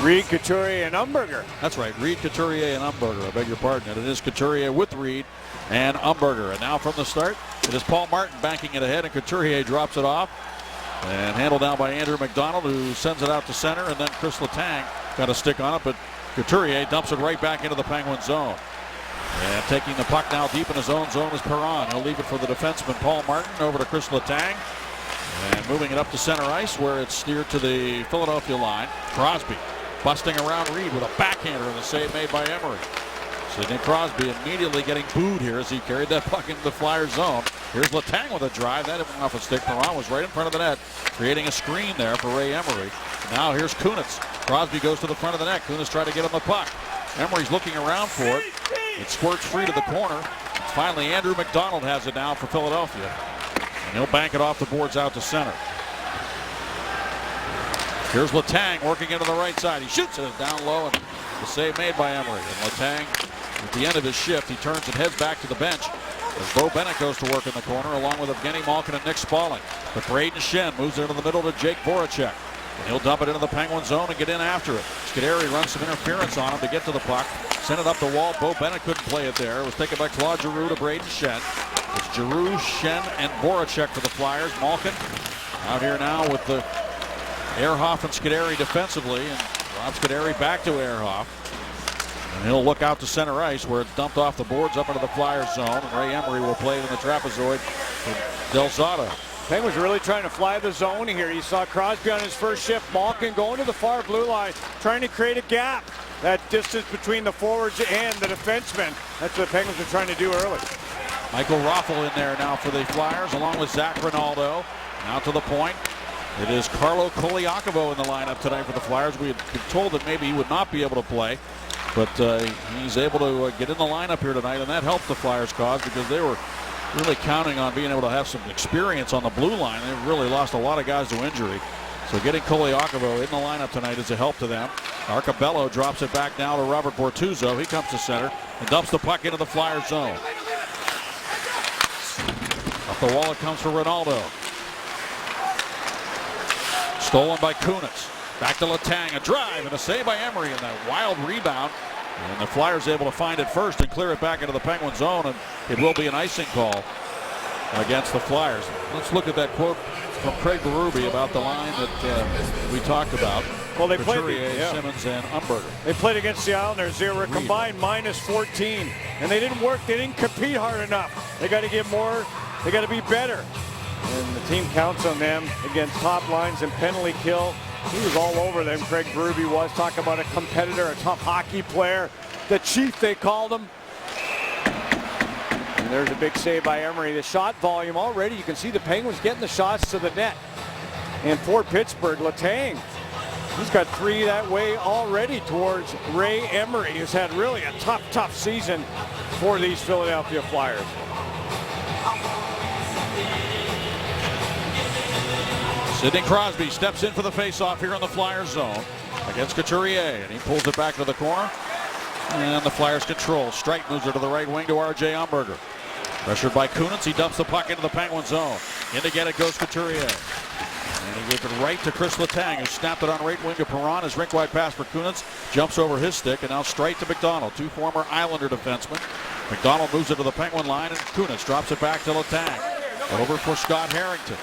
Reed, Couturier, and Umberger. That's right, Reed, Couturier, and Umberger. I beg your pardon. And it is Couturier with Reed and Umberger. And now from the start, it is Paul Martin banking it ahead, and Couturier drops it off. And handled down by Andrew McDonald, who sends it out to center, and then Chris Letang got a stick on it, but Couturier dumps it right back into the Penguin zone. And taking the puck now deep in his own zone is Perron. He'll leave it for the defenseman Paul Martin over to Chris Letang. And moving it up to center ice where it's steered to the Philadelphia line. Crosby busting around Reed with a backhander and the save made by Emery. Sidney Crosby immediately getting booed here as he carried that puck into the Flyers zone. Here's Letang with a drive. That went off a stick. Perron was right in front of the net, creating a screen there for Ray Emery. Now here's Kunitz. Crosby goes to the front of the net. Kunitz trying to get him the puck. Emery's looking around for it. It squirts free to the corner. Finally, Andrew McDonald has it now for Philadelphia. And he'll bank it off the boards out to center. Here's Letang working into the right side. He shoots it down low, and the save made by Emery. And Letang, at the end of his shift, he turns and heads back to the bench as Bo Bennett goes to work in the corner along with Evgeny Malkin and Nick Spaulding. But Braden Shen moves it into the middle to Jake Voracek. And he'll dump it into the Penguin zone and get in after it. Scuderi runs some interference on him to get to the puck. Sent it up the wall. Bo Bennett couldn't play it there. It was taken by Claude Giroux to Braden Shen. It's Giroux, Shen, and Voracek for the Flyers. Malkin out here now with the Ehrhoff and Scuderi defensively. And Rob Scuderi back to Ehrhoff. And he'll look out to center ice where it's dumped off the boards up into the Flyers zone. And Ray Emery will play it in the trapezoid for Del Zotto. Penguins really trying to fly the zone here. You saw Crosby on his first shift. Malkin going to the far blue line, trying to create a gap. That distance between the forwards and the defensemen. That's what the Penguins are trying to do early. Michael Raffl in there now for the Flyers, along with Zach Rinaldo. Now to the point. It is Carlo Koliakovo in the lineup tonight for the Flyers. We had been told that maybe he would not be able to play, but he's able to get in the lineup here tonight, and that helped the Flyers' cause because they were really counting on being able to have some experience on the blue line. They've really lost a lot of guys to injury. So getting Koliakovo in the lineup tonight is a help to them. Arcabello drops it back now to Robert Bortuzzo. He comes to center and dumps the puck into the Flyers zone. Up the wall it comes for Ronaldo. Stolen by Kunitz. Back to Letang. A drive and a save by Emery and that wild rebound. And the Flyers able to find it first and clear it back into the Penguin zone, and it will be an icing call against the Flyers. Let's look at that quote from Craig Berube about the line that we talked about. Well, they Couturier, played Simmons, and Umberger. They played against the Islanders. They were a combined minus 14, and they didn't work. They didn't compete hard enough. They got to get more. They got to be better. And the team counts on them against top lines and penalty kill. He was all over them, Craig Berube was. Talking about a competitor, a tough hockey player. The Chief, they called him. And there's a big save by Emery. The shot volume already, you can see the Penguins getting the shots to the net. And for Pittsburgh, Letang, he's got 3 that way already towards Ray Emery, who's had really a tough season for these Philadelphia Flyers. Sidney Crosby steps in for the faceoff here in the Flyers zone against Couturier, and he pulls it back to the corner. And the Flyers control. Streit moves it to the right wing to R.J. Umberger. Pressured by Kunitz, he dumps the puck into the Penguin zone. In to get it goes Couturier. And he gave it right to Chris Letang, who snapped it on right wing to Perron. His rink-wide pass for Kunitz jumps over his stick, and now Streit to McDonald, 2 former Islander defensemen. McDonald moves it to the Penguin line, and Kunitz drops it back to Letang. Over for Scott Harrington.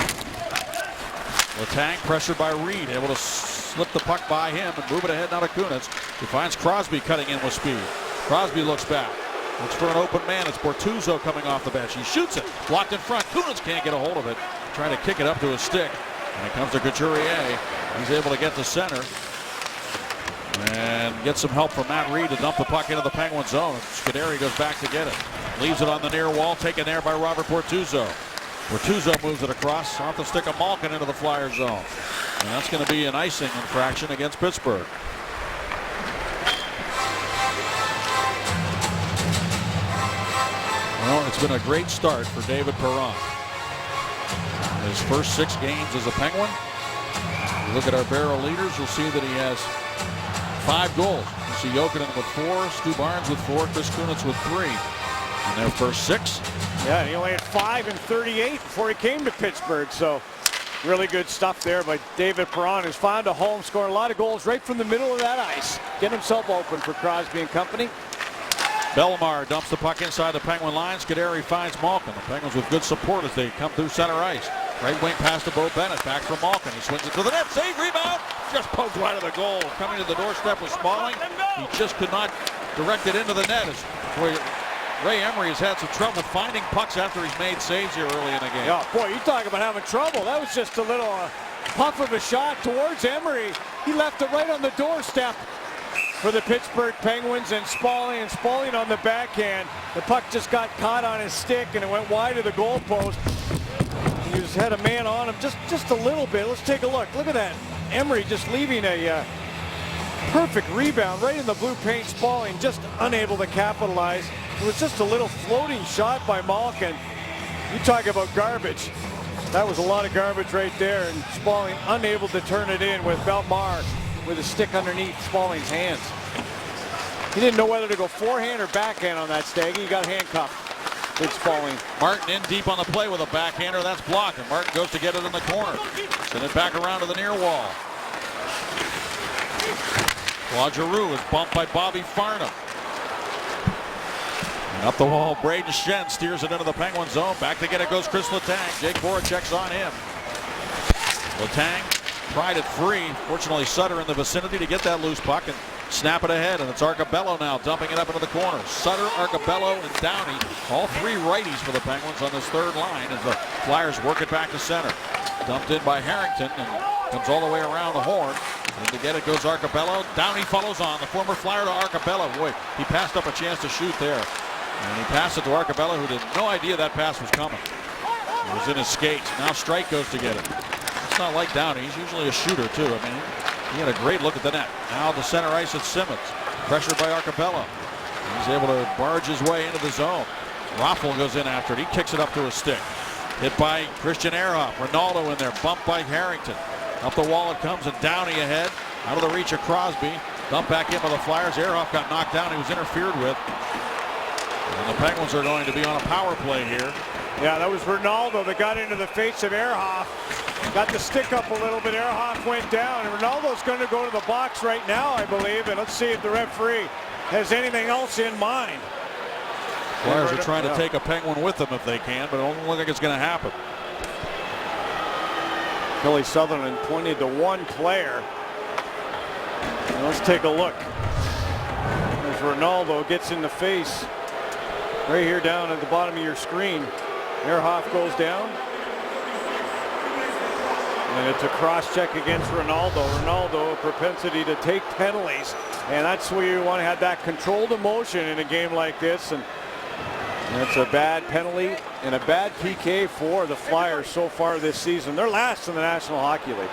Letang pressured by Reed, able to slip the puck by him and move it ahead now to Kunitz. He finds Crosby cutting in with speed. Crosby looks back. Looks for an open man. It's Bortuzzo coming off the bench. He shoots it. Blocked in front. Kunitz can't get a hold of it. Trying to kick it up to his stick. And it comes to Couturier. He's able to get to center. And get some help from Matt Reed to dump the puck into the Penguin zone. Scuderi goes back to get it. Leaves it on the near wall. Taken there by Robert Bortuzzo. Bortuzzo moves it across off the stick of Malkin into the Flyers zone. And that's going to be an icing infraction against Pittsburgh. Well, it's been a great start for David Perron. His first 6 games as a Penguin. If you look at our barrel leaders, you'll see that he has 5 goals. You see Jokinen with 4, Stu Barnes with 4, Chris Kunitz with 3. In their first 6. Yeah, and he only had 5 and 38 before he came to Pittsburgh. So Really good stuff there by David Perron, who's found a home, scoring a lot of goals right from the middle of that ice. Get himself open for Crosby and company. Bellemare dumps the puck inside the Penguin line. Scuderi finds Malkin. The Penguins with good support as they come through center ice. Right wing pass to Bo Bennett. Back from Malkin. He swings it to the net. Save, rebound. Just poked wide of the goal. Coming to the doorstep was Smalling. He just could not direct it into the net. Ray Emery has had some trouble finding pucks after he's made saves here early in the game. Yeah, boy, you talk about having trouble. That was just a little puff of a shot towards Emery. He left it right on the doorstep for the Pittsburgh Penguins, and Smalling on the backhand. The puck just got caught on his stick and it went wide of the goalpost. He just had a man on him just a little bit. Let's take a look. Look at that. Emery just leaving a perfect rebound right in the blue paint. Smalling just unable to capitalize. It was just a little floating shot by Malkin. You talk about garbage. That was a lot of garbage right there, and Smalling unable to turn it in with Bellemare with a stick underneath Smalling's hands. He didn't know whether to go forehand or backhand on that, Staggy. He got handcuffed. Good Smalling. Martin in deep on the play with a backhander. That's blocked, and Martin goes to get it in the corner. Send it back around to the near wall. Claude Giroux is bumped by Bobby Farnham. And up the wall, Braden Shen steers it into the Penguin zone. Back to get it goes Chris Letang. Jake Voracek's on him. Letang pried it free. Fortunately, Sutter in the vicinity to get that loose puck and snap it ahead. And it's Arcobello now dumping it up into the corner. Sutter, Arcobello, and Downey. All three righties for the Penguins on this third line as the Flyers work it back to center. Dumped in by Harrington and comes all the way around the horn. And to get it goes Arcobello. Downey follows on. The former Flyer to Arcobello. Boy, he passed up a chance to shoot there. And he passed it to Arcobello, who had no idea that pass was coming. It was in his skates. Now Strike goes to get it. It's not like Downey. He's usually a shooter, too. I mean, he had a great look at the net. Now the center ice at Simmons. Pressured by Arcobello. He's able to barge his way into the zone. Raffl goes in after it. He kicks it up to a stick. Hit by Christian Ehrhoff. Ronaldo in there. Bumped by Harrington. Up the wall it comes, and Downey ahead. Out of the reach of Crosby. Dumped back in by the Flyers. Ehrhoff got knocked down. He was interfered with. And the Penguins are going to be on a power play here. Yeah, that was Ronaldo that got into the face of Ehrhoff. Got the stick up a little bit. Ehrhoff went down, and Ronaldo's going to go to the box right now, I believe. And let's see if the referee has anything else in mind. Flyers are trying to take a Penguin with them if they can, but it doesn't look like it's going to happen. Billy Sutherland pointed to one player. And let's take a look. As Ronaldo gets in the face. Right here down at the bottom of your screen. Ehrhoff goes down. And it's a cross-check against Ronaldo. Ronaldo, a propensity to take penalties. And that's where you want to have that controlled emotion in a game like this. And it's a bad penalty and a bad PK for the Flyers so far this season. They're last in the National Hockey League.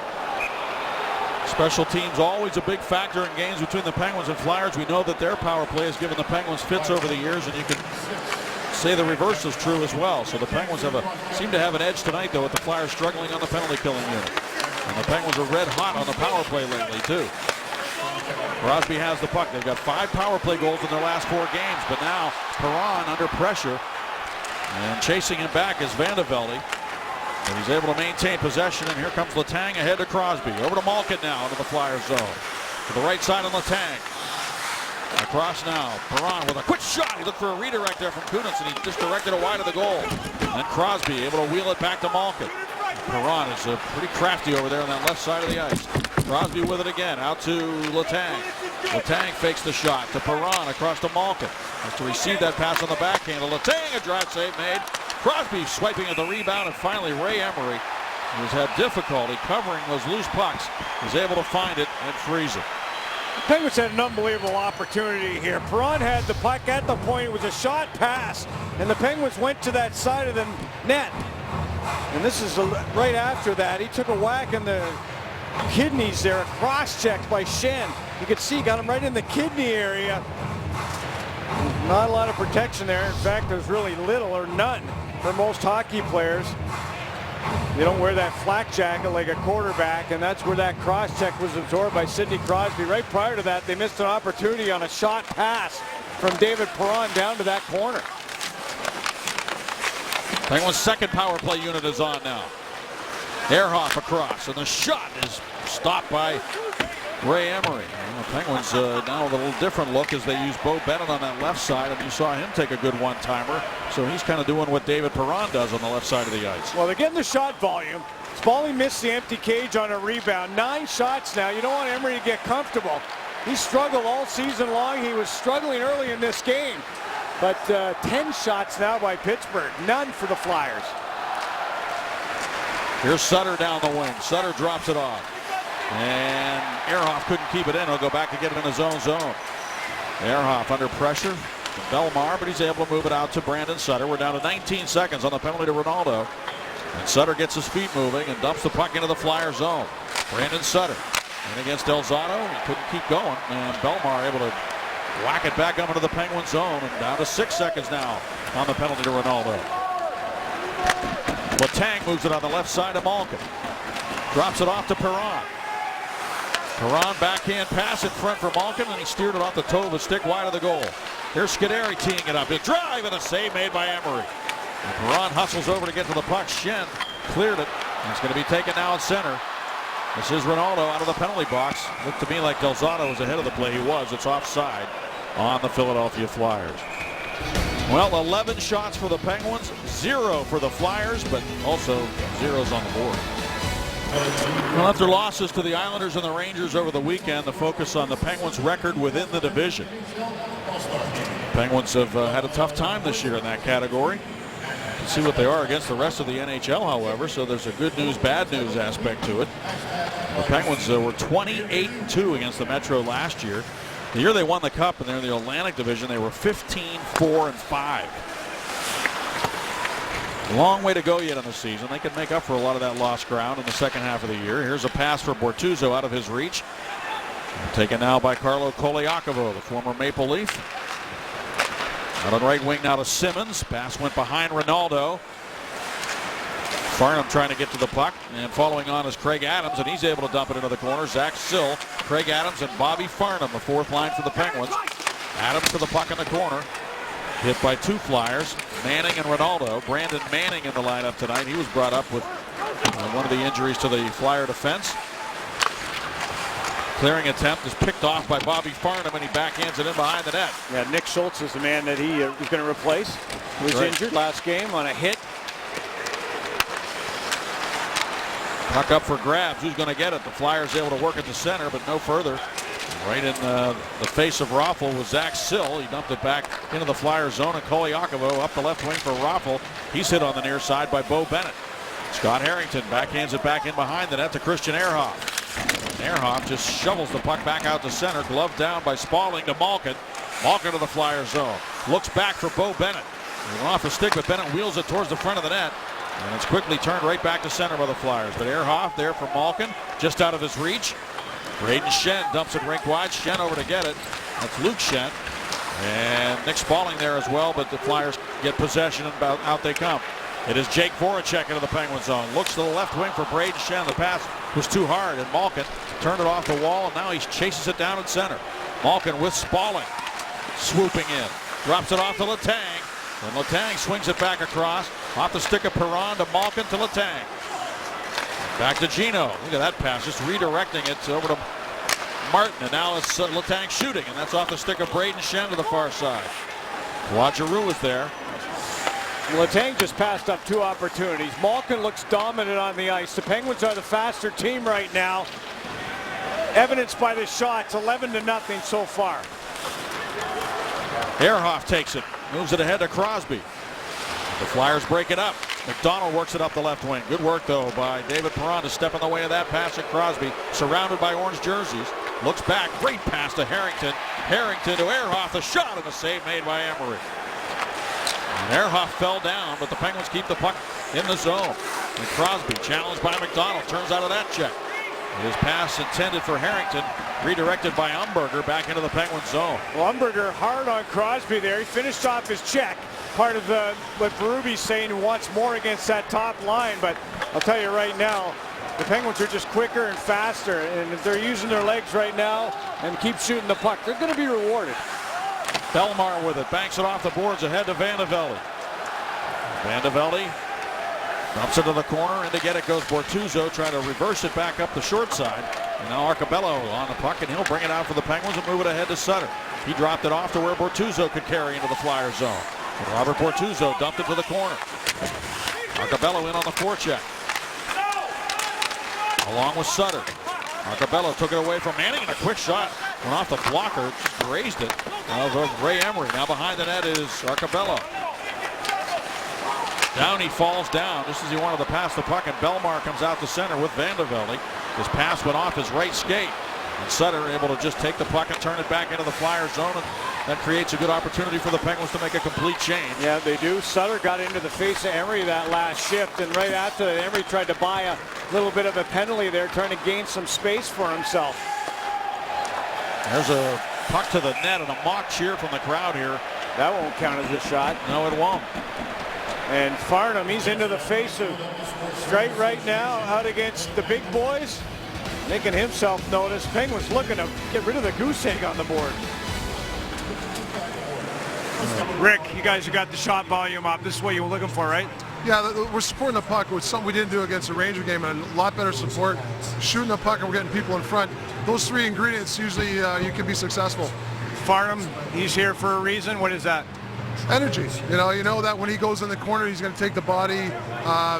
Special teams always a big factor in games between the Penguins and Flyers. We know that their power play has given the Penguins fits over the years, and you can say the reverse is true as well. So the Penguins seem to have an edge tonight, though, with the Flyers struggling on the penalty killing unit. And the Penguins are red hot on the power play lately, too. Crosby has the puck. They've got 5 power play goals in their last 4 games, but now Perron under pressure, and chasing him back is Vandevelde. And he's able to maintain possession, and here comes Letang ahead to Crosby. Over to Malkin now into the Flyers zone. To the right side on Letang. Across now, Perron with a quick shot. He looked for a redirect there from Kunitz, and he just directed it wide of the goal. And Crosby able to wheel it back to Malkin. Perron is pretty crafty over there on that left side of the ice. Crosby with it again, out to Letang. Letang fakes the shot to Perron across to Malkin. Has to receive that pass on the backhand. Letang, a drive save made. Crosby swiping at the rebound, and finally Ray Emery, who's had difficulty covering those loose pucks, is able to find it and freeze it. The Penguins had an unbelievable opportunity here. Perron had the puck at the point. It was a shot pass, and the Penguins went to that side of the net. And this is right after that. He took a whack in the kidneys there, a cross-check by Shen. You could see, got him right in the kidney area. Not a lot of protection there. In fact, there's really little or none for most hockey players. They don't wear that flak jacket like a quarterback, and that's where that cross-check was absorbed by Sidney Crosby. Right prior to that, they missed an opportunity on a shot pass from David Perron down to that corner. Penguins' second power play unit is on now. Ehrhoff across, and the shot is stopped by Ray Emery. And the Penguins now with a little different look as they use Bo Bennett on that left side, and you saw him take a good one-timer. So he's kind of doing what David Perron does on the left side of the ice. Well, they're getting the shot volume. Spaulding missed the empty cage on a rebound. 9 shots now. You don't want Emery to get comfortable. He struggled all season long. He was struggling early in this game. But 10 shots now by Pittsburgh. None for the Flyers. Here's Sutter down the wing. Sutter drops it off. And Ehrhoff couldn't keep it in. He'll go back to get it in his own zone. Ehrhoff under pressure from Bellemare, but he's able to move it out to Brandon Sutter. We're down to 19 seconds on the penalty to Ronaldo. And Sutter gets his feet moving and dumps the puck into the Flyer zone. Brandon Sutter in against Delzato. He couldn't keep going. And Bellemare able to whack it back up into the Penguin zone. And down to 6 seconds now on the penalty to Ronaldo. Letang moves it on the left side of Malkin. Drops it off to Perron. Perron backhand pass in front for Malkin, and he steered it off the toe of his stick wide of the goal. Here's Scuderi teeing it up. A drive and a save made by Emery. And Perron hustles over to get to the puck. Schenn cleared it. It's going to be taken now at center. This is Ronaldo out of the penalty box. Looked to me like Delzato was ahead of the play. He was. It's offside on the Philadelphia Flyers. Well, 11 shots for the Penguins, 0 for the Flyers, but also zeros on the board. Well, after losses to the Islanders and the Rangers over the weekend, the focus on the Penguins' record within the division. Penguins have had a tough time this year in that category. You can see what they are against the rest of the NHL, however, so there's a good news, bad news aspect to it. The Penguins were 28-2 against the Metro last year. The year they won the Cup and they're in the Atlantic Division, they were 15-4-5. Long way to go yet in the season. They can make up for a lot of that lost ground in the second half of the year. Here's a pass for Bortuzzo out of his reach. Taken now by Carlo Koliakovo, the former Maple Leaf. Out on right wing now to Simmons. Pass went behind Ronaldo. Farnham trying to get to the puck, and following on is Craig Adams, and he's able to dump it into the corner. Zach Sill, Craig Adams, and Bobby Farnham, the fourth line for the Penguins. Adams to the puck in the corner. Hit by 2 Flyers, Manning and Ronaldo. Brandon Manning in the lineup tonight. He was brought up with one of the injuries to the Flyer defense. Clearing attempt is picked off by Bobby Farnham, and he backhands it in behind the net. Yeah, Nick Schultz is the man that he was going to replace. He was injured last game on a hit. Puck up for grabs. Who's going to get it? The Flyers able to work at the center, but no further. Right in the face of Raffl was Zach Sill. He dumped it back into the Flyer zone, and Koliakovo up the left wing for Raffl. He's hit on the near side by Bo Bennett. Scott Harrington backhands it back in behind the net to Christian Ehrhoff. Ehrhoff just shovels the puck back out to center. Glove down by Spaulding to Malkin. Malkin to the Flyer zone. Looks back for Bo Bennett. He went off a stick, but Bennett wheels it towards the front of the net. And it's quickly turned right back to center by the Flyers. But Ehrhoff there for Malkin, just out of his reach. Braden Schenn dumps it rink wide. Schenn over to get it. That's Luke Schenn. And Nick Spaulding there as well, but the Flyers get possession and out they come. It is Jake Voracek into the Penguin zone. Looks to the left wing for Braden Schenn. The pass was too hard, and Malkin turned it off the wall, and now he chases it down at center. Malkin with Spaulding swooping in. Drops it off to Letang. And Letang swings it back across. Off the stick of Perron to Malkin to Letang. Back to Gino. Look at that pass, just redirecting it over to Martin. And now it's Letang shooting, and that's off the stick of Braden Schenn to the far side. Wajaroo is there. Letang just passed up 2 opportunities. Malkin looks dominant on the ice. The Penguins are the faster team right now. Evidenced by the shots, 11-0 so far. Ehrhoff takes it, moves it ahead to Crosby. The Flyers break it up. McDonald works it up the left wing. Good work, though, by David Perron to step in the way of that pass at Crosby. Surrounded by orange jerseys. Looks back. Great pass to Harrington. Harrington to Ehrhoff. The shot and a save made by Emery. And Ehrhoff fell down, but the Penguins keep the puck in the zone. And Crosby, challenged by McDonald, turns out of that check. His pass intended for Harrington, redirected by Umberger back into the Penguin zone. Well, Umberger hard on Crosby there. He finished off his check. Part of what Berube's saying, he wants more against that top line. But I'll tell you right now, the Penguins are just quicker and faster. And if they're using their legs right now and keep shooting the puck, they're going to be rewarded. Bellemare with it, banks it off the boards ahead to Van de Velde. Van de Velde Dumps it to the corner, and to get it goes Bortuzzo, trying to reverse it back up the short side. And now Arcobello on the puck, and he'll bring it out for the Penguins and move it ahead to Sutter. He dropped it off to where Bortuzzo could carry into the Flyer zone. And Robert Bortuzzo dumped it to the corner. Arcobello in on the forecheck. Along with Sutter. Arcobello took it away from Manning, and a quick shot went off the blocker, just grazed it. Of Ray Emery. Now behind the net is Arcobello. Downey falls down just as he wanted to pass the puck, and Belmar comes out to center with Vandevelde. His pass went off his right skate, and Sutter able to just take the puck and turn it back into the Flyer zone, and that creates a good opportunity for the Penguins to make a complete change. Yeah, they do. Sutter got into the face of Emery that last shift, and right after that, Emery tried to buy a little bit of a penalty there, trying to gain some space for himself. There's a puck to the net and a mock cheer from the crowd here. That won't count as a shot. No, it won't. And Farnham, he's into the face of Streit right now, out against the big boys, making himself notice. Penguins looking to get rid of the goose egg on the board. Rick, you guys have got the shot volume up. This is what you were looking for, right? Yeah, we're supporting the puck, which is something we didn't do against the Ranger game, and a lot better support. Shooting the puck and we're getting people in front. Those three ingredients, usually you can be successful. Farnham, he's here for a reason. What is that? Energy. You know that when he goes in the corner, he's going to take the body.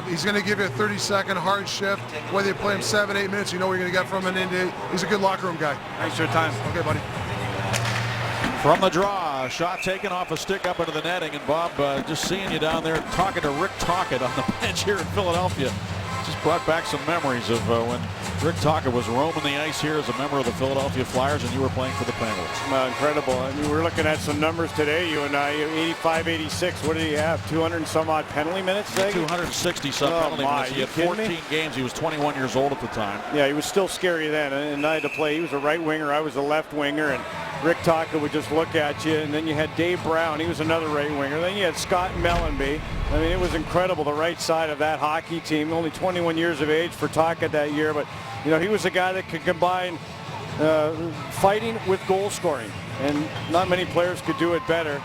He's going to give you a 30-second hard shift. Whether you play him 7-8 minutes, you know what you're going to get from him. And he's a good locker room guy. Thanks for your time. Okay, buddy. From the draw, a shot taken off a stick up into the netting, and Bob, just seeing you down there talking to Rick Tocchet on the bench here in Philadelphia, just brought back some memories of when Rick Tocchet was roaming the ice here as a member of the Philadelphia Flyers, and you were playing for the Penguins. Incredible. I mean, we're looking at some numbers today, you and I, 85, 86. What did he have? 200 and some odd penalty minutes? 260 some penalty minutes. He had 14 games. He was 21 years old at the time. Yeah, he was still scary then, and I had to play. He was a right winger. I was a left winger, and Rick Tocchet would just look at you, and then you had Dave Brown. He was another right winger. Then you had Scott Mellenby. I mean, it was incredible, the right side of that hockey team. Only 21 years of age for Tocchet that year, but you know, he was a guy that could combine fighting with goal scoring, and not many players could do it better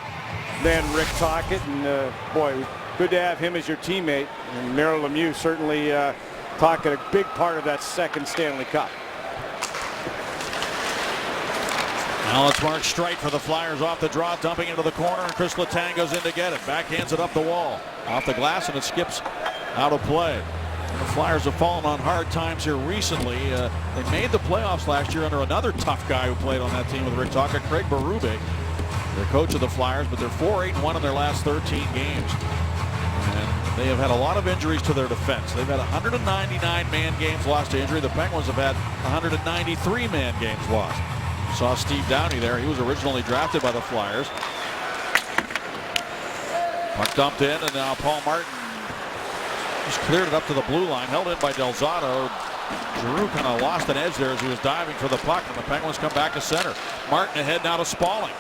than Rick Tocchet. And boy, it was good to have him as your teammate. And Mario Lemieux certainly Tocchet a big part of that second Stanley Cup. Now it's Mark Streit for the Flyers off the draw, dumping into the corner, and Chris Letang goes in to get it. Backhands it up the wall, off the glass, and it skips out of play. The Flyers have fallen on hard times here recently. They made the playoffs last year under another tough guy who played on that team with Rick Tocchet, Craig Berube, their coach of the Flyers, but they're 4-8-1 in their last 13 games. And they have had a lot of injuries to their defense. They've had 199 man games lost to injury. The Penguins have had 193 man games lost. Saw Steve Downey there. He was originally drafted by the Flyers. Puck dumped in, and now Paul Martin just cleared it up to the blue line, held in by Del Zotto. Giroux kind of lost an edge there as he was diving for the puck, and the Penguins come back to center. Martin ahead now to Spalling.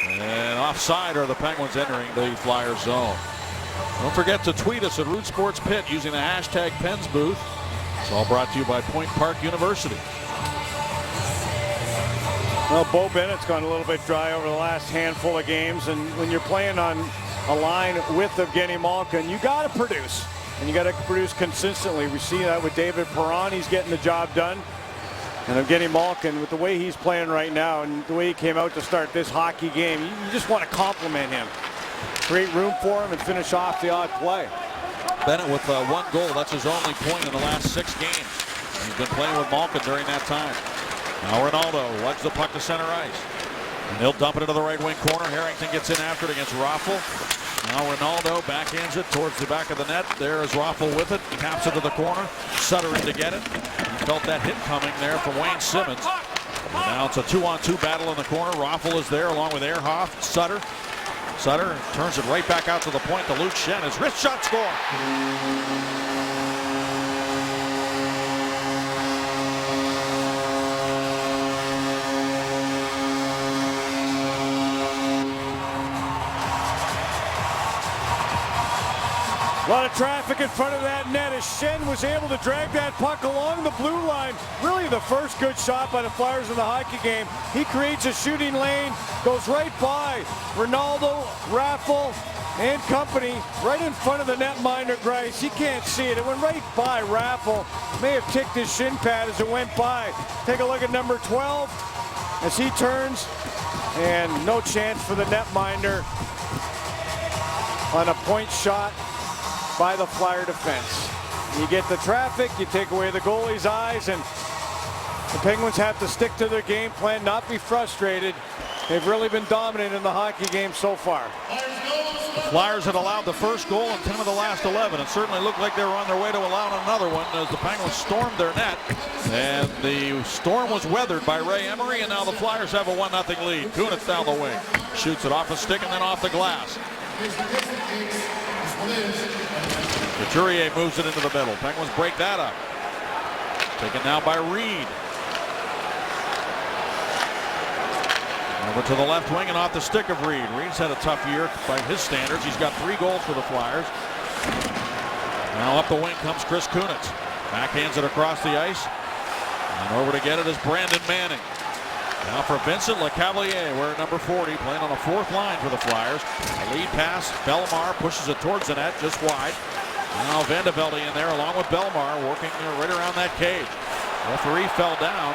And offside are the Penguins entering the Flyers zone. Don't forget to tweet us at Root Sports Pit using the hashtag PensBooth. It's all brought to you by Point Park University. Well, Bo Bennett's gone a little bit dry over the last handful of games, and when you're playing on a line with Evgeny Malkin, you got to produce, and you got to produce consistently. We see that with David Perron. He's getting the job done, and Evgeny Malkin, with the way he's playing right now and the way he came out to start this hockey game, you just want to compliment him. Create room for him and finish off the odd play. Bennett with one goal. That's his only point in the last 6 games. He's been playing with Malkin during that time. Now Ronaldo lugs the puck to center ice. And he'll dump it into the right wing corner. Harrington gets in after it against Raffl. Now Ronaldo backhands it towards the back of the net. There is Raffl with it. Taps it to the corner. Sutter in to get it. He felt that hit coming there from Wayne Simmons. And now it's a 2-on-2 battle in the corner. Raffl is there along with Ehrhoff. Sutter turns it right back out to the point to Luke Schenn. His wrist shot score. A lot of traffic in front of that net as Schenn was able to drag that puck along the blue line. Really the first good shot by the Flyers in the hockey game. He creates a shooting lane, goes right by Ronaldo, Raffl, and company, right in front of the netminder, Greiss. He can't see it. It went right by Raffl. May have ticked his shin pad as it went by. Take a look at number 12 as he turns, and no chance for the netminder on a point shot by the Flyer defense. You get the traffic, you take away the goalie's eyes, and the Penguins have to stick to their game plan, not be frustrated. They've really been dominant in the hockey game so far. The Flyers had allowed the first goal in 10 of the last 11. It certainly looked like they were on their way to allowing another one as the Penguins stormed their net. And the storm was weathered by Ray Emery, and now the Flyers have a 1-0 lead. Kunitz down the wing. Shoots it off a stick and then off the glass. Couturier moves it into the middle. Penguins break that up. Taken now by Reed. Over to the left wing and off the stick of Reed. Reed's had a tough year by his standards. He's got 3 goals for the Flyers. Now up the wing comes Chris Kunitz. Backhands it across the ice. And over to get it is Brandon Manning. Now for Vincent Lecavalier, wearing number 40, playing on the 4th line for the Flyers. A lead pass. Bellemare pushes it towards the net, just wide. Now Vandevelde in there along with Bellemare, working right around that cage. Referee fell down,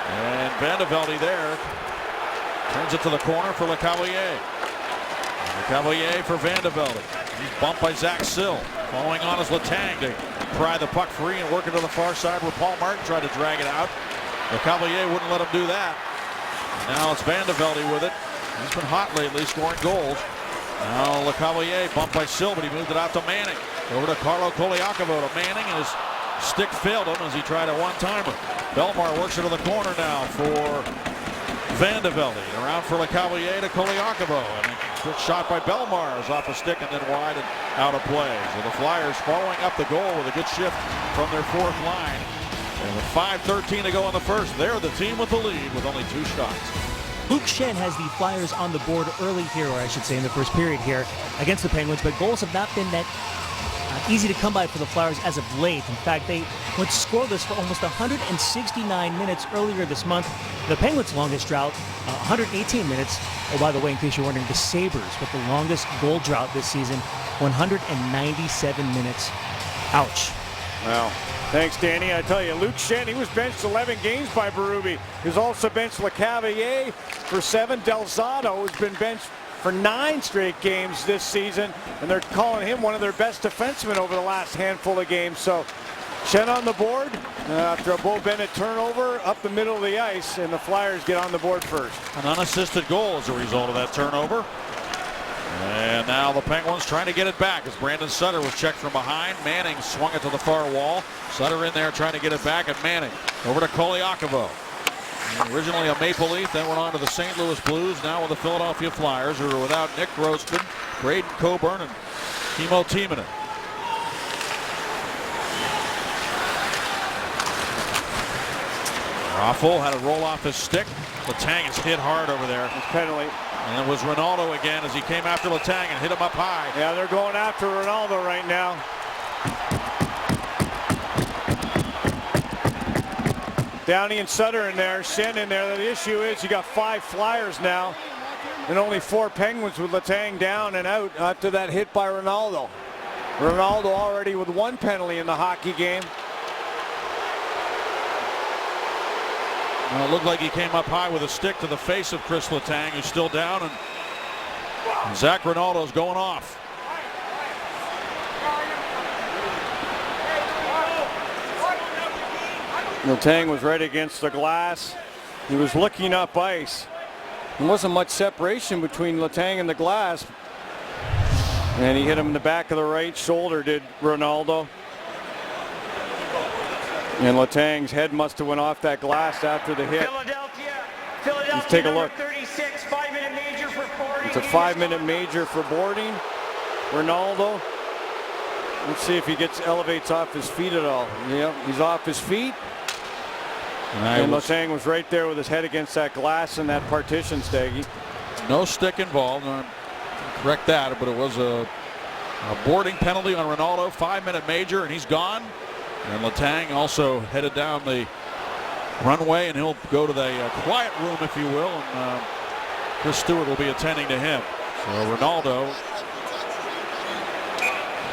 and Vandevelde there turns it to the corner for Lecavalier. Lecavalier for Vandevelde. He's bumped by Zach Sill. Following on is Letang to pry the puck free and work it to the far side where Paul Martin tried to drag it out. Lecavalier wouldn't let him do that. Now it's Vandevelde with it. He's been hot lately, scoring goals. Now Lecavalier bumped by Sill, but he moved it out to Manning. Over to Carlo Koliakovo to Manning, and his stick failed him as he tried a one-timer. Bellemare works it to the corner now for Vandevelde. Around for Lecavalier to Koliakovo. And a quick shot by Bellemare is off a stick and then wide and out of play. So the Flyers following up the goal with a good shift from their 4th line. And with 5:13 to go in the first, they're the team with the lead with only 2 shots. Luke Schenn has the Flyers on the board early here, or I should say in the first period here, against the Penguins, but goals have not been that easy to come by for the Flyers as of late. In fact, they went scoreless for almost 169 minutes earlier this month. The Penguins' longest drought, 118 minutes. Oh, by the way, in case you're wondering, the Sabres with the longest goal drought this season, 197 minutes. Ouch. Wow. Thanks, Danny. I tell you, Luke Schenn, he was benched 11 games by Berube. He was also benched Lecavalier for 7. Del Zotto has been benched for 9 straight games this season, and they're calling him one of their best defensemen over the last handful of games. So Schenn on the board after a Bo Bennett turnover up the middle of the ice, and the Flyers get on the board first. An unassisted goal as a result of that turnover. And now the Penguins trying to get it back as Brandon Sutter was checked from behind. Manning swung it to the far wall. Sutter in there trying to get it back, and Manning over to Koliakovo. Originally a Maple Leaf, then went on to the St. Louis Blues, now with the Philadelphia Flyers, who are without Nick Grossman, Braden Coburn, and Timo Timonen. Raffl had a roll off his stick. Letang is hit hard over there. It's penalty. And it was Ronaldo again as he came after Letang and hit him up high. Yeah, they're going after Ronaldo right now. Downey and Sutter in there, Schenn in there. The issue is you got 5 Flyers now and only 4 Penguins with Letang down and out after that hit by Ronaldo. Ronaldo already with 1 penalty in the hockey game. Well, it looked like he came up high with a stick to the face of Chris Letang, who's still down, and Zach Ronaldo's going off. Letang was right against the glass. He was looking up ice. There wasn't much separation between Letang and the glass. And he hit him in the back of the right shoulder, did Ronaldo. And Letang's head must have went off that glass after the hit. Philadelphia, Let's take a look. 36, 5-minute major for boarding. It's a 5-minute major for boarding. Ronaldo. Let's see if he elevates off his feet at all. Yep, he's off his feet. And Letang was right there with his head against that glass and that partition, Staggy. No stick involved. Correct that, but it was a A boarding penalty on Ronaldo, 5-minute major, and he's gone. And Letang also headed down the runway, and he'll go to the quiet room, if you will, and Chris Stewart will be attending to him. So Ronaldo,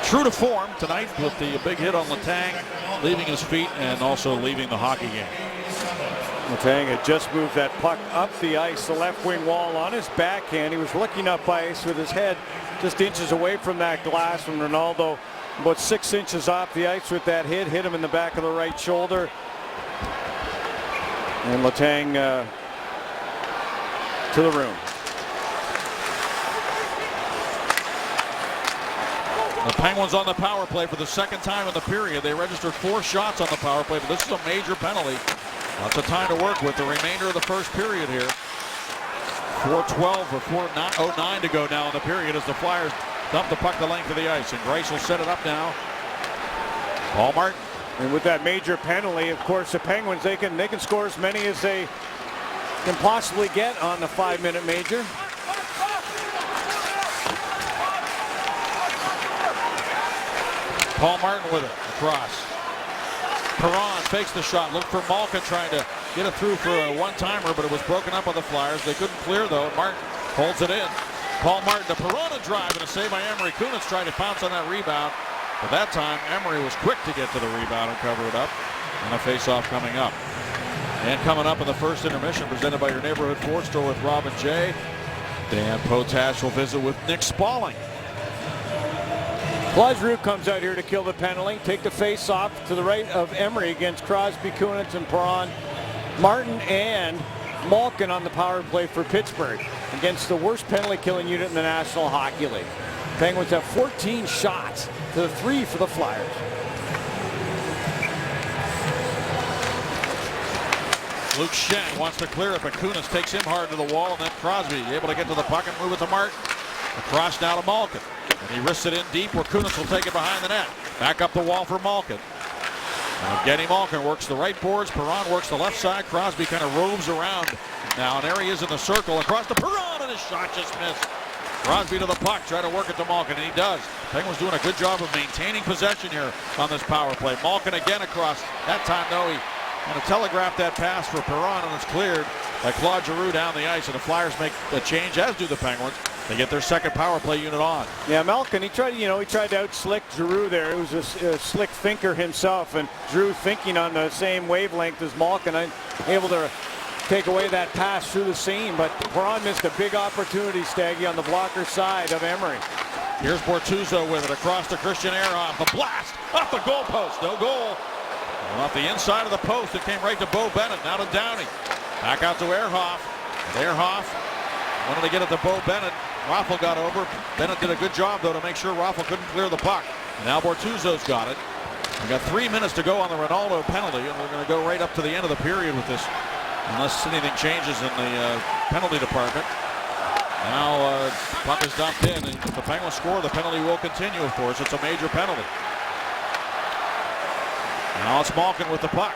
true to form tonight with the big hit on Letang, leaving his feet and also leaving the hockey game. Letang had just moved that puck up the ice, the left wing wall on his backhand. He was looking up ice with his head just inches away from that glass when Ronaldo, about 6 inches off the ice with that hit him in the back of the right shoulder. And Letang to the room. The Penguins on the power play for the second time in the period. They registered 4 shots on the power play, but this is a major penalty. Lots of time to work with the remainder of the first period here. 4:12 or 4:09 to go now in the period as the Flyers dump the puck the length of the ice. And Grace will set it up now. Paul Martin. And with that major penalty, of course, the Penguins, they can score as many as they can possibly get on the 5-minute major. Paul Martin with it across. Perron fakes the shot. Looked for Malkin trying to get it through for a one-timer, but it was broken up on the Flyers. They couldn't clear, though. Martin holds it in. Paul Martin to Perron, a drive, and a save by Emery. Kunitz trying to pounce on that rebound. But that time, Emery was quick to get to the rebound and cover it up. And a face-off coming up. And coming up in the first intermission, presented by your neighborhood Ford store with Robin J. Dan Potash will visit with Nick Spaulding. Claude Giroux comes out here to kill the penalty. Take the face-off to the right of Emery against Crosby, Kunitz, and Perron. Martin and Malkin on the power play for Pittsburgh against the worst penalty-killing unit in the National Hockey League. Penguins have 14 shots to the 3 for the Flyers. Luke Schenn wants to clear it, but Kunitz takes him hard to the wall, and then Crosby able to get to the puck and move it to Martin. Across now to Malkin. And he risks it in deep where Kunitz will take it behind the net. Back up the wall for Malkin. Evgeny Malkin works the right boards. Perron works the left side. Crosby kind of roves around now, and there he is in the circle across to Perron, and his shot just missed. Crosby to the puck, trying to work it to Malkin, and he does. Penguins doing a good job of maintaining possession here on this power play. Malkin again across. That time, though, he kind of telegraphed that pass for Perron, and it's cleared by Claude Giroux down the ice, and the Flyers make a change, as do the Penguins. They get their second power play unit on. Yeah, Malkin, he tried to out-slick Giroux there. It was a slick thinker himself, and Giroux thinking on the same wavelength as Malkin, able to take away that pass through the seam, but Perron missed a big opportunity, Staggy, on the blocker side of Emery. Here's Bortuzzo with it across to Christian Ehrhoff. The blast off the goalpost, no goal. And off the inside of the post, it came right to Bo Bennett, now to Downey. Back out to Ehrhoff. And Ehrhoff wanted to get it to Bo Bennett. Raffl got over. Bennett did a good job, though, to make sure Raffl couldn't clear the puck. Now Bortuzzo's got it. We've got 3 minutes to go on the Ronaldo penalty, and we're going to go right up to the end of the period with this, unless anything changes in the penalty department. Now puck is dumped in, and if the Penguins score, the penalty will continue, of course. It's a major penalty. Now it's Malkin with the puck.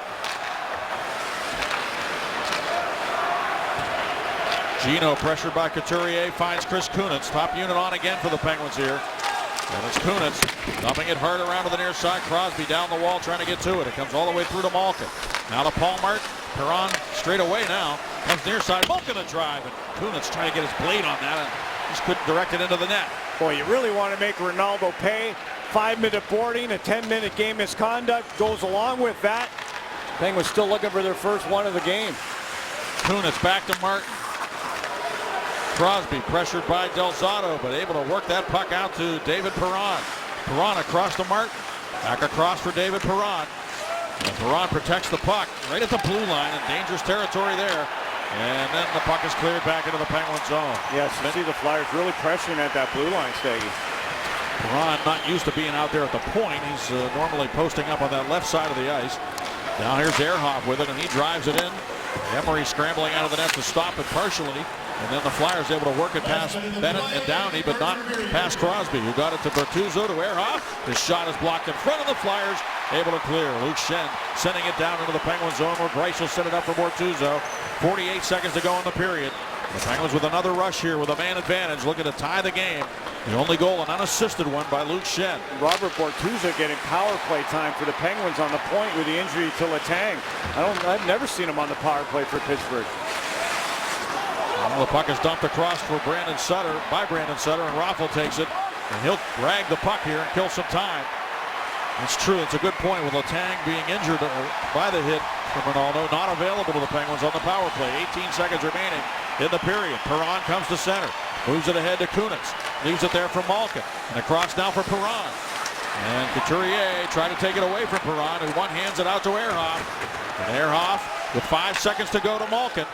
Gino pressured by Couturier, finds Chris Kunitz. Top unit on again for the Penguins here. And it's Kunitz dumping it hard around to the near side. Crosby down the wall trying to get to it. It comes all the way through to Malkin. Now to Paul Martin. Perron straight away now. Comes near side. Malkin a drive. And Kunitz trying to get his blade on that. And just couldn't direct it into the net. Boy, you really want to make Ronaldo pay. 5-minute boarding, a 10-minute game misconduct goes along with that. Penguins still looking for their first one of the game. Kunitz back to Martin. Crosby pressured by Del Zotto, but able to work that puck out to David Perron. Perron across to Martin. Back across for David Perron. And Perron protects the puck right at the blue line in dangerous territory there. And then the puck is cleared back into the Penguin zone. Yes, you see the Flyers really pressuring at that blue line, Staggy. Perron not used to being out there at the point. He's normally posting up on that left side of the ice. Now here's Ehrhoff with it, and he drives it in. Emery scrambling out of the net to stop it partially. And then the Flyers able to work it past Bennett and Downey, but not past Crosby, who got it to Bertuzzo to Ehrhoff. His shot is blocked in front of the Flyers, able to clear. Luke Schenn sending it down into the Penguin zone where Bryce will set it up for Bertuzzo. 48 seconds to go in the period. The Penguins with another rush here with a man advantage, looking to tie the game. The only goal, an unassisted one by Luke Schenn. Robert Bortuzzo getting power play time for the Penguins on the point with the injury to Letang. I've never seen him on the power play for Pittsburgh. Well, the puck is dumped across for Brandon Sutter, and Raffl takes it, and he'll drag the puck here and kill some time. It's true, it's a good point with Letang being injured by the hit from Ronaldo, not available to the Penguins on the power play. 18 seconds remaining in the period. Perron comes to center, moves it ahead to Kunitz, leaves it there for Malkin, and across now for Perron. And Couturier trying to take it away from Perron, who one-hands it out to Ehrhoff. And Ehrhoff with 5 seconds to go to Malkin.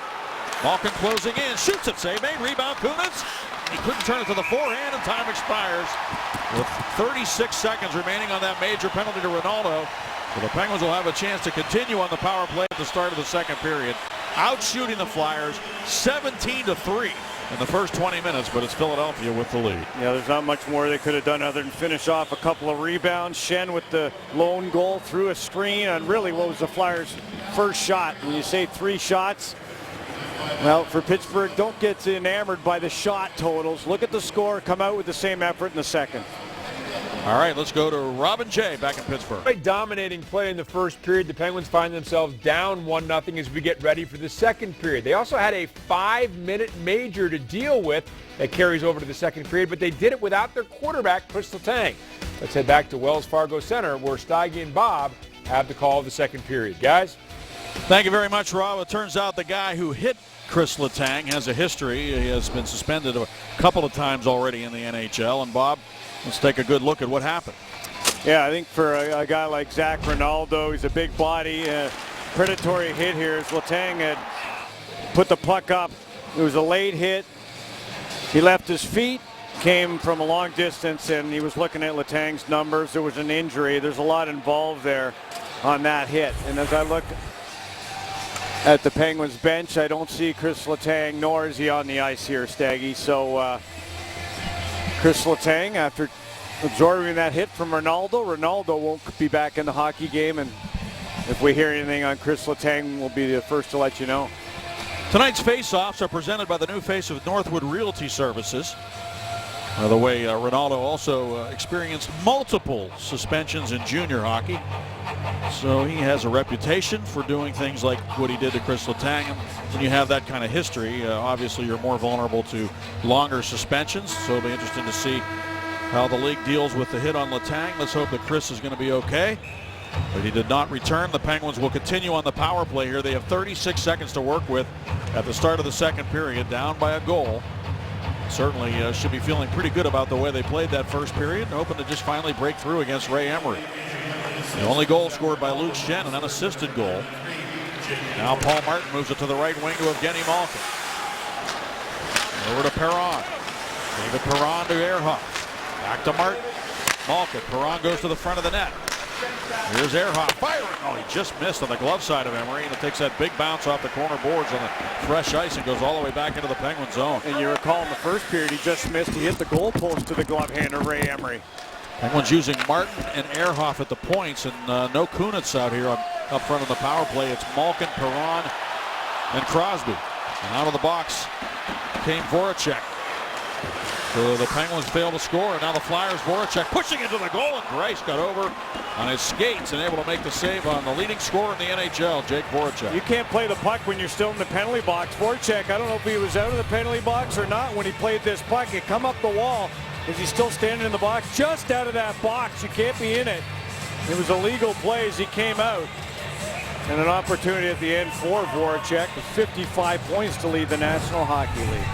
Malkin closing in, shoots it, save made, rebound Kunitz. He couldn't turn it to the forehand, and time expires with 36 seconds remaining on that major penalty to Ronaldo. So the Penguins will have a chance to continue on the power play at the start of the second period. Outshooting the Flyers 17-3 in the first 20 minutes, but it's Philadelphia with the lead. Yeah, there's not much more they could have done other than finish off a couple of rebounds. Schenn with the lone goal through a screen on really what was the Flyers' first shot. When you say 3 shots, well, for Pittsburgh, don't get enamored by the shot totals. Look at the score, come out with the same effort in the second. All right, let's go to Robin Jay back in Pittsburgh. A dominating play in the first period. The Penguins find themselves down 1-0 as we get ready for the second period. They also had a 5-minute major to deal with that carries over to the second period, but they did it without their quarterback, Chris Letang. Let's head back to Wells Fargo Center where Steige and Bob have the call of the second period. Guys? Thank you very much, Rob. It turns out the guy who hit Chris Letang has a history. He has been suspended a couple of times already in the NHL. And Bob, let's take a good look at what happened. Yeah, I think for a guy like Zach Ronaldo, he's a big body. Predatory hit here as Letang had put the puck up. It was a late hit. He left his feet, came from a long distance, and he was looking at Letang's numbers. There was an injury. There's a lot involved there on that hit. And as I look at the Penguins bench, I don't see Chris Letang, nor is he on the ice here, Staggy. So Chris Letang, after absorbing that hit from Ronaldo won't be back in the hockey game. And if we hear anything on Chris Letang, we'll be the first to let you know. Tonight's face-offs are presented by the new face of Northwood Realty Services. By the way, Ronaldo also experienced multiple suspensions in junior hockey. So he has a reputation for doing things like what he did to Chris Letang. And when you have that kind of history, obviously you're more vulnerable to longer suspensions. So it'll be interesting to see how the league deals with the hit on Letang. Let's hope that Chris is going to be okay. But he did not return. The Penguins will continue on the power play here. They have 36 seconds to work with at the start of the second period, down by a goal. Certainly should be feeling pretty good about the way they played that first period, and hoping to just finally break through against Ray Emery. The only goal scored by Luke Schenn, an unassisted goal. Now Paul Martin moves it to the right wing to Evgeny Malkin. Over to Perron. David Perron to Ehrhoff. Back to Martin. Malkin. Perron goes to the front of the net. Here's Ehrhoff firing. Oh, he just missed on the glove side of Emery, and it takes that big bounce off the corner boards on the fresh ice and goes all the way back into the Penguin zone. And you recall in the first period, he just missed. He hit the goalpost to the glove hand of Ray Emery. Penguins using Martin and Ehrhoff at the points, and no Kunitz out here up front of the power play. It's Malkin, Perron, and Crosby. And out of the box came Voracek. So the Penguins fail to score, and now the Flyers, Voracek pushing into the goal, and Greiss got over on his skates and able to make the save on the leading scorer in the NHL, Jake Voracek. You can't play the puck when you're still in the penalty box. Voracek, I don't know if he was out of the penalty box or not when he played this puck. It come up the wall. Is he still standing in the box? Just out of that box. You can't be in it. It was a legal play as he came out. And an opportunity at the end for Voracek with 55 points to lead the National Hockey League.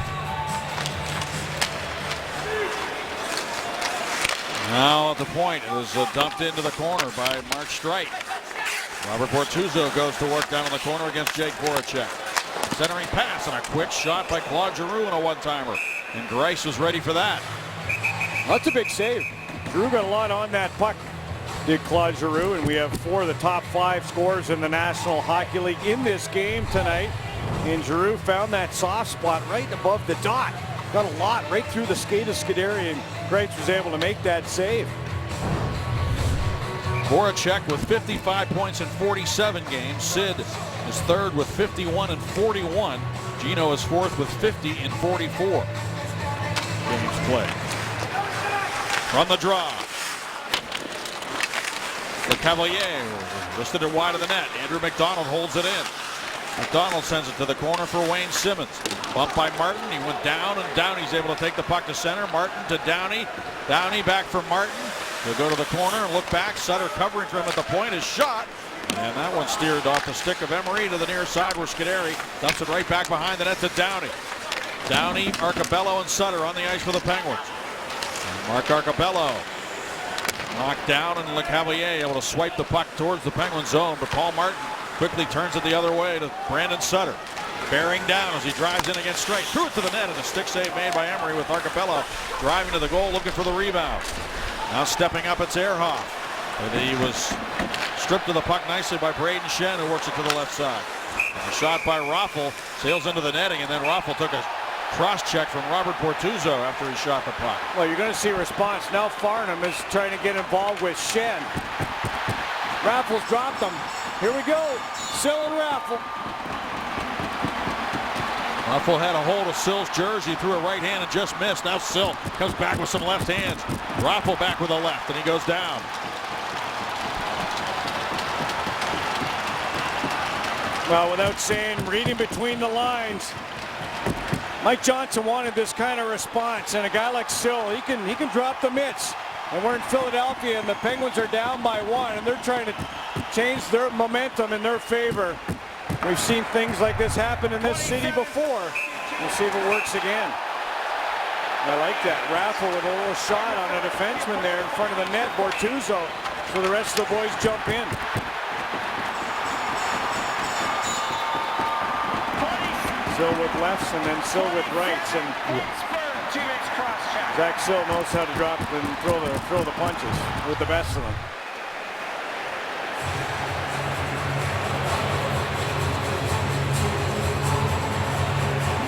Now at the point, it was dumped into the corner by Mark Streit. Robert Bortuzzo goes to work down in the corner against Jake Voracek. Centering pass and a quick shot by Claude Giroux and a one-timer. And Greiss was ready for that. That's a big save. Giroux got a lot on that puck, did Claude Giroux, and we have 4 of the top 5 scorers in the National Hockey League in this game tonight. And Giroux found that soft spot right above the dot. Got a lot right through the skate of Scuderi, and Kreitz was able to make that save. Voracek with 55 points in 47 games. Sid is third with 51 and 41. Gino is fourth with 50 in 44 games played. From the draw, Le Cavalier wristed it wide of the net. Andrew McDonald holds it in. McDonald sends it to the corner for Wayne Simmons. Bumped by Martin. He went down, and Downey's able to take the puck to center. Martin to Downey. Downey back for Martin. He'll go to the corner and look back. Sutter covering for him at the point. His shot. And that one steered off the stick of Emery to the near side where Scuderi dumps it right back behind the net to Downey. Downey, Arcobello, and Sutter on the ice for the Penguins. And Mark Arcobello knocked down, and Le Cavalier able to swipe the puck towards the Penguin zone, but Paul Martin quickly turns it the other way to Brandon Sutter. Bearing down as he drives in against Straight. Threw it to the net, and a stick save made by Emery with Arcobello driving to the goal looking for the rebound. Now stepping up, it's Ehrhoff. And he was stripped of the puck nicely by Braden Shen, who works it to the left side. And a shot by Raffl sails into the netting, and then Raffl took a cross check from Robert Bortuzzo after he shot the puck. Well, you're going to see a response. Now Farnham is trying to get involved with Shen. Raffl's dropped him. Here we go. Sill and Raffl. Raffl had a hold of Sill's jersey, threw a right hand and just missed. Now Sill comes back with some left hands. Raffl back with a left, and he goes down. Well, without saying, reading between the lines, Mike Johnson wanted this kind of response, and a guy like Sill, he can drop the mitts. And we're in Philadelphia, and the Penguins are down by 1, and they're trying to change their momentum in their favor. We've seen things like this happen in this city before. We'll see if it works again. I like that. Raffl with a little shot on a defenseman there in front of the net. Bortuzzo, so the rest of the boys jump in. Sill with lefts and then Sill with rights, and Zach Sill knows how to drop and throw the punches with the best of them.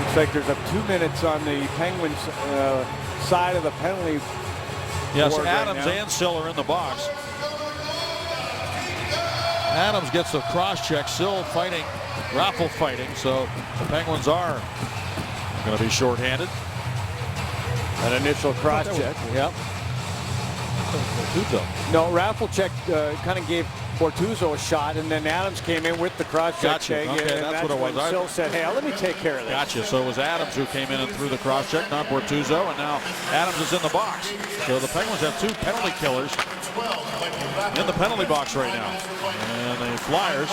Looks like there's up 2 minutes on the Penguins side of the penalty. Yes, board Adams right now. and Sill are in the box. Adams gets the cross check. Sill fighting, Raffl fighting, so the Penguins are going to be shorthanded. An initial cross check. Yep. No, Raffl check kind of gave Bortuzzo a shot, and then Adams came in with the cross check. Gotcha. Okay, and that's what it was. when Sill said, hey, let me take care of this. Gotcha. So it was Adams who came in and threw the cross check, not Bortuzzo, and now Adams is in the box. So the Penguins have 2 penalty killers in the penalty box right now. And the Flyers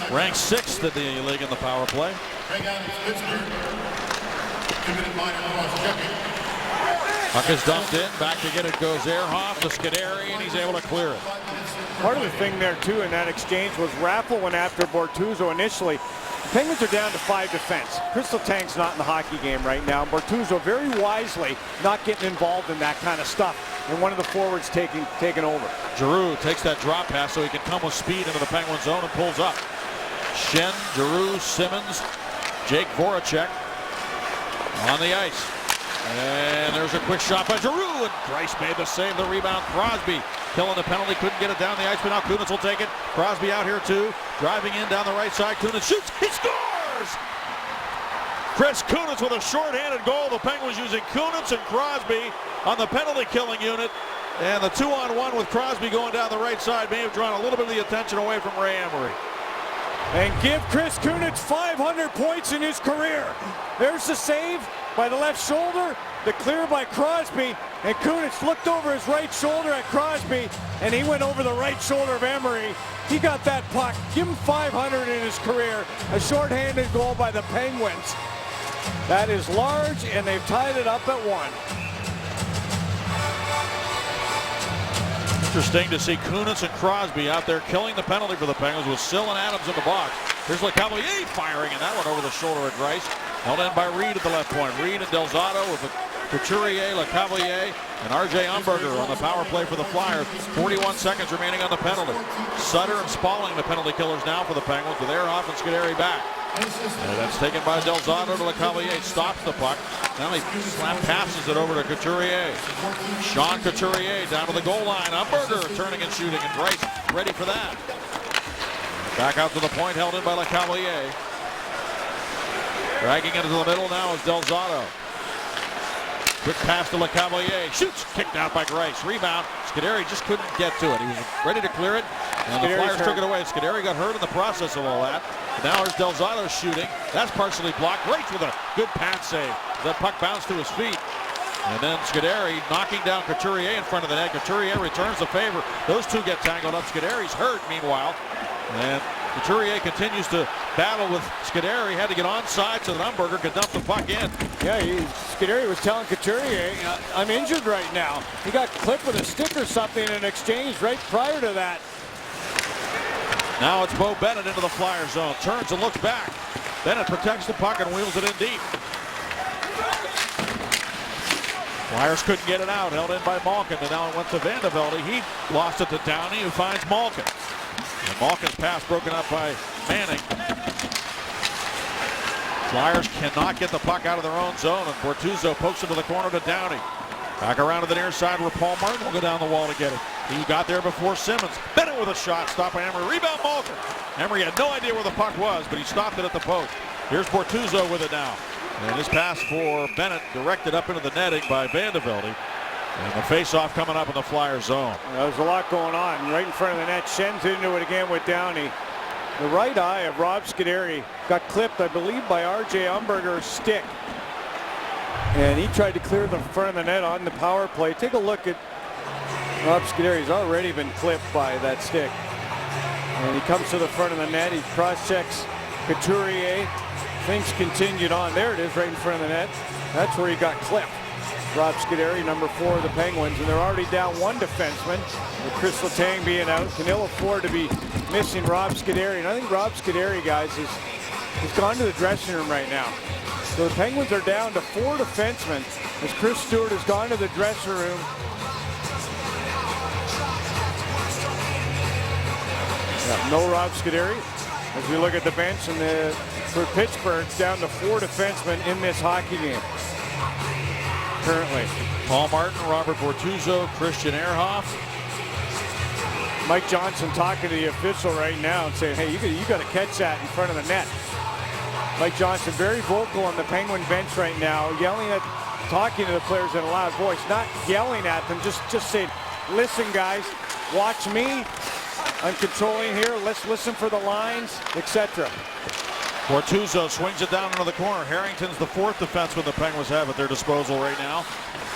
rank 6th in the league in the power play. Puck is dumped in. Back to get it goes Ehrhoff to Scuderi, and he's able to clear it. Part of the thing there, too, in that exchange was Raffl went after Bortuzzo initially. The Penguins are down to 5 defense. Crystal Tank's not in the hockey game right now. Bortuzzo very wisely not getting involved in that kind of stuff. And one of the forwards taking over. Giroux takes that drop pass so he can come with speed into the Penguin zone and pulls up. Shen, Giroux, Simmons, Jake Voracek on the ice. And there's a quick shot by Giroux, and Price made the save. The rebound, Crosby killing the penalty, couldn't get it down the ice, but now Kunitz will take it. Crosby out here too, driving in down the right side. Kunitz shoots, he scores! Chris Kunitz with a shorthanded goal. The Penguins using Kunitz and Crosby on the penalty killing unit. And the 2-on-1 with Crosby going down the right side may have drawn a little bit of the attention away from Ray Emery. And give Chris Kunitz 500 points in his career. There's the save by the left shoulder, the clear by Crosby, and Kunitz looked over his right shoulder at Crosby, and he went over the right shoulder of Emery. He got that puck. Give him 500 in his career. A shorthanded goal by the Penguins. That is large, and they've tied it up at 1. Interesting to see Kunitz and Crosby out there killing the penalty for the Penguins with Sill and Adams in the box. Here's Le Cavalier firing, and that one over the shoulder at Rice. Held in by Reed at the left point. Reed and Delzato with Couturier, Le Cavalier, and R.J. Umberger on the power play for the Flyers. 41 seconds remaining on the penalty. Sutter and Spalling the penalty killers now for the Penguins with Ehrhoff and Scuderi back. And that's taken by Delzato to LeCavalier. Stops the puck. Now he slap passes it over to Couturier. Sean Couturier down to the goal line. Umberger turning and shooting, and Bryce ready for that. Back out to the point, held in by LeCavalier. Dragging it into the middle now is Delzato. Quick pass to LeCavalier. Shoots. Kicked out by Grice. Rebound. Scuderi just couldn't get to it. He was ready to clear it, and the Flyers took it away. Scuderi got hurt in the process of all that. Now there's Delzato shooting. That's partially blocked. Grice with a good pad save. That puck bounced to his feet. And then Scuderi knocking down Couturier in front of the net. Couturier returns the favor. Those two get tangled up. Scuderi's hurt meanwhile. And Couturier continues to battle with Scuderi. Had to get onside so that Umberger could dump the puck in. Yeah, Scuderi was telling Couturier, I'm injured right now. He got clipped with a stick or something in exchange right prior to that. Now it's Bo Bennett into the Flyer zone. Turns and looks back. Bennett protects the puck and wheels it in deep. Flyers couldn't get it out. Held in by Malkin. And now it went to Vandevelde. He lost it to Downey, who finds Malkin. And Malkin's pass broken up by Manning. Flyers cannot get the puck out of their own zone, and Bortuzzo pokes into the corner to Downey. Back around to the near side where Paul Martin will go down the wall to get it. He got there before Simmons. Bennett with a shot, stopped by Emery. Rebound Malkin. Emery had no idea where the puck was, but he stopped it at the post. Here's Bortuzzo with it now. And his pass for Bennett directed up into the netting by Vandevelde. And the face-off coming up in the Flyer zone. There's a lot going on right in front of the net. Schen's into it again with Downey. The right eye of Rob Scuderi got clipped, I believe, by R.J. Umberger's stick. And he tried to clear the front of the net on the power play. Take a look at Rob Scuderi. He's already been clipped by that stick. And he comes to the front of the net. He cross-checks Couturier. Things continued on. There it is right in front of the net. That's where he got clipped. Rob Scuderi, number 4 of the Penguins, and they're already down one defenseman, with Chris Letang being out. Can ill afford to be missing Rob Scuderi, and I think Rob Scuderi, guys, has gone to the dressing room right now. So the Penguins are down to 4 defensemen as Chris Stewart has gone to the dressing room. Yeah, no Rob Scuderi. As we look at the bench, and for Pittsburgh, down to 4 defensemen in this hockey game. Currently, Paul Martin, Robert Bortuzzo, Christian Ehrhoff. Mike Johnson talking to the official right now and saying, hey, you got to catch that in front of the net. Mike Johnson very vocal on the Penguin bench right now, talking to the players in a loud voice, not yelling at them, just saying, listen guys, watch me. I'm controlling here. Let's listen for the lines, etc. Bortuzzo swings it down into the corner. Harrington's the 4th defenseman the Penguins have at their disposal right now.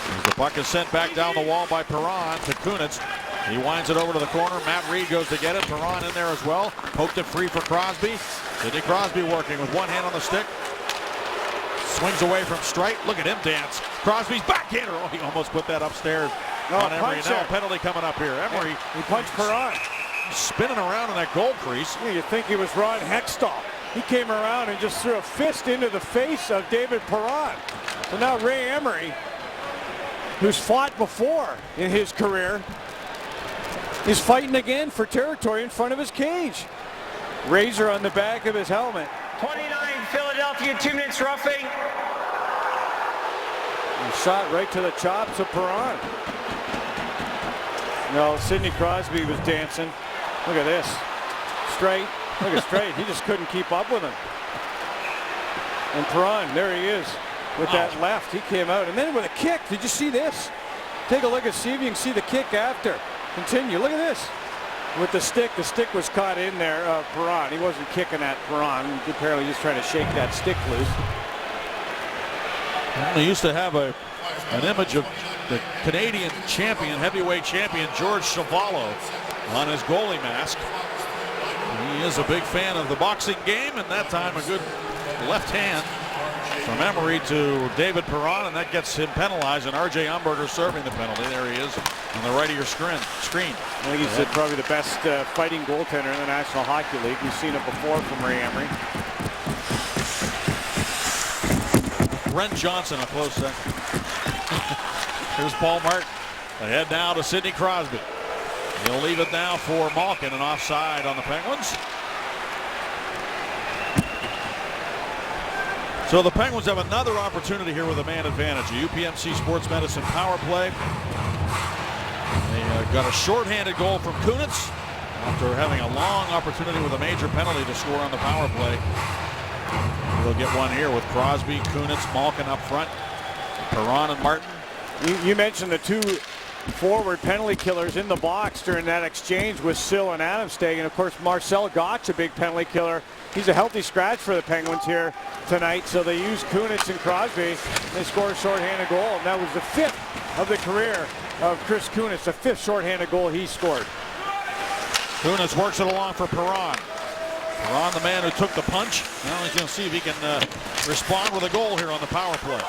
As the puck is sent back down the wall by Perron to Kunitz. He winds it over to the corner. Matt Reed goes to get it. Perron in there as well. Poked it free for Crosby. Sidney Crosby working with one hand on the stick. Swings away from Streit. Look at him dance. Crosby's backhander. Oh, he almost put that upstairs on Emery. Now a penalty coming up here. Emery. He punched Perron. Spinning around in that goal crease. Yeah, you think he was Ron Hextall. He came around and just threw a fist into the face of David Perron. So now Ray Emery, who's fought before in his career, is fighting again for territory in front of his cage. Razor on the back of his helmet. 29, Philadelphia, 2 minutes roughing. A shot right to the chops of Perron. No, Sidney Crosby was dancing. Look at this. Straight. Look at Straight. He just couldn't keep up with him. And Perron, there he is with that left. He came out. And then with a kick. Did you see this? Take a look and see if you can see the kick after. Continue. Look at this. With the stick was caught in there. Perron. He wasn't kicking at Perron. Apparently just trying to shake that stick loose. Well, they used to have an image of the Canadian champion, heavyweight champion, George Chuvalo, on his goalie mask. He is a big fan of the boxing game, and that time a good left hand from Emery to David Perron, and that gets him penalized, and R.J. Umberger serving the penalty. There he is on the right of your screen. I think he's probably the best fighting goaltender in the National Hockey League. We've seen it before from Ray Emery. Brent Johnson, a close second. Here's Paul Martin. Ahead now to Sidney Crosby. He'll leave it now for Malkin, and offside on the Penguins. So the Penguins have another opportunity here with a man advantage. A UPMC Sports Medicine power play. They got a shorthanded goal from Kunitz after having a long opportunity with a major penalty to score on the power play. They'll get one here with Crosby, Kunitz, Malkin up front, Perron and Martin. You mentioned the two forward penalty killers in the box during that exchange with Sill and Adamsteg, and of course Marcel Gottsch, a big penalty killer. He's a healthy scratch for the Penguins here tonight, so they use Kunitz and Crosby. They score a shorthanded goal, and that was the 5th of the career of Chris Kunitz, the 5th shorthanded goal he scored. Kunitz works it along for Perron. Perron, the man who took the punch. Now he's going to see if he can respond with a goal here on the power play.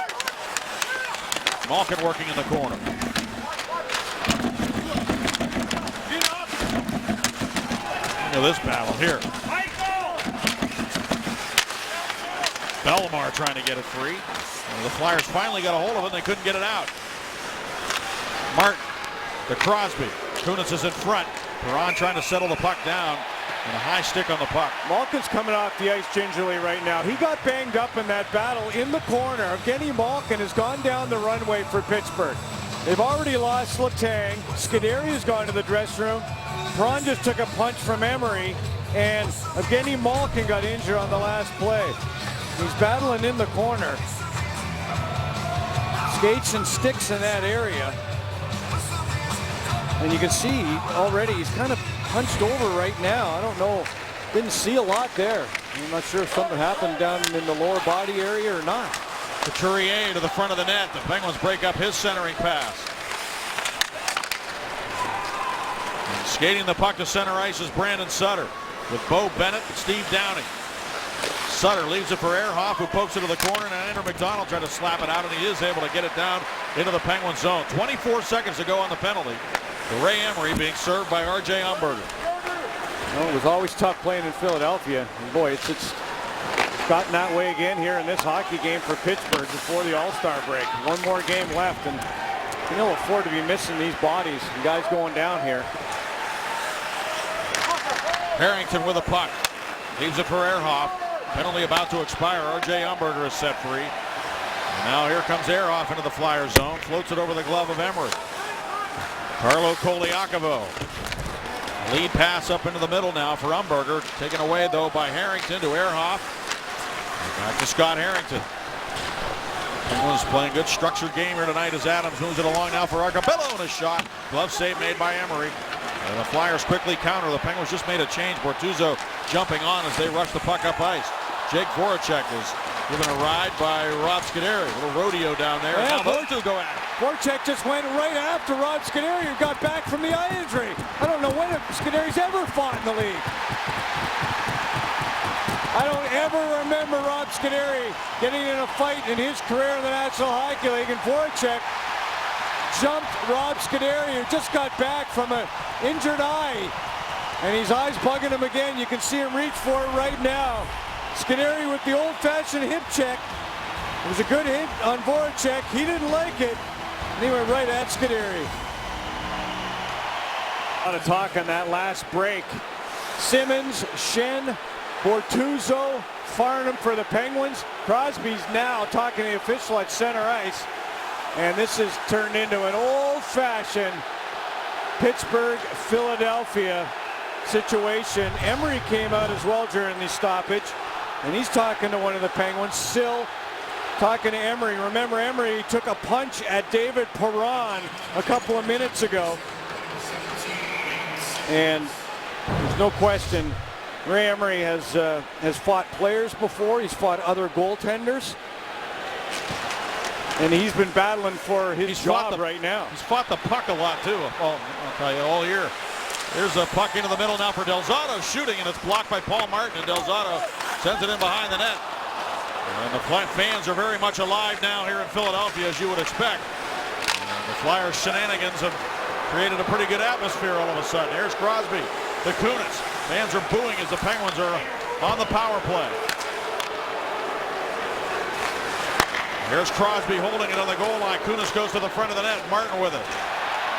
Malkin working in the corner. Look at this battle here. Bellemare trying to get it free. The Flyers finally got a hold of it and they couldn't get it out. Martin to Crosby. Kunitz is in front. Perron trying to settle the puck down. And a high stick on the puck. Malkin's coming off the ice gingerly right now. He got banged up in that battle in the corner. Evgeny Malkin has gone down the runway for Pittsburgh. They've already lost Letang. Scuderi's gone to the dressing room. Perron just took a punch from Emery. And Evgeny Malkin got injured on the last play. He's battling in the corner. Skates and sticks in that area. And you can see already he's kind of punched over right now. I don't know. Didn't see a lot there. I'm not sure if something happened down in the lower body area or not. Couturier to the front of the net. The Penguins break up his centering pass. And skating the puck to center ice is Brandon Sutter with Bo Bennett and Steve Downing. Sutter leaves it for Ehrhoff, who pokes it to the corner, and Andrew McDonald tried to slap it out, and he is able to get it down into the Penguin zone. 24 seconds to go on the penalty. Ray Emery being served by R.J. Umberger. Well, it was always tough playing in Philadelphia. And boy, it's gotten that way again here in this hockey game for Pittsburgh before the All-Star break. One more game left, and they'll afford to be missing these bodies and guys going down here. Harrington with a puck. Leaves it for Ehrhoff. Penalty about to expire. R.J. Umberger is set free. And now here comes Ehrhoff into the Flyer zone. Floats it over the glove of Emery. Carlo Koliakovo. Lead pass up into the middle now for Umberger. Taken away, though, by Harrington to Ehrhoff. Back to Scott Harrington. Penguins playing good structured game here tonight as Adams moves it along now for Arcabello and a shot. Glove save made by Emery. And the Flyers quickly counter. The Penguins just made a change. Bortuzzo jumping on as they rush the puck up ice. Jake Voracek is given a ride by Rob Scuderi. A little rodeo down there. Yeah, now those two go at it. Voracek just went right after Rob Scuderi, who got back from the eye injury. I don't know when Scuderi's ever fought in the league. I don't ever remember Rob Scuderi getting in a fight in his career in the National Hockey League, and Voracek jumped Rob Scuderi, who just got back from an injured eye. And his eyes bugging him again. You can see him reach for it right now. Scuderi with the old-fashioned hip check. It was a good hit on Voracek. He didn't like it. And he went right at Scuderi. A lot of talk on that last break. Simmons, Schenn, Bortuzzo, Farnham for the Penguins. Crosby's now talking to the official at center ice. And this has turned into an old-fashioned Pittsburgh-Philadelphia situation. Emery came out as well during the stoppage. And he's talking to one of the Penguins. Sill talking to Emery. Remember, Emery took a punch at David Perron a couple of minutes ago. And there's no question, Ray Emery has fought players before. He's fought other goaltenders. And he's been battling for his job right now. He's fought the puck a lot, too. I'll tell you, all year. Here's a puck into the middle now for Delzato shooting, and it's blocked by Paul Martin, and Delzato sends it in behind the net. And the fans are very much alive now here in Philadelphia, as you would expect. And the Flyers shenanigans have created a pretty good atmosphere all of a sudden. Here's Crosby to Kunitz. Fans are booing as the Penguins are on the power play. Here's Crosby holding it on the goal line. Kunitz goes to the front of the net. Martin with it.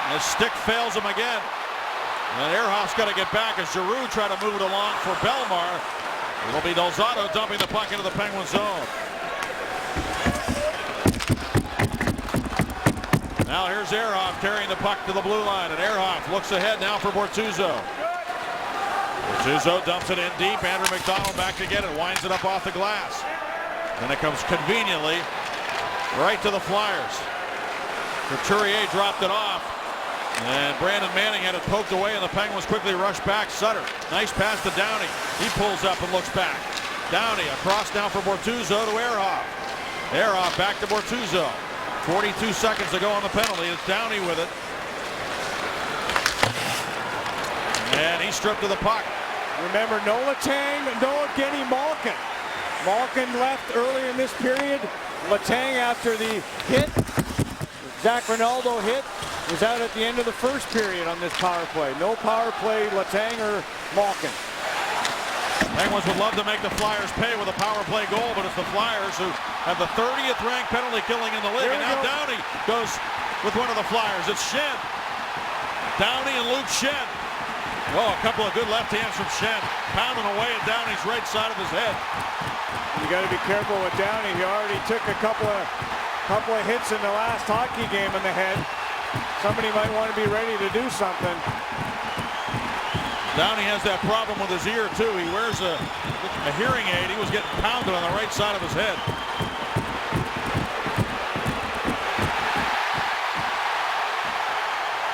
And his stick fails him again. And Ehrhoff's got to get back as Giroux try to move it along for Bellemare. It'll be Delzato dumping the puck into the Penguin zone. Now here's Ehrhoff carrying the puck to the blue line, and Ehrhoff looks ahead now for Bortuzzo. Bortuzzo dumps it in deep. Andrew McDonald back to get it, winds it up off the glass. And it comes conveniently right to the Flyers. Couturier dropped it off, and Brandon Manning had it poked away, and the Penguins quickly rushed back. Sutter, nice pass to Downey. He pulls up and looks back. Downey across now for Bortuzzo to Ehrhoff. Ehrhoff back to Bortuzzo. 42 seconds to go on the penalty. It's Downey with it. And he stripped to the puck. Remember, no Letang, no Evgeny Malkin. Malkin left early in this period. Letang, after the hit, Zach Rinaldo hit, was out at the end of the first period on this power play. No power play, Letang or Malkin. Penguins would love to make the Flyers pay with a power play goal, but it's the Flyers who have the 30th ranked penalty killing in the league. And now Downey goes with one of the Flyers. It's Schenn. Downey and Luke Schenn. Oh, a couple of good left hands from Schenn. Pounding away at Downey's right side of his head. You got to be careful with Downey. He already took a couple of hits in the last hockey game in the head. Somebody might want to be ready to do something. Downey has that problem with his ear too. He wears a hearing aid. He was getting pounded on the right side of his head.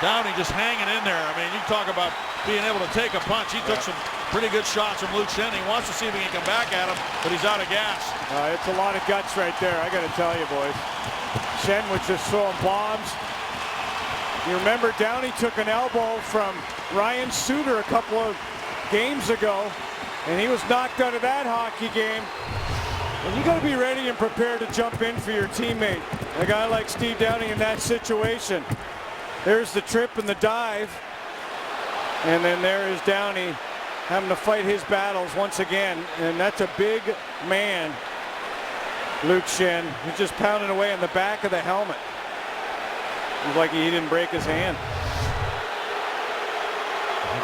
Downey just hanging in there. I mean, you talk about being able to take a punch. He took some pretty good shots from Luke Schenn. He wants to see if he can come back at him, but he's out of gas. It's a lot of guts right there, I got to tell you, boys. Schenn was just throwing bombs. You remember Downey took an elbow from Ryan Suter a couple of games ago, and he was knocked out of that hockey game. And you got to be ready and prepared to jump in for your teammate. A guy like Steve Downey in that situation. There's the trip and the dive, and then there is Downey having to fight his battles once again, and that's a big man, Luke Schenn. He's just pounding away on the back of the helmet. Looks like he didn't break his hand.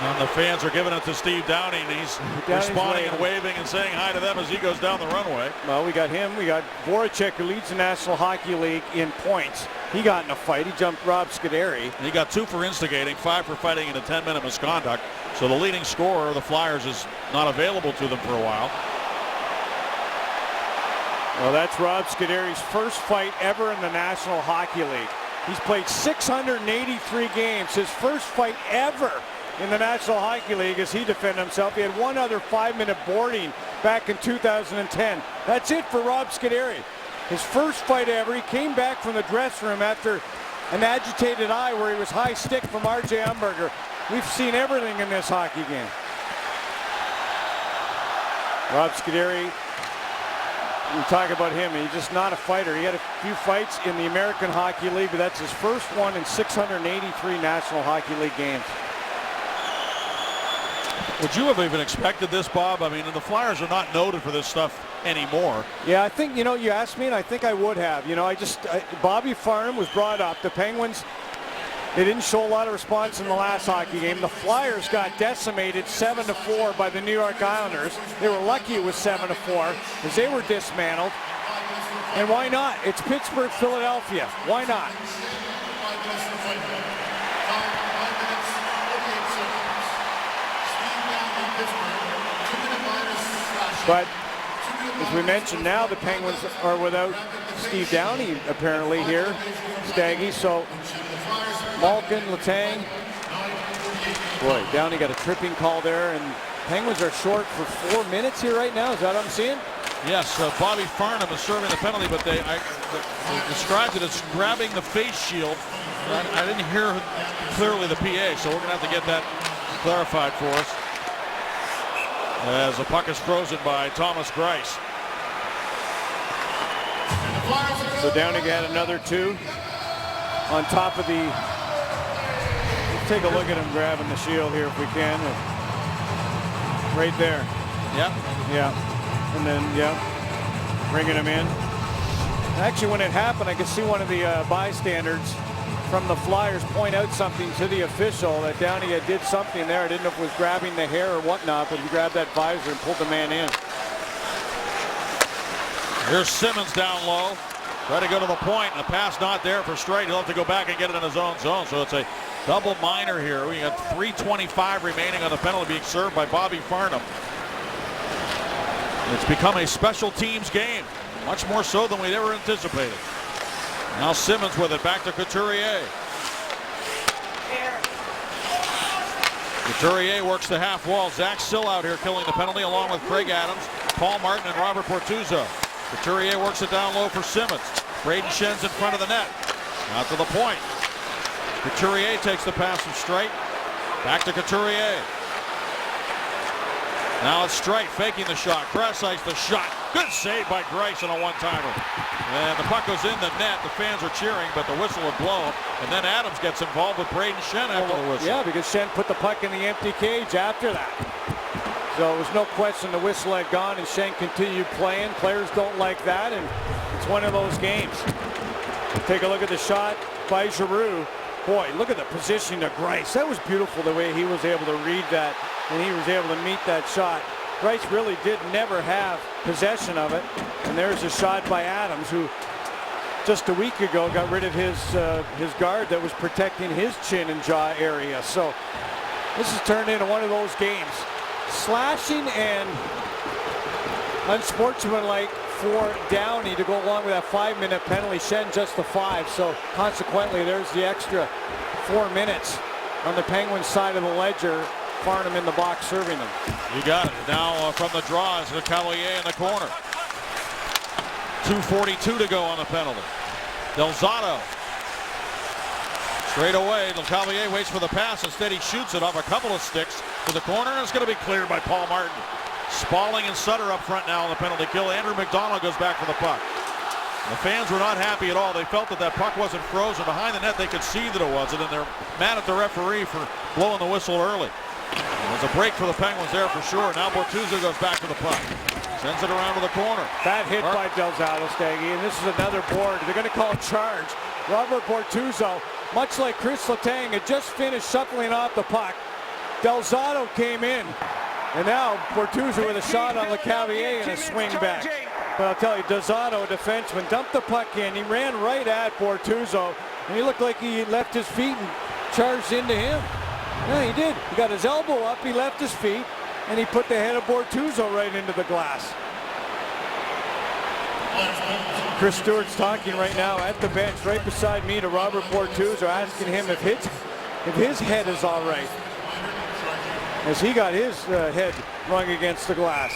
And the fans are giving it to Steve Downey, and he's responding and waving and saying hi to them as he goes down the runway. Well, we got him. We got Voracek, who leads the National Hockey League in points. He got in a fight. He jumped Rob Scuderi. And he got 2 for instigating, 5 for fighting in a 10-minute misconduct. So the leading scorer of the Flyers is not available to them for a while. Well, that's Rob Scuderi's first fight ever in the National Hockey League. He's played 683 games. His first fight ever in the National Hockey League as he defended himself. He had one other 5-minute boarding back in 2010. That's it for Rob Scuderi. His first fight ever. He came back from the dressing room after an agitated eye where he was high stick from R.J. Umberger. We've seen everything in this hockey game. Rob Scuderi, we talk about him. He's just not a fighter. He had a few fights in the American Hockey League, but that's his first one in 683 National Hockey League games. Would you have even expected this, Bob? I mean, the Flyers are not noted for this stuff anymore. Yeah, I think, you asked me, and I think I would have. Bobby Farnham was brought up. The Penguins, they didn't show a lot of response in the last hockey game. The Flyers got decimated 7-4 by the New York Islanders. They were lucky it was 7-4 as they were dismantled. And why not? It's Pittsburgh, Philadelphia. Why not? But as we mentioned, now the Penguins are without Steve Downey apparently here, Staggy. So Malkin, Letang. Boy, Downey got a tripping call there, and Penguins are short for 4 minutes here right now. Is that what I'm seeing? Yes, Bobby Farnham is serving the penalty, but they described it as grabbing the face shield. I didn't hear clearly the PA, so we're going to have to get that clarified for us. As the puck is frozen by Thomas Greiss. So Downey got another 2 on top of the. Let's take a look at him grabbing the shield here if we can. Right there. Yep. Yeah. And then, bringing him in. Actually, when it happened, I could see one of the bystanders from the Flyers point out something to the official that Downey did something there. I didn't know if it was grabbing the hair or whatnot, but he grabbed that visor and pulled the man in. Here's Simmons down low. Try to go to the point, and the pass not there for Strite. He'll have to go back and get it in his own zone. So it's a double minor here. We have 3:25 remaining on the penalty being served by Bobby Farnham. It's become a special teams game, much more so than we'd ever anticipated. Now Simmons with it, back to Couturier. Couturier works the half wall. Zach Sill out here killing the penalty along with Craig Adams, Paul Martin, and Robert Bortuzzo. Couturier works it down low for Simmons. Braden Shen's in front of the net. Out to the point. Couturier takes the pass from Strite. Back to Couturier. Now it's Strite faking the shot. Krasice the shot. Good save by Grice on a one-timer. And the puck goes in the net. The fans are cheering, but the whistle had blown. And then Adams gets involved with Braden Shen after the whistle. Yeah, because Shen put the puck in the empty cage after that. So it was no question the whistle had gone and Shen continued playing. Players don't like that, and it's one of those games. Take a look at the shot by Giroux. Boy, look at the positioning of Grice. That was beautiful the way he was able to read that and he was able to meet that shot. Grice really did never have possession of it. And there's a shot by Adams, who just a week ago got rid of his guard that was protecting his chin and jaw area. So this has turned into one of those games. Slashing and unsportsmanlike for Downey to go along with that 5-minute penalty. Shen just the 5, so consequently there's the extra 4 minutes on the Penguins side of the ledger. Farnham in the box serving them. You got it. Now from the draw is the Cavalier in the corner. 2:42 to go on the penalty. Delzato. Straight away, the Cavalier waits for the pass. Instead, he shoots it off a couple of sticks to the corner, and it's going to be cleared by Paul Martin. Spalling and Sutter up front now on the penalty kill. Andrew McDonald goes back for the puck. The fans were not happy at all. They felt that that puck wasn't frozen. Behind the net, they could see that it wasn't, and they're mad at the referee for blowing the whistle early. There's a break for the Penguins there for sure. Now Bortuzzo goes back to the puck. Sends it around to the corner. Bad hit by Delzato, Staggy, and this is another board. They're going to call charge. Robert Bortuzzo, much like Chris Letang, had just finished shuffling off the puck. Delzato came in, and now Bortuzzo with a shot on LeCavalier and a swing back. But I'll tell you, Delzato, a defenseman, dumped the puck in. He ran right at Bortuzzo, and he looked like he left his feet and charged into him. Yeah, he did. He got his elbow up, he left his feet, and he put the head of Bortuzzo right into the glass. Chris Stewart's talking right now at the bench right beside me to Robert Bortuzzo, asking him if his head is all right, as he got his head rung against the glass.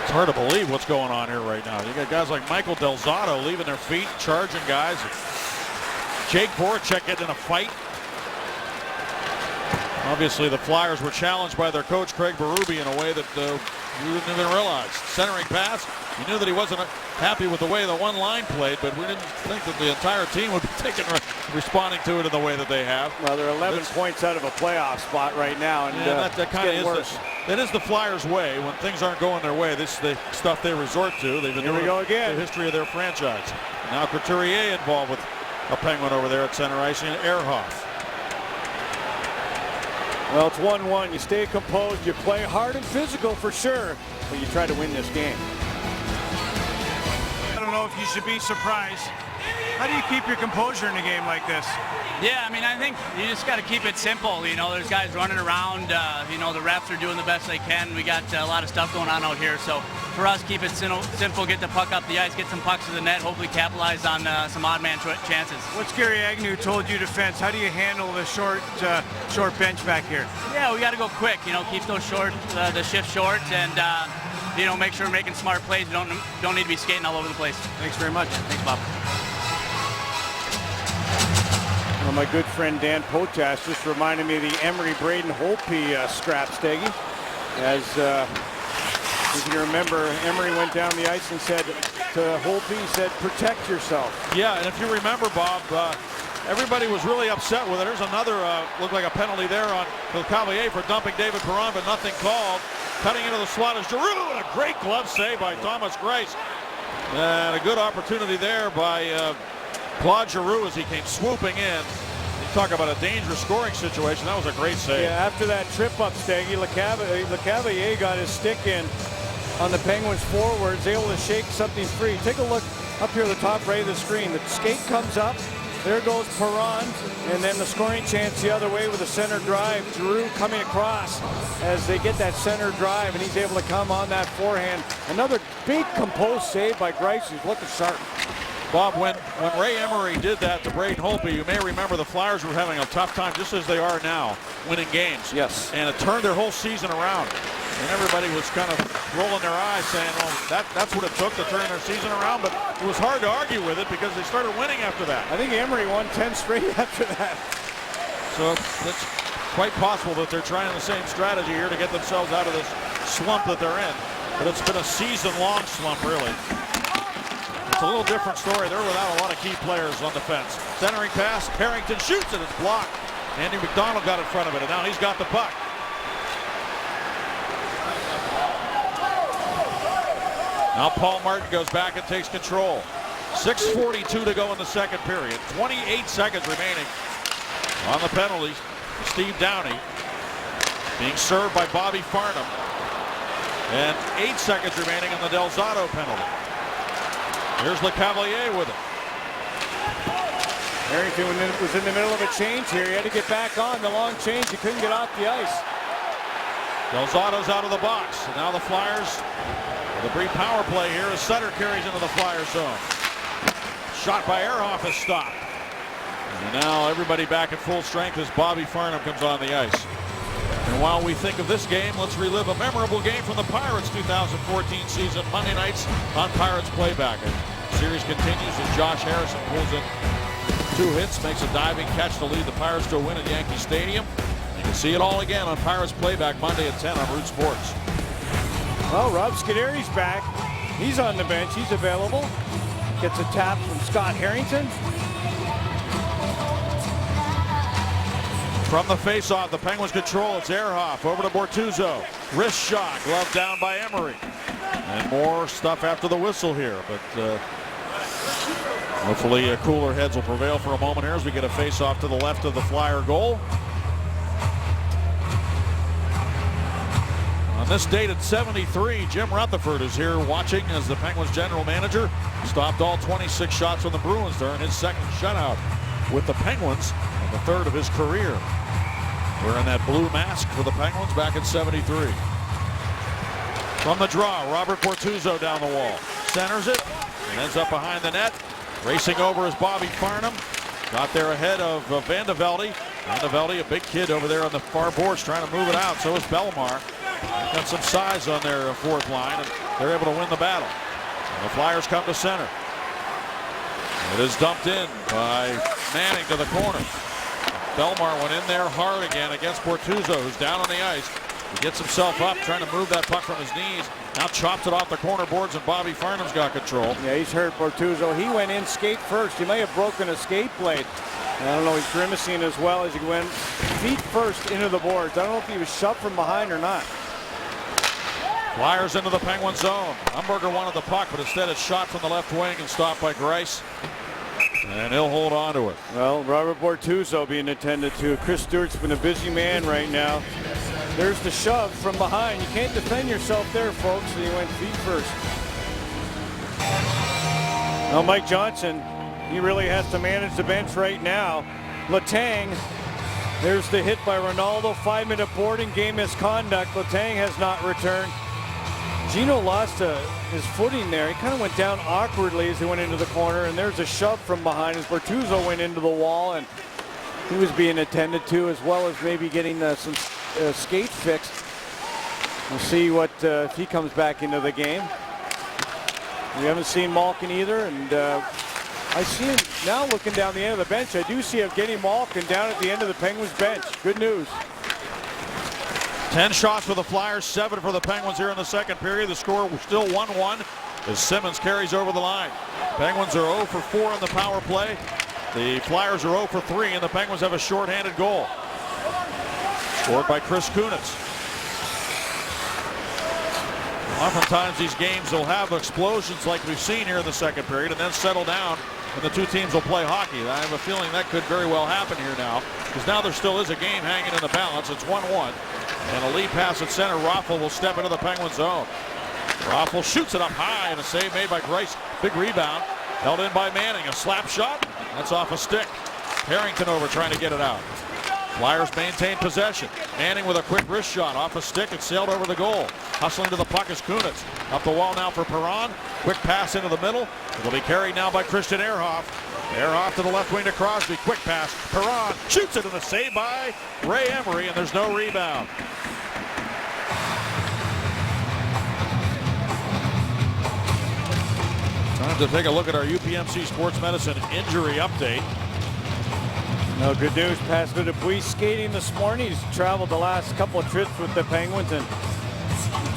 It's hard to believe what's going on here right now. You got guys like Michael Delzato leaving their feet, charging guys. Jake Voracek getting in a fight. Obviously, the Flyers were challenged by their coach, Craig Berube, in a way that we didn't even realize. Centering pass. You knew that he wasn't happy with the way the one line played, but we didn't think that the entire team would be responding to it in the way that they have. Well, they're 11 points out of a playoff spot right now, and that kind of is that is the Flyers' way. When things aren't going their way, this is the stuff they resort to. They've been doing it the history of their franchise. Now Couturier involved with a Penguin over there at center ice, and Ehrhoff. Well, it's 1-1. You stay composed. You play hard and physical for sure, but you try to win this game. I don't know if you should be surprised. How do you keep your composure in a game like this? Yeah, I mean, I think you just got to keep it simple. You know, there's guys running around. You know, the refs are doing the best they can. We got a lot of stuff going on out here. So for us, keep it simple, get the puck up the ice, get some pucks to the net, hopefully capitalize on some odd man chances. What's Gary Agnew told you defense? How do you handle the short bench back here? Yeah, we got to go quick. You know, keep those the shift short, and you know, make sure we're making smart plays. We don't need to be skating all over the place. Thanks very much. Thanks, Bob. Well, my good friend Dan Potash just reminded me of the Emery Braden Holtby scrap, Steggy. As if you remember, Emery went down the ice and said to Holtby, he said, "Protect yourself." Yeah, and if you remember, Bob, everybody was really upset with it. There's another, looked like a penalty there on Cavalier for dumping David Perron, but nothing called. Cutting into the slot is Giroux, and a great glove save by Thomas Greiss. And a good opportunity there by Claude Giroux as he came swooping in. Talk about a dangerous scoring situation. That was a great save. Yeah, after that trip up, Staggy, LeCavalier got his stick in on the Penguins forwards, able to shake something free. Take a look up here at the top right of the screen. The skate comes up. There goes Perron, and then the scoring chance the other way with a center drive. Giroux coming across as they get that center drive, and he's able to come on that forehand. Another big composed save by Grice, who's looking sharp. Bob, when Ray Emery did that to Braden Holtby, you may remember the Flyers were having a tough time, just as they are now, winning games. Yes. And it turned their whole season around. And everybody was kind of rolling their eyes saying, well, that's what it took to turn their season around. But it was hard to argue with it because they started winning after that. I think Emery won 10 straight after that. So it's quite possible that they're trying the same strategy here to get themselves out of this slump that they're in. But it's been a season-long slump, really. It's a little different story. They're without a lot of key players on defense. Centering pass, Harrington shoots it, it's blocked. Andy McDonald got in front of it, and now he's got the puck. Now Paul Martin goes back and takes control. 6:42 to go in the second period. 28 seconds remaining on the penalty. Steve Downey being served by Bobby Farnham. And 8 seconds remaining on the Del Zotto penalty. Here's LeCavalier with it. Harrington was in the middle of a change here. He had to get back on the long change. He couldn't get off the ice. Del Zotto's out of the box. And now the Flyers, with a brief power play here as Sutter carries into the Flyers zone. Shot by Ehrhoff is stopped. And now everybody back at full strength as Bobby Farnham comes on the ice. And while we think of this game, let's relive a memorable game from the Pirates 2014 season, Monday nights on Pirates Playback. The series continues as Josh Harrison pulls in 2 hits, makes a diving catch to lead the Pirates to a win at Yankee Stadium. You can see it all again on Pirates Playback Monday at 10 on Root Sports. Well, Rob Scuderi's back. He's on the bench. He's available. Gets a tap from Scott Harrington. From the faceoff, the Penguins control. It's Ehrhoff over to Bortuzzo. Wrist shot, glove down by Emery. And more stuff after the whistle here, but hopefully cooler heads will prevail for a moment here as we get a faceoff to the left of the Flyer goal. On this date at 73, Jim Rutherford is here watching as the Penguins general manager stopped all 26 shots from the Bruins during his second shutout with the Penguins, and the third of his career. Wearing that blue mask for the Penguins back in 73. From the draw, Robert Bortuzzo down the wall. Centers it and ends up behind the net. Racing over is Bobby Farnham. Got there ahead of Van de Velde. Van de Velde, a big kid over there on the far boards, trying to move it out. So is Bellemare. Got some size on their fourth line, and they're able to win the battle. And the Flyers come to center. It is dumped in by Manning to the corner. Bellemare went in there hard again against Bortuzzo, who's down on the ice. He gets himself up, trying to move that puck from his knees. Now chops it off the corner boards, and Bobby Farnham's got control. Yeah, he's hurt, Bortuzzo. He went in skate first. He may have broken a skate blade. I don't know, he's grimacing as well as he went feet first into the boards. I don't know if he was shoved from behind or not. Flyers into the Penguin zone. Umberger wanted the puck, but instead it's shot from the left wing and stopped by Grice. And he'll hold on to it. Well, Robert Bortuzzo being attended to. Chris Stewart's been a busy man right now. There's the shove from behind. You can't defend yourself there, folks. So he went feet first. Now Mike Johnson, he really has to manage the bench right now. Letang, there's the hit by Ronaldo. 5-minute boarding, game misconduct. Letang has not returned. Gino lost his footing there. He kind of went down awkwardly as he went into the corner, and there's a shove from behind as Bortuzzo went into the wall, and he was being attended to, as well as maybe getting some skate fixed. We'll see what if he comes back into the game. We haven't seen Malkin either, and I see him now looking down the end of the bench. I do see Evgeny Malkin down at the end of the Penguins bench. Good news. 10 shots for the Flyers, 7 for the Penguins here in the second period. The score was still 1-1 as Simmons carries over the line. Penguins are 0 for 4 on the power play. The Flyers are 0 for 3, and the Penguins have a shorthanded goal. Scored by Chris Kunitz. Oftentimes these games will have explosions like we've seen here in the second period and then settle down and the two teams will play hockey. I have a feeling that could very well happen here now, because now there still is a game hanging in the balance. It's 1-1. And a lead pass at center. Raffl will step into the Penguin zone. Raffl shoots it up high, and a save made by Greiss. Big rebound. Held in by Manning. A slap shot. That's off a stick. Harrington over trying to get it out. Flyers maintain possession. Manning with a quick wrist shot off a stick. It sailed over the goal. Hustling to the puck is Kunitz. Up the wall now for Perron. Quick pass into the middle. It'll be carried now by Christian Ehrhoff. Ehrhoff to the left wing to Crosby. Quick pass. Perron shoots it, and a save by Ray Emery, and there's no rebound. Time to take a look at our UPMC Sports Medicine injury update. No good news. Pascal Dupuis skating this morning. He's traveled the last couple of trips with the Penguins and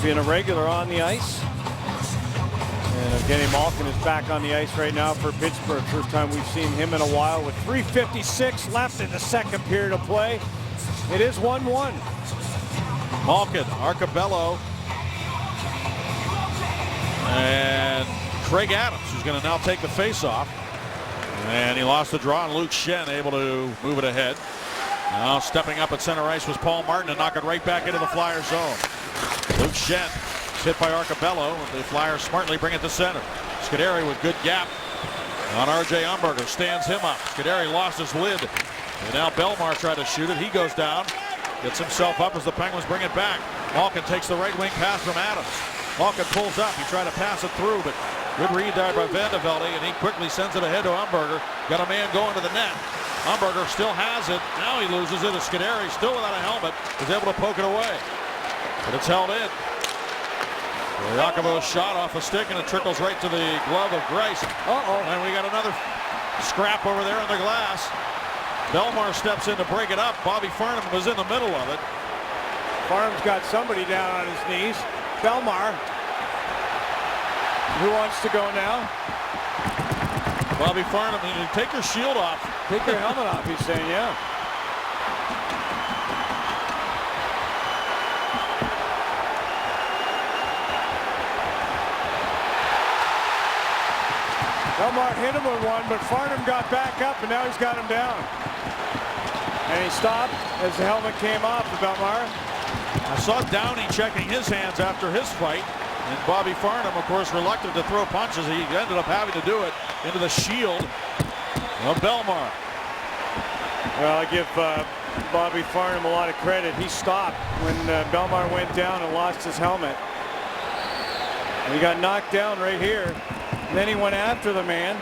being a regular on the ice. And Evgeny Malkin is back on the ice right now for Pittsburgh. First time we've seen him in a while with 3:56 left in the second period of play. It is 1-1. Malkin, Arcabello, and Craig Adams, who's going to now take the face-off. And he lost the draw, and Luke Schenn able to move it ahead. Now stepping up at center ice was Paul Martin, and knock it right back into the Flyers zone. Luke Schenn is hit by Arcabello, and the Flyers smartly bring it to center. Scuderi with good gap on R.J. Umberger, stands him up. Scuderi lost his lid, and now Belmar tried to shoot it. He goes down, gets himself up as the Penguins bring it back. Malkin takes the right wing pass from Adams. Malkin pulls up. He tried to pass it through, but good read there by Van de Velde, and he quickly sends it ahead to Umberger. Got a man going to the net. Umberger still has it. Now he loses it. Scuderi, still without a helmet, is able to poke it away. But it's held in. Yakovo's shot off a stick, and it trickles right to the glove of Greiss. And we got another scrap over there on the glass. Belmar steps in to break it up. Bobby Farnham was in the middle of it. Farnham's got somebody down on his knees. Belmar. Who wants to go now? Bobby Farnham, take your shield off. Take your helmet off, he's saying, yeah. Belmar hit him with one, but Farnham got back up, and now he's got him down. And he stopped as the helmet came off of Belmar. I saw Downey checking his hands after his fight. And Bobby Farnham, of course, reluctant to throw punches. He ended up having to do it into the shield of Belmar. Well, I give Bobby Farnham a lot of credit. He stopped when Belmar went down and lost his helmet. And he got knocked down right here. And then he went after the man.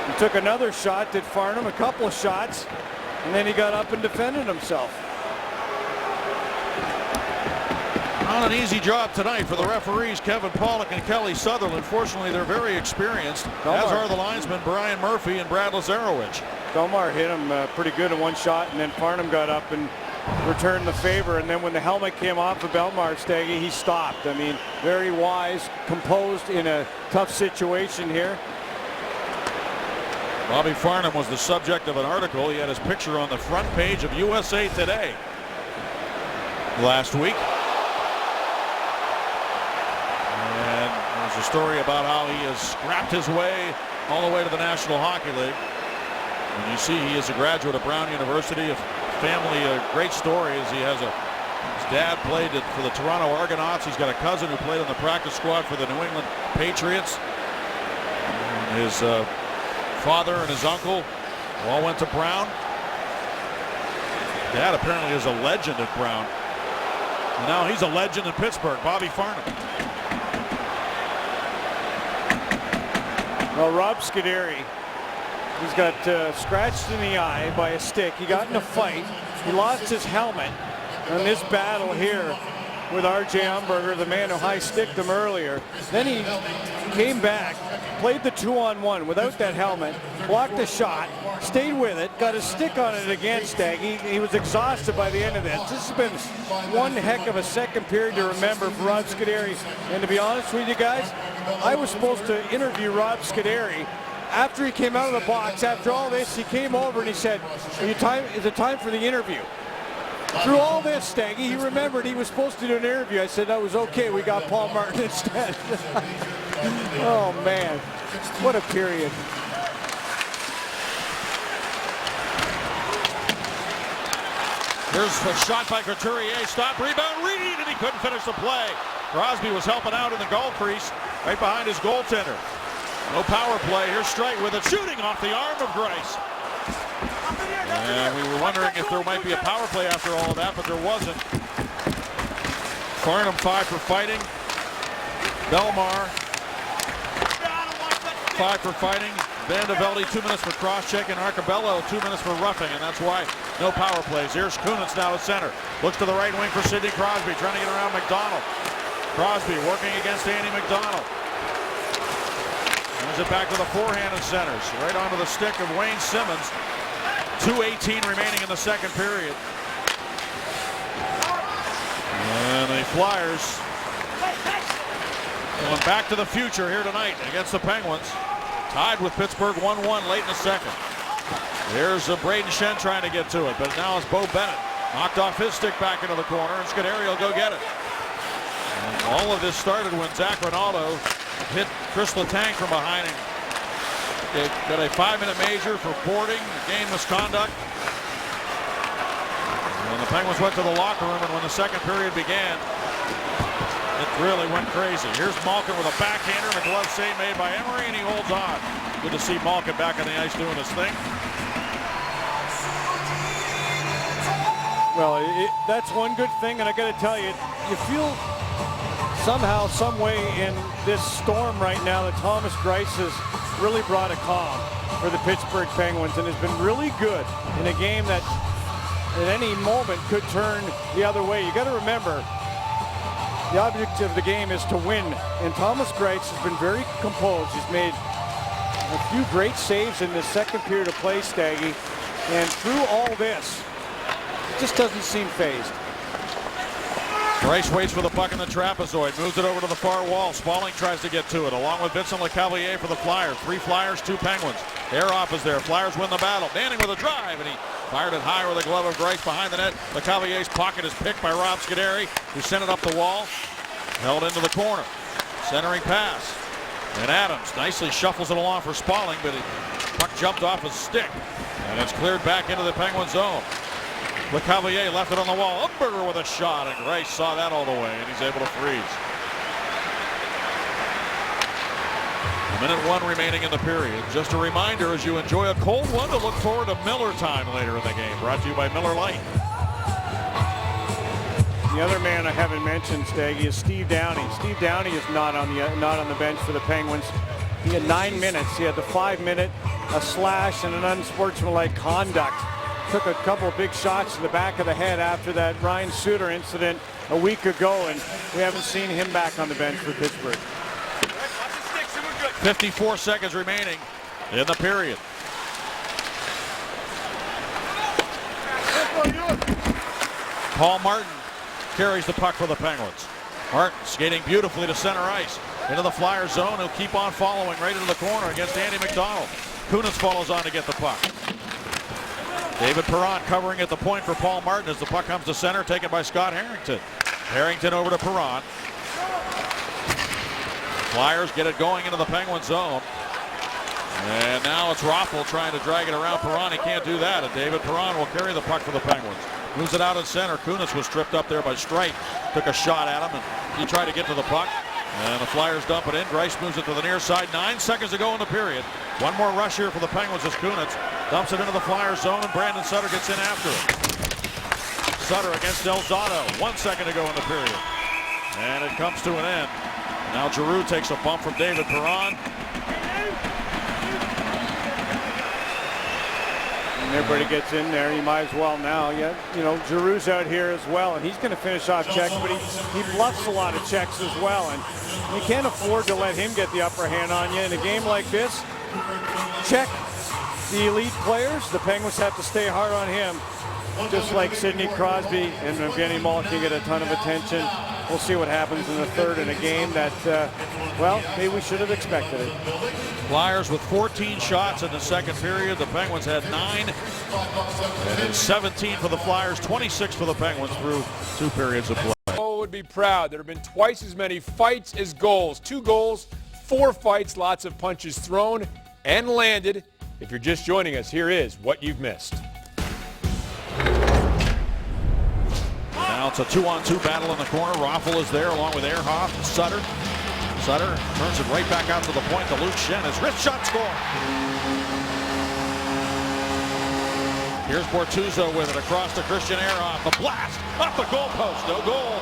He took another shot, did Farnham a couple of shots, and then he got up and defended himself. Not an easy job tonight for the referees, Kevin Pollock and Kelly Sutherland. Fortunately, they're very experienced, as are the linesmen Brian Murphy and Brad Lazarowicz. Belmar hit him pretty good in one shot, and then Farnham got up and returned the favor. And then when the helmet came off of Belmar, Staggy, he stopped. I mean, very wise, composed in a tough situation here. Bobby Farnham was the subject of an article. He had his picture on the front page of USA Today last week. And there's a story about how he has scrapped his way all the way to the National Hockey League. And you see he is a graduate of Brown University. A family, a great story is his dad played for the Toronto Argonauts. He's got a cousin who played on the practice squad for the New England Patriots. And his father and his uncle all went to Brown. Dad apparently is a legend at Brown. And now he's a legend in Pittsburgh, Bobby Farnham. Well, Rob Scuderi, he's got scratched in the eye by a stick. He got in a fight. He lost his helmet in this battle here with R.J. Umberger, the man who high-sticked him earlier. Then he came back, played the 2-on-1 without that helmet, blocked the shot, stayed with it, got a stick on it again, Staggy. He was exhausted by the end of this. This has been one heck of a second period to remember for Rob Scuderi. And to be honest with you guys, I was supposed to interview Rob Scuderi after he came out of the box. After all this, he came over and he said, is it time for the interview? Through all this, Staggy, he remembered he was supposed to do an interview. I said that was okay. We got Paul Martin instead. Oh, man. What a period. Here's a shot by Couturier. Stop, rebound, Reed, and he couldn't finish the play. Crosby was helping out in the goal crease, right behind his goaltender. No power play. Here's Streit with it, shooting off the arm of Greiss. And we were wondering if there might be a power play after all of that, but there wasn't. Farnham 5 for fighting. Belmar 5 for fighting. Vandeveldy 2 minutes for cross-check, and Arcabello 2 minutes for roughing, and that's why no power plays. Here's Kunitz now at center. Looks to the right wing for Sidney Crosby, trying to get around McDonald. Crosby working against Andy McDonald. Moves it back to the forehand centers, right onto the stick of Wayne Simmons. 2:18 remaining in the second period. And the Flyers going back to the future here tonight against the Penguins. Tied with Pittsburgh 1-1 late in the second. Here's Braden Shen trying to get to it, but now it's Bo Bennett. Knocked off his stick back into the corner, and Scuderi will go get it. And all of this started when Zach Rinaldo hit Chris Letang from behind him. They got a 5-minute major for boarding, game misconduct. And the Penguins went to the locker room, and when the second period began, it really went crazy. Here's Malkin with a backhander and a glove save made by Emery, and he holds on. Good to see Malkin back on the ice doing his thing. Well, that's one good thing, and I got to tell you, you feel somehow, some way in this storm right now that Thomas Greiss has really brought a calm for the Pittsburgh Penguins and has been really good in a game that at any moment could turn the other way. You got to remember, the object of the game is to win, and Thomas Greiss has been very composed. He's made a few great saves in the second period of play, Staggy, and through all this, it just doesn't seem phased. Greiss waits for the puck in the trapezoid, moves it over to the far wall. Spaulding tries to get to it, along with Vincent Lecavalier for the Flyers. 3 Flyers, 2 Penguins. Air-off is there. Flyers win the battle. Manning with a drive, and he fired it high with a glove of Greiss behind the net. Lecavalier's pocket is picked by Rob Scuderi, who sent it up the wall. Held into the corner. Centering pass. And Adams nicely shuffles it along for Spaulding, but the puck jumped off his stick. And it's cleared back into the Penguin zone. Lecavalier left it on the wall. Umberger with a shot, and Greiss saw that all the way, and he's able to freeze. 1:01 remaining in the period. Just a reminder, as you enjoy a cold one, to look forward to Miller time later in the game. Brought to you by Miller Lite. The other man I haven't mentioned, Staggy, is Steve Downey. Steve Downey is not on the bench for the Penguins. He had 9 minutes. He had the 5-minute, a slash, and an unsportsmanlike conduct. Took a couple of big shots to the back of the head after that Ryan Suter incident a week ago, and we haven't seen him back on the bench for Pittsburgh. 54 seconds remaining in the period. Paul Martin carries the puck for the Penguins. Martin skating beautifully to center ice. Into the Flyer zone. He'll keep on following right into the corner against Andy McDonald. Kunitz follows on to get the puck. David Perron covering at the point for Paul Martin as the puck comes to center, taken by Scott Harrington. Harrington over to Perron. Flyers get it going into the Penguin zone. And now it's Rothel trying to drag it around Perron. He can't do that, and David Perron will carry the puck for the Penguins. Moves it out at center. Kunitz was tripped up there by Streit. Took a shot at him, and he tried to get to the puck. And the Flyers dump it in. Greiss moves it to the near side. 9 seconds to go in the period. One more rush here for the Penguins as Kunitz dumps it into the Flyers zone, and Brandon Sutter gets in after it. Sutter against Delzato. 1 second to go in the period. And it comes to an end. Now Giroux takes a bump from David Perron. And everybody gets in there. You might as well now. Yeah, you know, Giroux's out here as well, and he's going to finish off checks, but he bluffs a lot of checks as well, and you can't afford to let him get the upper hand on you in a game like this. Check the elite players. The Penguins have to stay hard on him, just like Sidney Crosby and Evgeny Malkin get a ton of attention. We'll see what happens in the third in a game that, well, maybe we should have expected it. Flyers with 14 shots in the second period. The Penguins had 9. And 17 for the Flyers, 26 for the Penguins through 2 periods of play. Would be proud. There have been twice as many fights as goals. 2 goals, 4 fights, lots of punches thrown and landed. If you're just joining us, here is what you've missed. Now it's a 2-on-2 battle in the corner. Raffel is there along with Ehrhoff and Sutter. Sutter turns it right back out to the point to Luke Schenn. His wrist shot score. Here's Bortuzzo with it across to Christian Ehrhoff. The blast off the goalpost. No goal.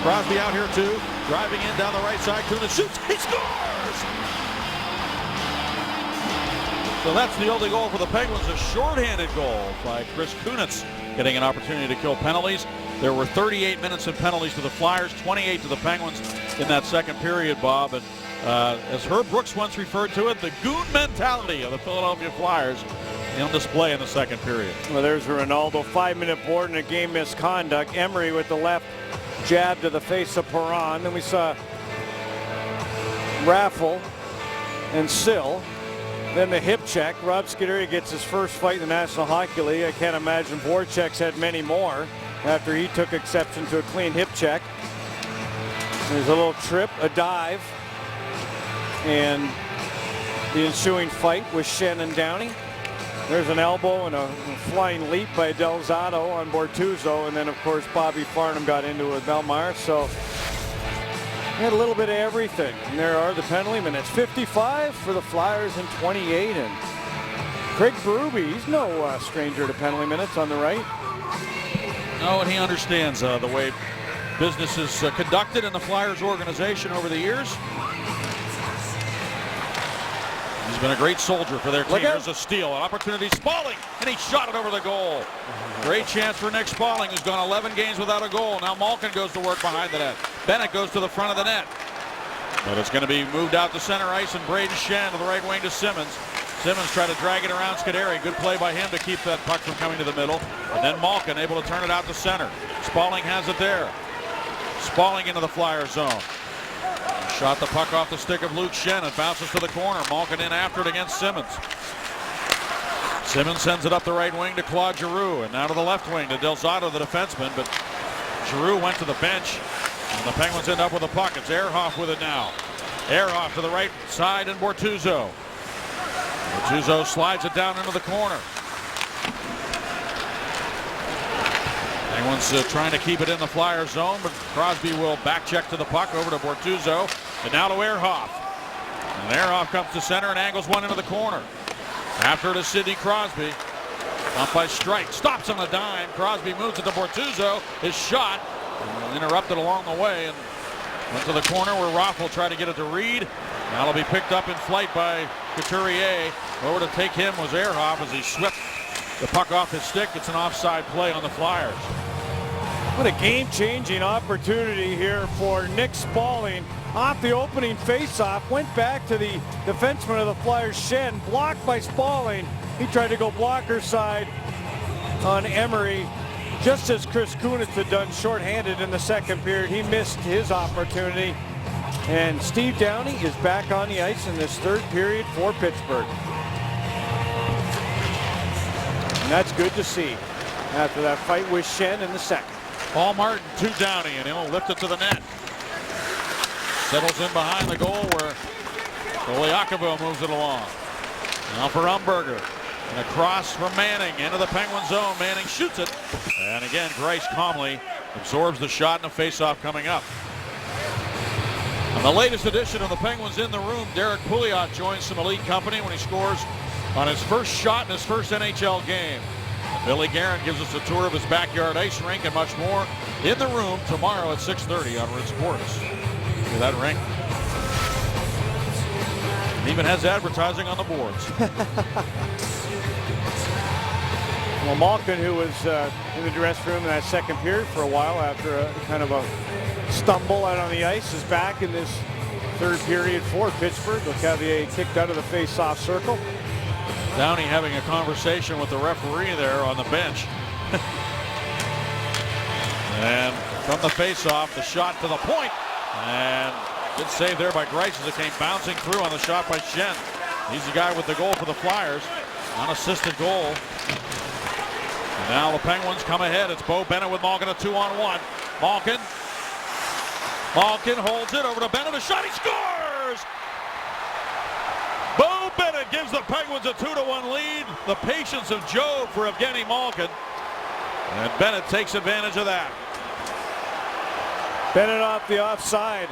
Crosby out here too. Driving in down the right side. Kunitz shoots. He scores! So that's the only goal for the Penguins, a shorthanded goal by Chris Kunitz, getting an opportunity to kill penalties. There were 38 minutes in penalties to the Flyers, 28 to the Penguins in that second period, Bob. And as Herb Brooks once referred to it, the goon mentality of the Philadelphia Flyers on display in the second period. Well, there's Ronaldo, 5-minute board and a game misconduct. Emery with the left jab to the face of Perron. Then we saw Raffel and Sill. Then the hip check. Rob Scuderi gets his first fight in the National Hockey League. I can't imagine Voracek's had many more after he took exception to a clean hip check. There's a little trip, a dive, and the ensuing fight with Schenn and Downey. There's an elbow and a flying leap by Del Zotto on Bortuzzo, and then of course Bobby Farnham got into it with Bellemare. So we had a little bit of everything. And there are the penalty minutes. 55 for the Flyers and 28. And Craig Berube, he's no stranger to penalty minutes on the right. No, and he understands the way business is conducted in the Flyers organization over the years. He's been a great soldier for their team. There's a steal, an opportunity. Spaulding, and he shot it over the goal. Great chance for Nick Spaulding, who's gone 11 games without a goal. Now Malkin goes to work behind the net. Bennett goes to the front of the net. But it's going to be moved out to center ice, and Braden Schenn to the right wing to Simmons. Simmons tried to drag it around Scuderi. Good play by him to keep that puck from coming to the middle. And then Malkin able to turn it out to center. Spaulding has it there. Spaulding into the Flyer zone. Shot the puck off the stick of Luke Schenn. It bounces to the corner. Malkin in after it against Simmons. Simmons sends it up the right wing to Claude Giroux. And now to the left wing to Del Zotto, the defenseman. But Giroux went to the bench. And the Penguins end up with the puck. It's Ehrhoff with it now. Ehrhoff to the right side and Bortuzzo. Bortuzzo slides it down into the corner. Penguins trying to keep it in the Flyer zone, but Crosby will back check to the puck over to Bortuzzo. And now to Ehrhoff. And Ehrhoff comes to center and angles one into the corner. After it is Sidney Crosby. Up by Strike. Stops on a dime. Crosby moves it to Bortuzzo. His shot interrupted along the way and went to the corner where Raffel tried to get it to Reed. Now it'll be picked up in flight by Couturier. Over to take him was Ehrhoff as he swept the puck off his stick. It's an offside play on the Flyers. What a game-changing opportunity here for Nick Spaulding. Off the opening face-off, went back to the defenseman of the Flyers, Schenn, blocked by Spaulding. He tried to go blocker side on Emery, just as Chris Kunitz had done shorthanded in the second period. He missed his opportunity. And Steve Downey is back on the ice in this third period for Pittsburgh. And that's good to see after that fight with Schenn in the second. Paul Martin to Downey, and he'll lift it to the net. Settles in behind the goal where Goliakovo moves it along. Now for Umberger. And across from Manning into the Penguin zone. Manning shoots it. And again, Greiss calmly absorbs the shot in a face-off coming up. On the latest edition of the Penguins in the Room, Derek Pouliot joins some elite company when he scores on his first shot in his first NHL game. And Billy Guerin gives us a tour of his backyard ice rink and much more in the Room tomorrow at 6:30 on Root Sports. Look at that rink. It even has advertising on the boards. Well, Malkin, who was in the dressing room in that second period for a while after a kind of a stumble out on the ice, is back in this third period for Pittsburgh. Lecavalier kicked out of the face-off circle. Downey having a conversation with the referee there on the bench. And from the face-off, the shot to the point. And good save there by Greiss as it came bouncing through on the shot by Schenn. He's the guy with the goal for the Flyers. Unassisted goal. And now the Penguins come ahead. It's Bo Bennett with Malkin, a 2-on-1. Malkin Malkin holds it over to Bennett. A shot. He scores! Bo Bennett gives the Penguins a 2-1 lead. The patience of Job for Evgeny Malkin. And Bennett takes advantage of that. Bennett off the offside.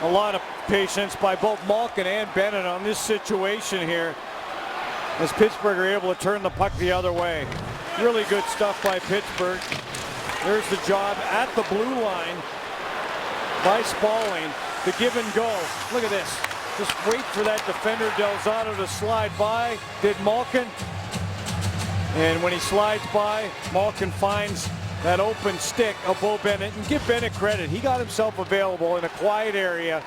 A lot of patience by both Malkin and Bennett on this situation here, as Pittsburgh are able to turn the puck the other way. Really good stuff by Pittsburgh. There's the job at the blue line by Spalling. The give and go. Look at this. Just wait for that defender Del Zotto to slide by. Did Malkin. And when he slides by, Malkin finds that open stick of Bo Bennett. And give Bennett credit. He got himself available in a quiet area.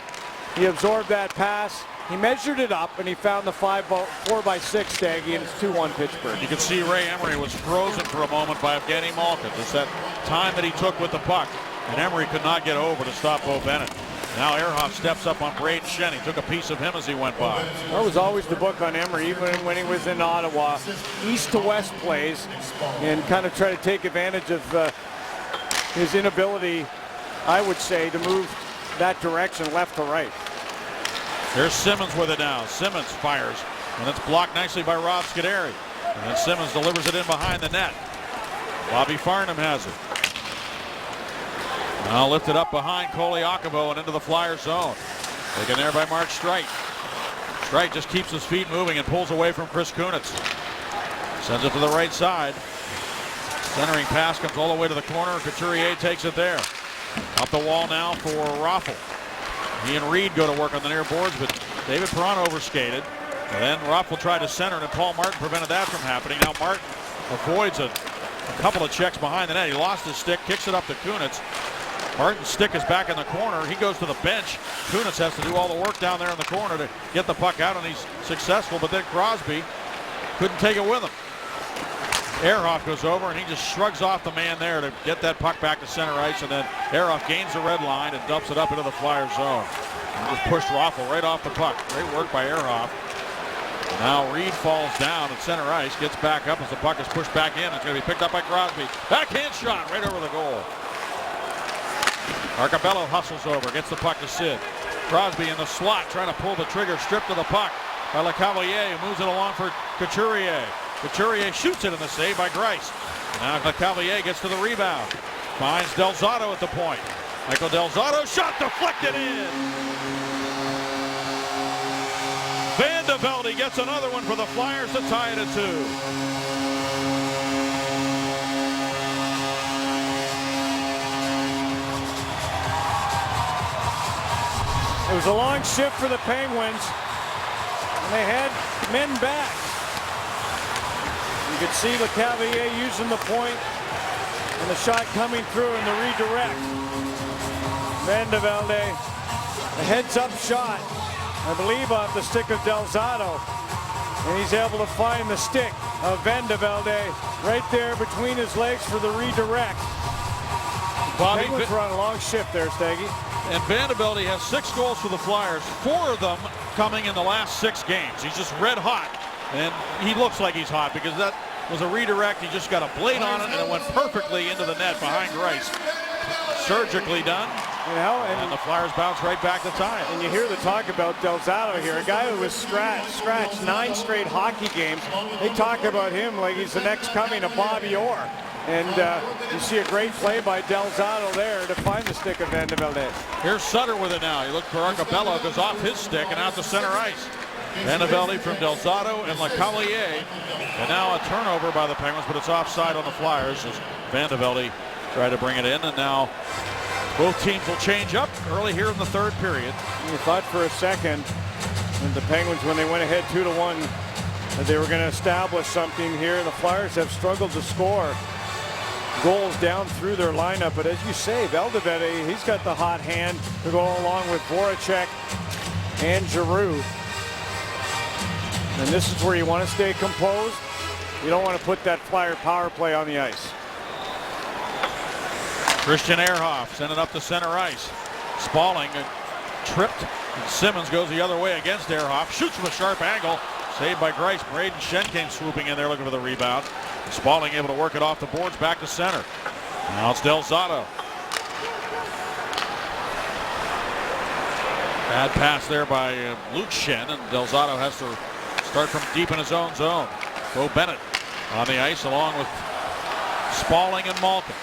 He absorbed that pass. He measured it up, and he found the 4x6 Staggy, and it's 2-1 Pittsburgh. You can see Ray Emery was frozen for a moment by Evgeny Malkin. Just that time that he took with the puck. And Emery could not get over to stop Bo Bennett. Now Ehrhoff steps up on Braden Shen. He took a piece of him as he went by. That was always the book on Emery, even when he was in Ottawa. East to west plays and kind of try to take advantage of his inability, I would say, to move that direction left to right. There's Simmons with it now. Simmons fires, and it's blocked nicely by Rob Scuderi. And then Simmons delivers it in behind the net. Bobby Farnham has it. Now lifted up behind Koliakovo and into the Flyers zone. Taken there by Mark Streit. Streit just keeps his feet moving and pulls away from Chris Kunitz. Sends it to the right side. Centering pass comes all the way to the corner. Couturier takes it there. Up the wall now for Raffl. He and Reed go to work on the near boards, but David Perron overskated. And then Raffl tried to center, and Paul Martin prevented that from happening. Now Martin avoids a couple of checks behind the net. He lost his stick, kicks it up to Kunitz. Martin's stick is back in the corner. He goes to the bench. Kunitz has to do all the work down there in the corner to get the puck out, and he's successful, but then Crosby couldn't take it with him. Ehrhoff goes over, and he just shrugs off the man there to get that puck back to center ice, and then Ehrhoff gains the red line and dumps it up into the Flyers zone. And just pushed Raffl right off the puck. Great work by Ehrhoff. Now Reed falls down at center ice, gets back up as the puck is pushed back in. It's going to be picked up by Crosby. Backhand shot right over the goal. Arcabello hustles over, gets the puck to Sid. Crosby in the slot trying to pull the trigger, stripped of the puck by LeCavalier, who moves it along for Couturier. Couturier shoots it in the save by Greiss. Now LeCavalier gets to the rebound. Finds Del Zotto at the point. Michael Del Zotto, shot deflected in. Van de Velde gets another one for the Flyers to tie it at 2. It was a long shift for the Penguins, and they had men back. You could see LeCavalier using the point, and the shot coming through in the redirect. Van de Velde, a heads-up shot, I believe off the stick of Del Zotto, and he's able to find the stick of Van de Velde right there between his legs for the redirect. Bobby, Penguins were on a long shift there, Staggy. And Van de Velde has 6 goals for the Flyers, 4 of them coming in the last 6 games. He's just red hot, and he looks like he's hot because that was a redirect. He just got a blade on it, and it went perfectly into the net behind Greiss. Surgically done, and the Flyers bounce right back to tie it. And you hear the talk about Del Zotto here, a guy who was scratched 9 straight hockey games. They talk about him like he's the next coming of Bobby Orr. And you see a great play by Del Zotto there to find the stick of Van de Velde. Here's Sutter with it now. He looked for Arcabello, goes off his stick and out to center ice. Van de Velde from Del Zotto and LeCavalier. And now a turnover by the Penguins, but it's offside on the Flyers as Van de Velde tried to bring it in. And now both teams will change up early here in the 3rd period. You thought for a second that the Penguins, when they went ahead 2-1, that they were going to establish something here. The Flyers have struggled to score goals down through their lineup, but as you say, Valdivete, he's got the hot hand to go along with Voracek and Giroux. And this is where you want to stay composed. You don't want to put that Flyer power play on the ice. Christian Ehrhoff sent it up to center ice. Spalling tripped, and Simmons goes the other way against Ehrhoff, shoots from a sharp angle, saved by Greiss. Braden Shen came swooping in there looking for the rebound. Spalling able to work it off the boards back to center. Now it's Del Zotto. Bad pass there by Luke Schenn, and Del Zotto has to start from deep in his own zone. Bo Bennett on the ice along with Spaulding and Malkin.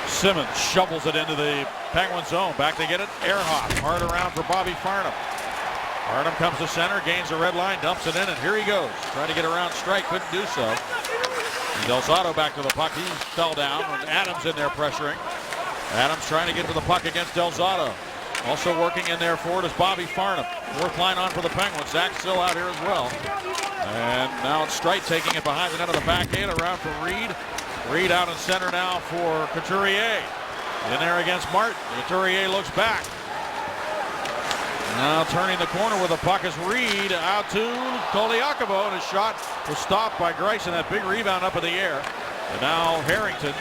Simmons shovels it into the Penguin zone. Back to get it. Ehrhoff hard around for Bobby Farnham. Farnham comes to center, gains the red line, dumps it in, and here he goes. Trying to get around Strike, couldn't do so. And Del Zotto back to the puck. He fell down, and Adams in there pressuring. Adams trying to get to the puck against Del Zotto. Also working in there for it is Bobby Farnham. Fourth line on for the Penguins. Zach's still out here as well. And now it's Strite taking it behind the net of the backhand around for Reed. Reed out in center now for Couturier. In there against Martin. Couturier looks back. Now turning the corner with the puck is Reed out to Koliakovo, and his shot was stopped by Greiss, and that big rebound up in the air. And now Harrington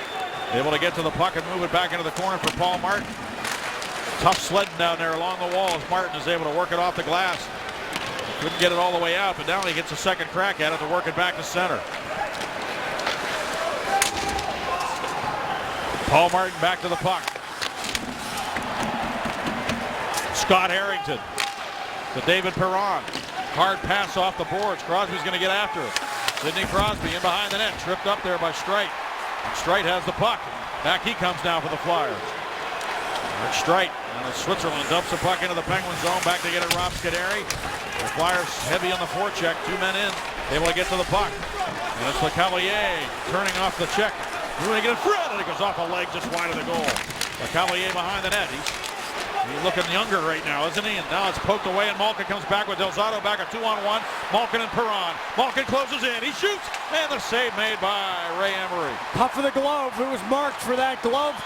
able to get to the puck and move it back into the corner for Paul Martin. Tough sledding down there along the wall as Martin is able to work it off the glass. Couldn't get it all the way out, but now he gets a second crack at it to work it back to center. Paul Martin back to the puck. Scott Harrington to David Perron. Hard pass off the boards. Crosby's going to get after it. Sidney Crosby in behind the net, tripped up there by Strite. Strite has the puck. Back he comes now for the Flyers. Strite out of Switzerland dumps the puck into the Penguin zone. Back to get it, Rob Scuderi. The Flyers heavy on the forecheck. 2 men in, able to get to the puck. And it's LeCavalier turning off the check. Moving to get it front, and it goes off a leg just wide of the goal. LeCavalier behind the net. He's looking younger right now, isn't he? And now it's poked away, and Malkin comes back with Del Zotto back at 2-on-1. Malkin and Perron. Malkin closes in. He shoots, and the save made by Ray Emery. Puff of the glove. It was marked for that glove.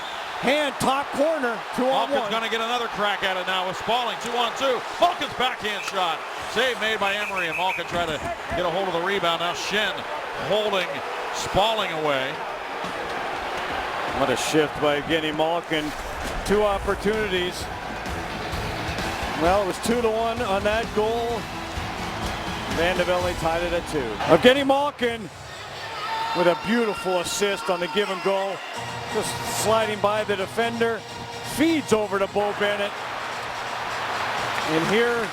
Hand, top corner, 2-on-1. Malkin's going to get another crack at it now with Spaulding, 2-on-2. Malkin's backhand shot. Save made by Emery, and Malkin trying to get a hold of the rebound. Now Schenn holding Spaulding away. What a shift by Evgeny Malkin. 2 opportunities. Well, it was 2-1 on that goal. Vandevelde tied it at 2. Evgeny Malkin with a beautiful assist on the give and go. Just sliding by the defender. Feeds over to Bo Bennett. And here,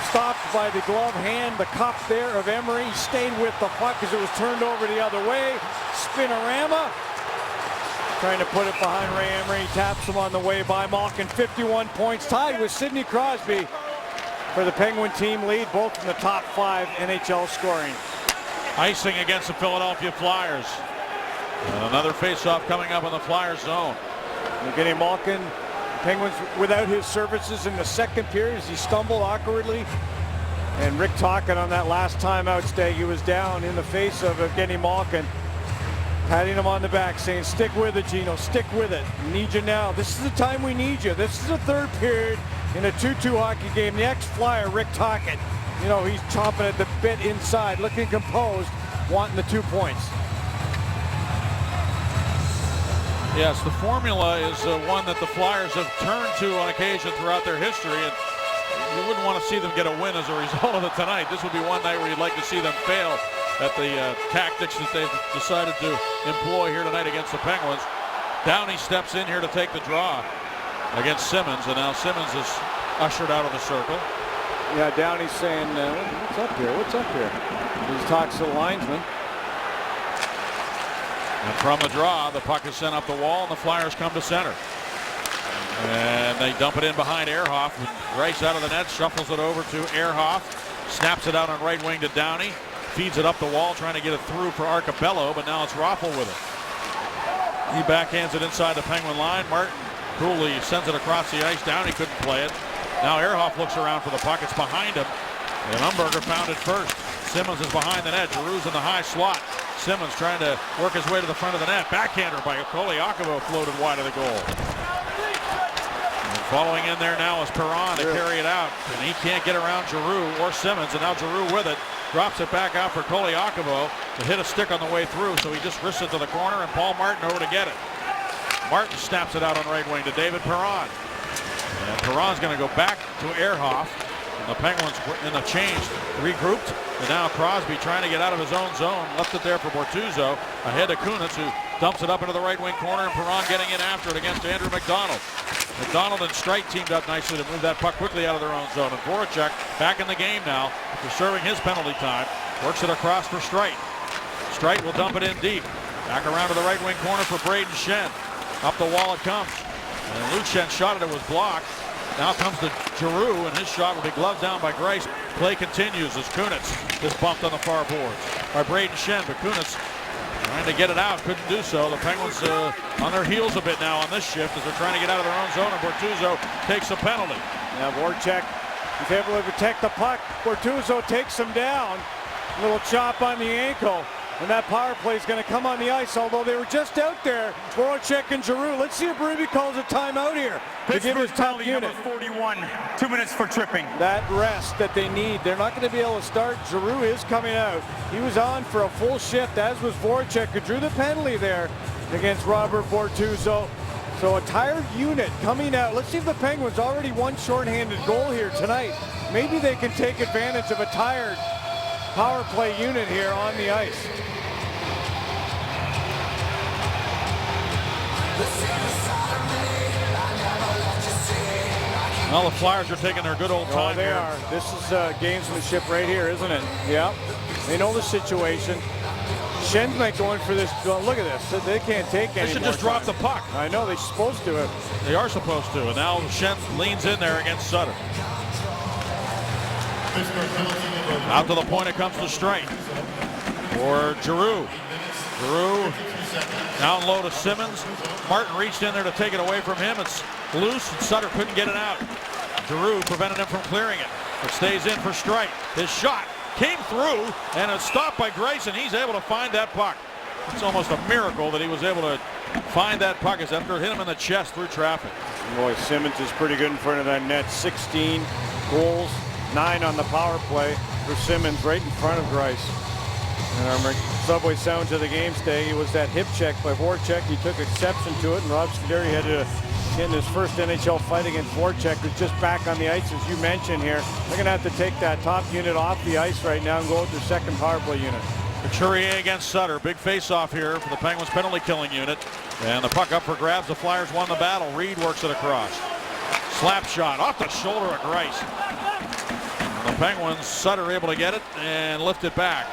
stopped by the glove hand, the cup there of Emery. Stayed with the puck as it was turned over the other way. Spinorama. Trying to put it behind Ray Emery. Taps him on the way by Malkin. 51 points. Tied with Sidney Crosby for the Penguin team lead. Both in the top 5 NHL scoring. Icing against the Philadelphia Flyers. And another faceoff coming up in the Flyers zone. Evgeny Malkin, Penguins without his services in the second period as he stumbled awkwardly. And Rick Tocchet on that last timeout stay, he was down in the face of Evgeny Malkin. Patting him on the back, saying, stick with it, Gino, stick with it. We need you now. This is the time we need you. This is the third period in a 2-2 hockey game. The ex-Flyer, Rick Tocchet, you know, he's chomping at the bit inside, looking composed, wanting the 2 points. Yes, the formula is one that the Flyers have turned to on occasion throughout their history, and you wouldn't want to see them get a win as a result of it tonight. This would be one night where you'd like to see them fail at the tactics that they've decided to employ here tonight against the Penguins. Downey steps in here to take the draw against Simmons, and now Simmons is ushered out of the circle. Yeah, Downey's saying, what's up here? What's up here? He talks to the linesman. And from the draw, the puck is sent up the wall, and the Flyers come to center. And they dump it in behind Ehrhoff. Greiss out of the net, shuffles it over to Ehrhoff. Snaps it out on right wing to Downey. Feeds it up the wall, trying to get it through for Arcabello, but now it's Raffl with it. He backhands it inside the Penguin line. Martin coolly sends it across the ice. Downey couldn't play it. Now Ehrhoff looks around for the puck. It's behind him. And Umberger found it first. Simmons is behind the net. Giroux's in the high slot. Simmons trying to work his way to the front of the net. Backhander by Koliakovo floated wide of the goal. And following in there now is Perron to carry it out. And he can't get around Giroux or Simmons. And now Giroux with it. Drops it back out for Koliakovo to hit a stick on the way through. So he just wrists it to the corner, and Paul Martin over to get it. Martin snaps it out on right wing to David Perron. And Perron's going to go back to Ehrhoff. And the Penguins in the change, regrouped. And now Crosby trying to get out of his own zone. Left it there for Bortuzzo. Ahead to Kunitz, who dumps it up into the right wing corner, and Perron getting in after it against Andrew McDonald. McDonald and Streit teamed up nicely to move that puck quickly out of their own zone. And Voracek back in the game now after serving his penalty time. Works it across for Streit. Streit will dump it in deep. Back around to the right wing corner for Braden Shen. Up the wall it comes. And Luke Shen shot it was blocked. Now comes to Giroux, and his shot will be gloved down by Greiss. Play continues as Kunitz is bumped on the far boards by Braden Shen, but Kunitz trying to get it out, couldn't do so. The Penguins on their heels a bit now on this shift as they're trying to get out of their own zone, and Bortuzzo takes a penalty. Now Voracek is able to protect the puck. Bortuzzo takes him down. A little chop on the ankle. And that power play is going to come on the ice, although they were just out there. Voracek and Giroux. Let's see if Ruby calls a timeout here to give his top unit. Number 41, 2 minutes for tripping. That rest that they need. They're not going to be able to start. Giroux is coming out. He was on for a full shift, as was Voracek, who drew the penalty there against Robert Bortuzzo. So a tired unit coming out. Let's see if the Penguins already one shorthanded goal here tonight. Maybe they can take advantage of a tired power play unit here on the ice. Well, the Flyers are taking their good old time. Oh, they are. This is gamesmanship right here, isn't it? Yeah. They know the situation. Shen's not going for this. Well, look at this. They can't take any. They should just drop the puck. I know they're supposed to. They are supposed to. And now Shen leans in there against Sutter. Out to the point it comes to Streit. For Giroux. Giroux down low to Simmons. Martin reached in there to take it away from him. It's loose and Sutter couldn't get it out. Giroux prevented him from clearing it. It stays in for Streit. His shot came through and it's stopped by Greiss, and he's able to find that puck. It's almost a miracle that he was able to find that puck as after it hit him in the chest through traffic. Boy, Simmons is pretty good in front of that net. 16 goals, 9 on the power play for Simmons right in front of Greiss. And our Subway Sounds of the game today was that hip check by Voracek. He took exception to it, and Rob Scuderi had to get in his first NHL fight against Voracek, who's just back on the ice, as you mentioned here. They're going to have to take that top unit off the ice right now and go with their second power play unit. Couturier against Sutter. Big face-off here for the Penguins penalty killing unit. And the puck up for grabs. The Flyers won the battle. Reed works it across. Slap shot off the shoulder of Greiss. The Penguins, Sutter able to get it and lift it back.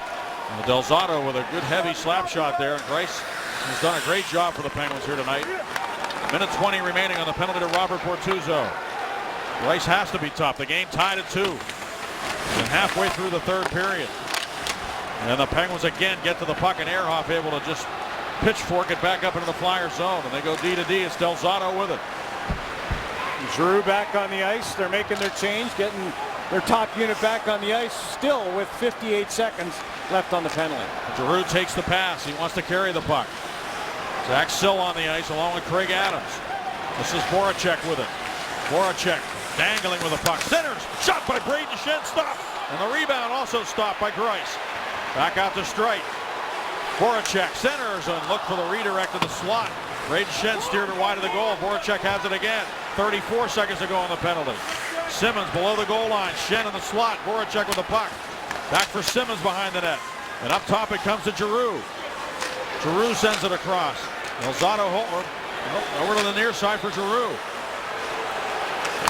And Del Zotto with a good heavy slap shot there. And Greiss has done a great job for the Penguins here tonight. Minute 20 remaining on the penalty to Robert Bortuzzo. Greiss has to be tough. The game tied at 2. And halfway through the third period. And the Penguins again get to the puck, and Ehrhoff able to just pitchfork it back up into the Flyers zone. And they go D to D. It's Del Zotto with it. Giroux back on the ice. They're making their change, getting their top unit back on the ice, still with 58 seconds left on the penalty. Giroux takes the pass. He wants to carry the puck. Zach Sill on the ice along with Craig Adams. This is Voracek with it. Voracek dangling with the puck. Centers. Shot by Braden Shen. Stopped. And the rebound also stopped by Greiss. Back out to Streit. Voracek centers and look for the redirect of the slot. Braden Shen steered it wide of the goal. Voracek has it again. 34 seconds to go on the penalty. Simmons below the goal line. Shen in the slot. Voracek with the puck. Back for Simmons behind the net. And up top it comes to Giroux. Giroux sends it across. Del Zotto over to the near side for Giroux.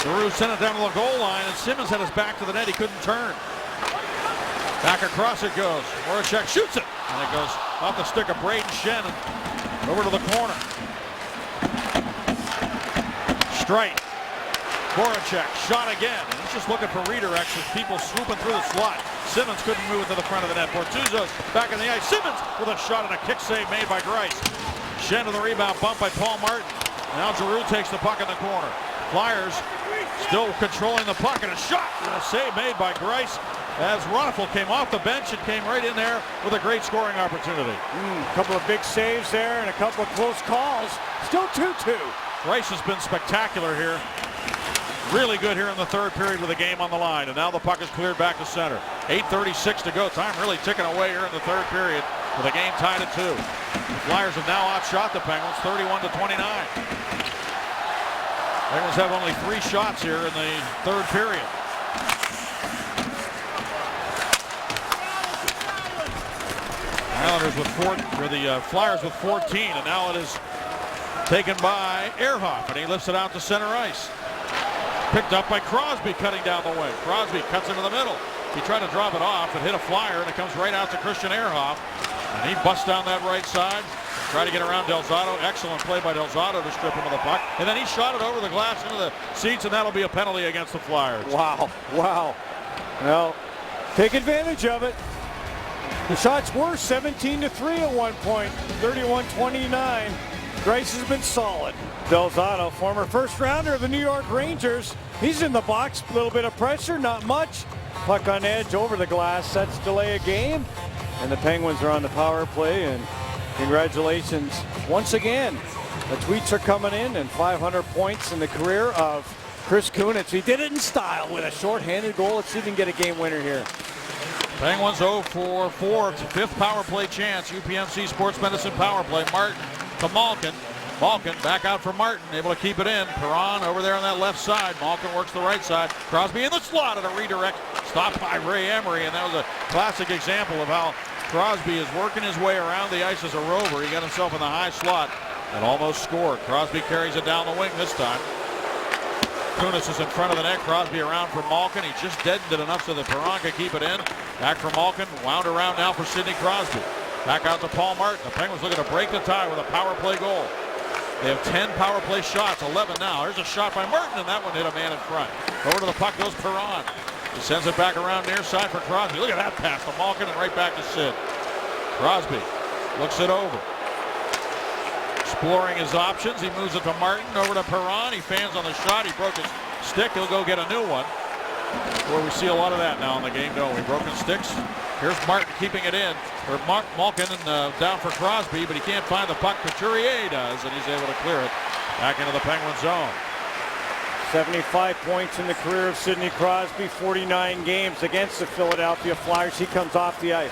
Giroux sent it down to the goal line, and Simmons had his back to the net. He couldn't turn. Back across it goes. Voracek shoots it. And it goes off the stick of Braden Shen and over to the corner. Streit. Voracek shot again. And he's just looking for redirects as people swooping through the slot. Simmons couldn't move it to the front of the net. Bortuzzo's back in the ice. Simmons with a shot and a kick save made by Greiss. Shen to the rebound, bumped by Paul Martin. Now Giroux takes the puck in the corner. Flyers still controlling the puck, and a shot and a save made by Greiss as Ronefel came off the bench and came right in there with a great scoring opportunity. A couple of big saves there and a couple of close calls. Still 2-2. Greiss has been spectacular here. Really good here in the third period with the game on the line. And now the puck is cleared back to center. 8:36 to go. Time really ticking away here in the third period with the game tied at 2. The Flyers have now outshot the Penguins 31-29. Penguins have only 3 shots here in the third period. Islanders with the Flyers with 14, and now it is taken by Ehrhoff, and he lifts it out to center ice. Picked up by Crosby cutting down the wing. Crosby cuts into the middle. He tried to drop it off and hit a flyer, and it comes right out to Christian Ehrhoff. And he busts down that right side. Tried to get around Del Zotto. Excellent play by Del Zotto to strip him of the puck. And then he shot it over the glass into the seats, and that'll be a penalty against the Flyers. Wow. Well, take advantage of it. The shots were 17-3 at one point, 31-29. Greiss has been solid. Del Zotto, former first rounder of the New York Rangers. He's in the box, a little bit of pressure, not much. Puck on edge over the glass, sets delay a game. And the Penguins are on the power play, and congratulations once again. The tweets are coming in, and 500 points in the career of Chris Kunitz. He did it in style with a shorthanded goal. Let's see if he can get a game winner here. Penguins 0 for 4, fifth power play chance. UPMC Sports Medicine power play. Martin to Malkin. Malkin back out for Martin, able to keep it in. Perron over there on that left side. Malkin works the right side. Crosby in the slot at a redirect. Stopped by Ray Emery, and that was a classic example of how Crosby is working his way around the ice as a rover. He got himself in the high slot and almost scored. Crosby carries it down the wing this time. Kunitz is in front of the net. Crosby around for Malkin. He just deadened it enough so that Perron could keep it in. Back for Malkin. Wound around now for Sidney Crosby. Back out to Paul Martin. The Penguins looking to break the tie with a power play goal. They have 10 power play shots, 11 now. Here's a shot by Martin, and that one hit a man in front. Over to the puck goes Perron. He sends it back around near side for Crosby. Look at that pass to Malkin and right back to Sid. Crosby looks it over. Exploring his options. He moves it to Martin. Over to Perron. He fans on the shot. He broke his stick. He'll go get a new one. Where we see a lot of that now in the game, don't we? Broken sticks. Here's Martin keeping it in for Malkin, and down for Crosby, but he can't find the puck. Couturier does, and he's able to clear it back into the Penguin zone. 75 points in the career of Sidney Crosby, 49 games against the Philadelphia Flyers. He comes off the ice.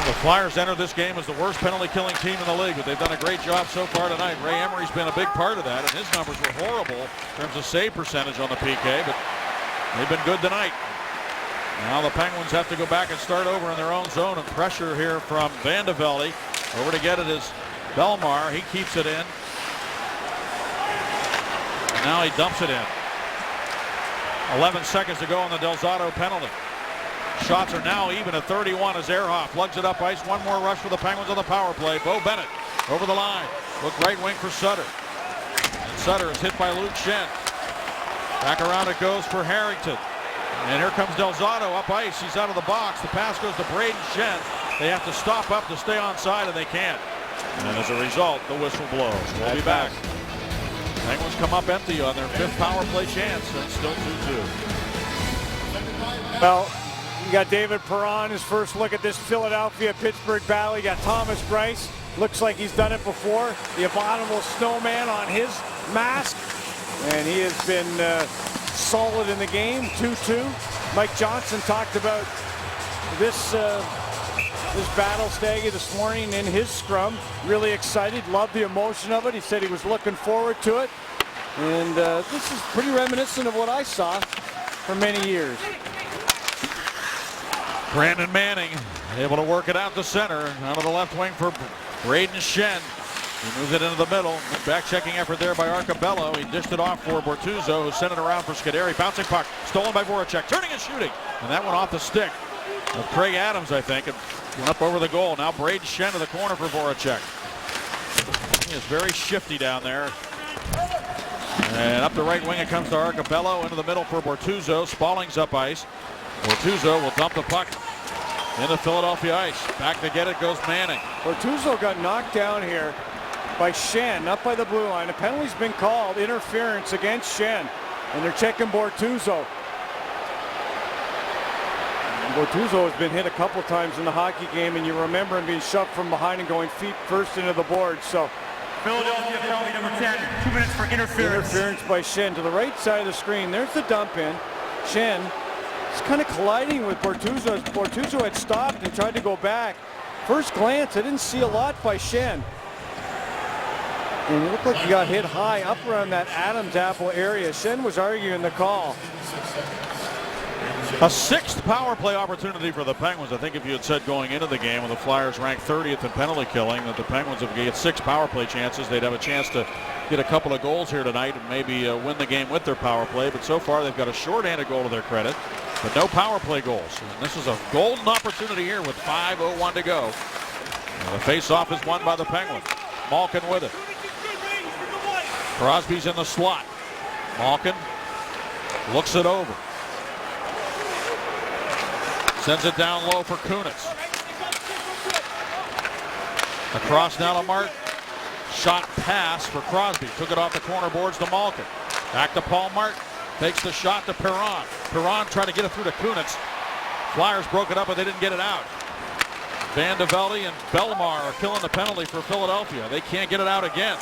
The Flyers enter this game as the worst penalty-killing team in the league, but they've done a great job so far tonight. Ray Emery's been a big part of that, and his numbers were horrible in terms of save percentage on the PK, but they've been good tonight. Now the Penguins have to go back and start over in their own zone, and pressure here from Van de Velde. Over to get it is Belmar. He keeps it in. And now he dumps it in. 11 seconds to go on the Del Zotto penalty. Shots are now even at 31 as Ehrhoff lugs it up ice. One more rush for the Penguins on the power play. Bo Bennett over the line. Look right wing for Sutter. And Sutter is hit by Luke Schenn. Back around it goes for Harrington. And here comes Del Zotto up ice. He's out of the box. The pass goes to Braden Schenn. They have to stop up to stay onside, and they can't. And as a result, the whistle blows. We'll be back. Penguins come up empty on their fifth power play chance, and still 2-2. Well, you got David Perron, his first look at this Philadelphia-Pittsburgh battle. You got Thomas Greiss. Looks like he's done it before. The abominable snowman on his mask. And he has been solid in the game, 2-2. Mike Johnson talked about this battle, Staggy, this morning in his scrum. Really excited, loved the emotion of it. He said he was looking forward to it. And this is pretty reminiscent of what I saw for many years. Brandon Manning able to work it out to center. Out of the left wing for Braden Schenn. He moves it into the middle. Back checking effort there by Arcabello. He dished it off for Bortuzzo, who sent it around for Scuderi. Bouncing puck, stolen by Voracek. Turning and shooting. And that went off the stick of Craig Adams, I think. It went up over the goal. Now Braden Schenn to the corner for Voracek. He is very shifty down there. And up the right wing it comes to Arcabello. Into the middle for Bortuzzo. Spalling's up ice. Bortuzzo will dump the puck into Philadelphia ice. Back to get it goes Manning. Bortuzzo got knocked down here by Schenn, up by the blue line. A penalty's been called, interference against Schenn, and they're checking Bortuzzo. Bortuzzo has been hit a couple times in the hockey game, and you remember him being shoved from behind and going feet first into the board. So Philadelphia penalty number 10, 2 minutes for interference. Interference by Schenn to the right side of the screen. There's the dump in. Schenn is kind of colliding with Bortuzzo. Bortuzzo had stopped and tried to go back. First glance, I didn't see a lot by Schenn. And it looked like he got hit high up around that Adams apple area. Schenn was arguing the call. A sixth power play opportunity for the Penguins. I think if you had said going into the game when the Flyers ranked 30th in penalty killing that the Penguins would get 6 power play chances, they'd have a chance to get a couple of goals here tonight and maybe win the game with their power play. But so far they've got a shorthanded goal to their credit, but no power play goals. And this is a golden opportunity here with 5:01 to go. And the face-off is won by the Penguins. Malkin with it. Crosby's in the slot. Malkin looks it over. Sends it down low for Kunitz. Across now to Martin. Shot pass for Crosby. Took it off the corner boards to Malkin. Back to Paul Martin. Takes the shot to Perron. Perron tried to get it through to Kunitz. Flyers broke it up, but they didn't get it out. Van de Velde and Bellemare are killing the penalty for Philadelphia. They can't get it out again.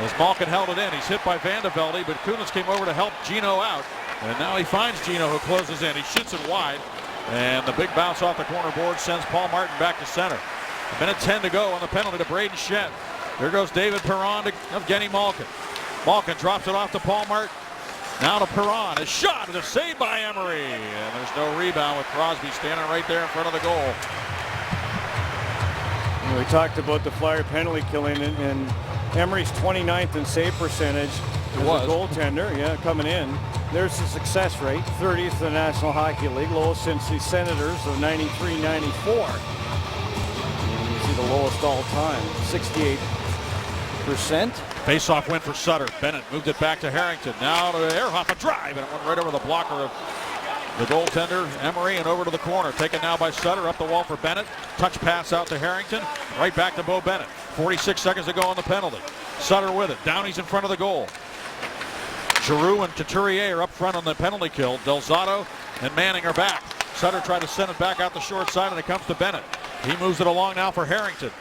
As Malkin held it in, he's hit by Van de Velde, but Kunitz came over to help Gino out. And now he finds Gino, who closes in. He shoots it wide. And the big bounce off the corner board sends Paul Martin back to center. 1:10 to go on the penalty to Braden Shen. Here goes David Perron to Evgeny Malkin. Malkin drops it off to Paul Martin. Now to Perron. A shot and a save by Emery. And there's no rebound with Crosby standing right there in front of the goal. We talked about the Flyer penalty killing, and Emery's 29th in save percentage as a goaltender. Yeah, coming in. There's the success rate, 30th in the National Hockey League, lowest since the Senators of 93-94. And you see the lowest all time, 68%. Face-off win for Sutter. Bennett moved it back to Harrington. Now to Ehrhoff, a drive, and it went right over the blocker of the goaltender, Emery, and over to the corner. Taken now by Sutter, up the wall for Bennett. Touch pass out to Harrington, right back to Bo Bennett. 46 seconds to go on the penalty. Sutter with it. Downey's in front of the goal. Giroux and Couturier are up front on the penalty kill. Del Zotto and Manning are back. Sutter tried to send it back out the short side, and it comes to Bennett. He moves it along now for Harrington.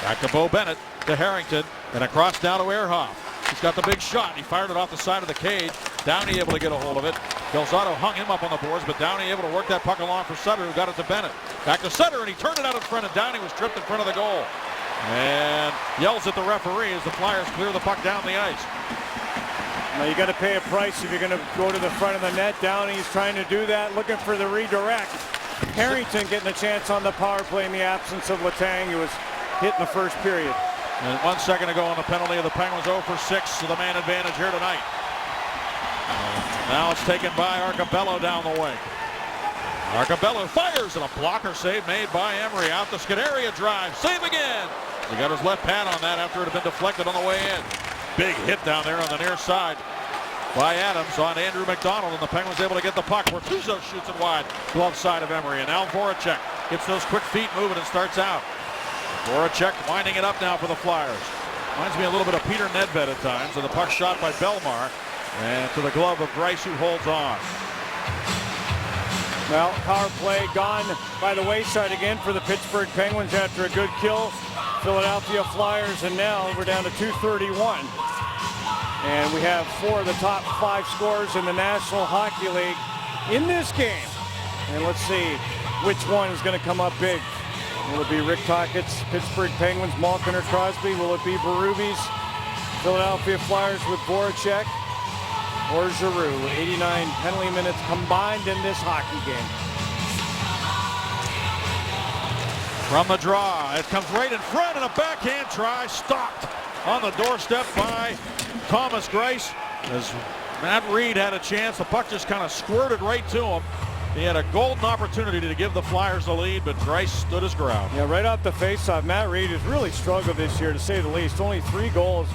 Back to Bo Bennett, to Harrington, and across now to Ehrhoff. He's got the big shot. He fired it off the side of the cage. Downey able to get a hold of it. Del Zotto hung him up on the boards, but Downey able to work that puck along for Sutter, who got it to Bennett. Back to Sutter, and he turned it out in front, and Downey was tripped in front of the goal. And yells at the referee as the Flyers clear the puck down the ice. Now you got to pay a price if you're going to go to the front of the net. Downey's trying to do that, looking for the redirect. Harrington getting a chance on the power play in the absence of Letang, who was hit in the first period. And 1 second to go on the penalty of the Penguins. 0 for 6 to the man advantage here tonight. Now it's taken by Arcabello down the wing. Arcabello fires, and a blocker save made by Emery. Out the Scuderia drive. Save again. He got his left pad on that after it had been deflected on the way in. Big hit down there on the near side by Adams on Andrew McDonald, and the Penguins able to get the puck. Bortuzzo shoots it wide, glove side of Emery, and now Voracek gets those quick feet moving and starts out. Voracek winding it up now for the Flyers. Reminds me a little bit of Peter Nedved at times, and the puck shot by Bellemare, and to the glove of Greiss, who holds on. Well, power play gone by the wayside again for the Pittsburgh Penguins after a good kill. Philadelphia Flyers, and now we're down to 2:31. And we have 4 of the top 5 scorers in the National Hockey League in this game. And let's see which one is going to come up big. Will it be Rick Tockett's Pittsburgh Penguins, Malkin or Crosby? Will it be Berube's Philadelphia Flyers with Voracek or Giroux? 89 penalty minutes combined in this hockey game. From the draw, it comes right in front, and a backhand try stopped on the doorstep by Thomas Greiss. As Matt Reed had a chance, the puck just kind of squirted right to him. He had a golden opportunity to give the Flyers the lead, but Greiss stood his ground. Yeah, right off the faceoff, Matt Reed has really struggled this year, to say the least. Only 3 goals.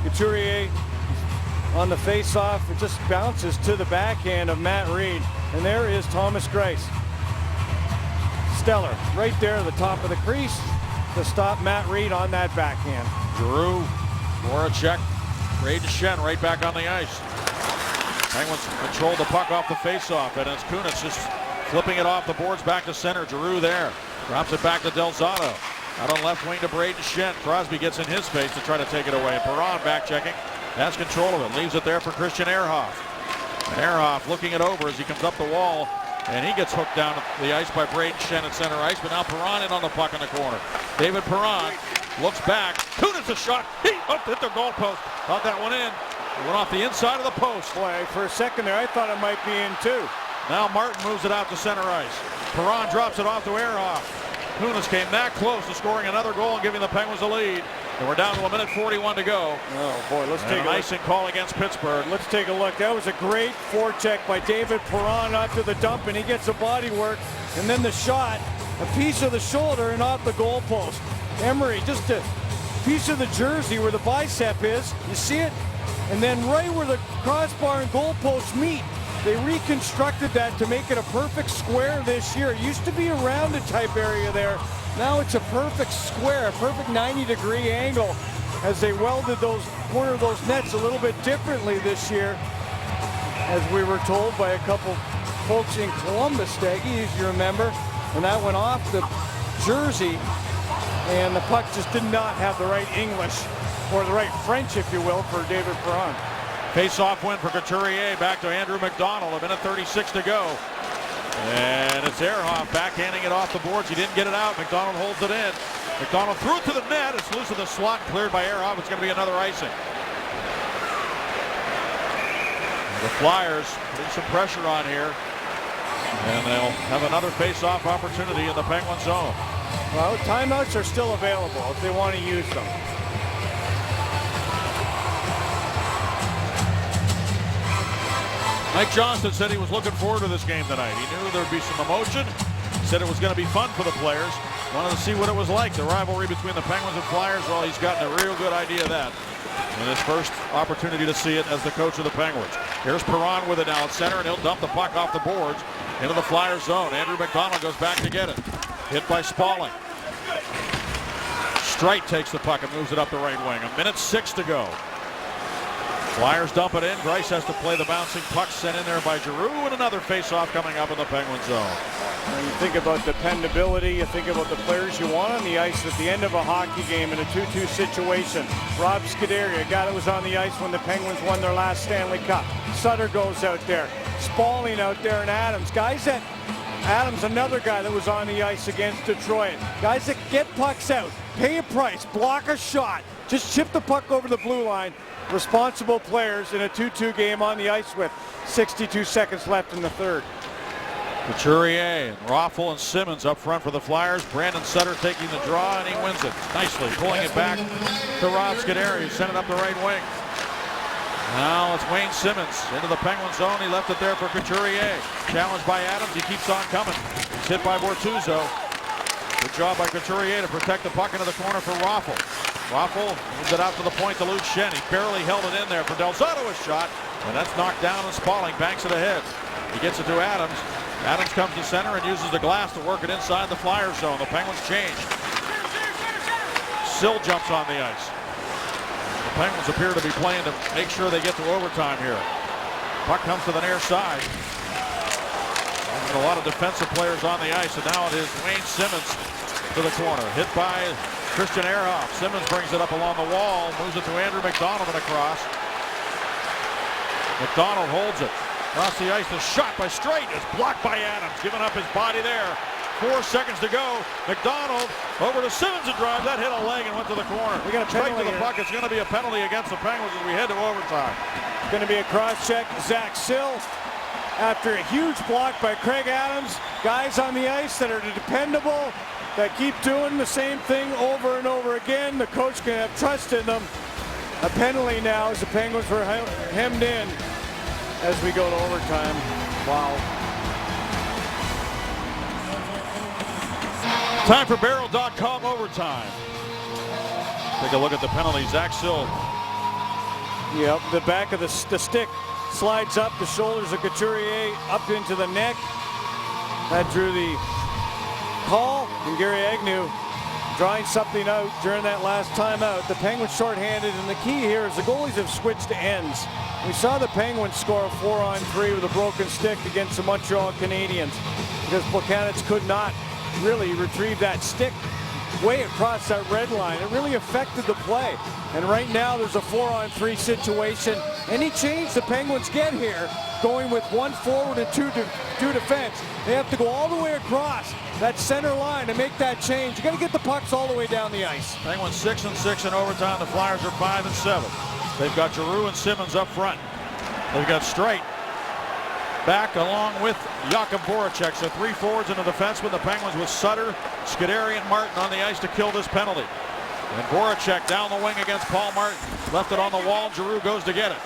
Couturier on the faceoff, it just bounces to the backhand of Matt Reed, and there is Thomas Greiss. Stellar, right there at the top of the crease to stop Matt Reed on that backhand. Giroux, Voracek, Braden Shen right back on the ice. Penguins control the puck off the faceoff, and it's Kunitz just flipping it off the boards back to center. Giroux there, drops it back to Del Zotto. Out on left wing to Braden Shen. Crosby gets in his face to try to take it away. Perron back checking, has control of it, leaves it there for Christian Ehrhoff. And Ehrhoff looking it over as he comes up the wall, and he gets hooked down the ice by Braden Shen at center ice, but now Perron in on the puck in the corner. David Perron looks back. Kunitz a shot. He hit the goalpost. Thought that one in. It went off the inside of the post. Boy, for a second there, I thought it might be in too. Now Martin moves it out to center ice. Perron drops it off to Ehrhoff. Kunis came that close to scoring another goal and giving the Penguins a lead. And we're down to 1:41 to go. Oh boy, let's take an icing call against Pittsburgh. Let's take a look. That was a great forecheck by David Perron after the dump, and he gets a body work. And then the shot, a piece of the shoulder and off the goalpost. Emery, just a piece of the jersey where the bicep is. You see it? And then right where the crossbar and goalpost meet, they reconstructed that to make it a perfect square this year. It used to be a rounded type area there. Now it's a perfect square, a perfect 90-degree angle as they welded those corner of those nets a little bit differently this year, as we were told by a couple folks in Columbus, Steggy, as you remember. And that went off the jersey, and the puck just did not have the right English, or the right French, if you will, for David Perron. Face-off win for Couturier, back to Andrew McDonald, 1:36 to go. And it's Ehrhoff backhanding it off the boards. He didn't get it out. McDonald holds it in. McDonald threw it to the net. It's loose in the slot, cleared by Ehrhoff. It's going to be another icing. The Flyers putting some pressure on here. And they'll have another face-off opportunity in the Penguin zone. Well, timeouts are still available if they want to use them. Mike Johnston said he was looking forward to this game tonight. He knew there would be some emotion. He said it was going to be fun for the players. Wanted to see what it was like, the rivalry between the Penguins and Flyers. Well, he's gotten a real good idea of that in his first opportunity to see it as the coach of the Penguins. Here's Perron with it now at center, and he'll dump the puck off the boards into the Flyers zone. Andrew McDonald goes back to get it. Hit by Spalling. Streit takes the puck and moves it up the right wing. 1:06 to go. Flyers dump it in. Greiss has to play the bouncing puck sent in there by Giroux, and another face-off coming up in the Penguin zone. When you think about dependability, you think about the players you want on the ice at the end of a hockey game in a 2-2 situation. Rob Scuderi, a guy that was on the ice when the Penguins won their last Stanley Cup. Sutter goes out there. Spalling out there, and Adams. Adams, another guy that was on the ice against Detroit. Guys that get pucks out, pay a price, block a shot, just chip the puck over the blue line. Responsible players in a 2-2 game on the ice with 62 seconds left in the third. Couturier and Raffl and Simmons up front for the Flyers. Brandon Sutter taking the draw, and he wins it nicely, pulling it back to Rob Scuderi, who sent it up the right wing. Now it's Wayne Simmons into the Penguin zone. He left it there for Couturier. Challenged by Adams. He keeps on coming. He's hit by Bortuzzo. Good job by Couturier to protect the puck into the corner for Raffl. Raffl moves it out to the point to Luke Schenn. He barely held it in there for Del Zotto, a shot, and that's knocked down, and Spalling banks it ahead. He gets it to Adams. Adams comes to center and uses the glass to work it inside the Flyers zone. The Penguins change. Sill jumps on the ice. The Penguins appear to be playing to make sure they get to overtime here. Puck comes to the near side. There's a lot of defensive players on the ice, and now it is Wayne Simmons to the corner. Hit by Christian Ehrhoff. Simmons brings it up along the wall, moves it to Andrew McDonald and across. McDonald holds it. Across the ice, the shot by Streit is blocked by Adams, giving up his body there. 4 seconds to go. McDonald over to Simmons and drive. That hit a leg and went to the corner. We got a Straight penalty to the puck. It's going to be a penalty against the Penguins as we head to overtime. Going to be a cross check. Zach Sill, after a huge block by Craig Adams. Guys on the ice that are dependable, that keep doing the same thing over and over again. The coach can have trust in them. A penalty now as the Penguins were hemmed in as we go to overtime. Wow. Time for Barrel.com overtime. Take a look at the penalty. Zach Sill. Yep, the back of the stick slides up. The shoulders of Couturier up into the neck. That drew the call, and Gary Agnew drawing something out during that last timeout. The Penguins shorthanded, and the key here is the goalies have switched to ends. We saw the Penguins score a 4-on-3 with a broken stick against the Montreal Canadiens because Buchanan's could not really retrieve that stick way across that red line. It really affected the play. And right now there's a 4-on-3 situation. Any change the Penguins get here, going with 1 forward and 2 defense, they have to go all the way across that center line to make that change. You got to get the pucks all the way down the ice. Penguins 6-6 in overtime. The Flyers are 5-7. They've got Giroux and Simmons up front. They've got Streit. back along with Jakub Voracek. So 3 forwards and a defenseman. The Penguins with Sutter, Scuderi, and Martin on the ice to kill this penalty. And Voracek down the wing against Paul Martin. Left it on the wall. Giroux goes to get it.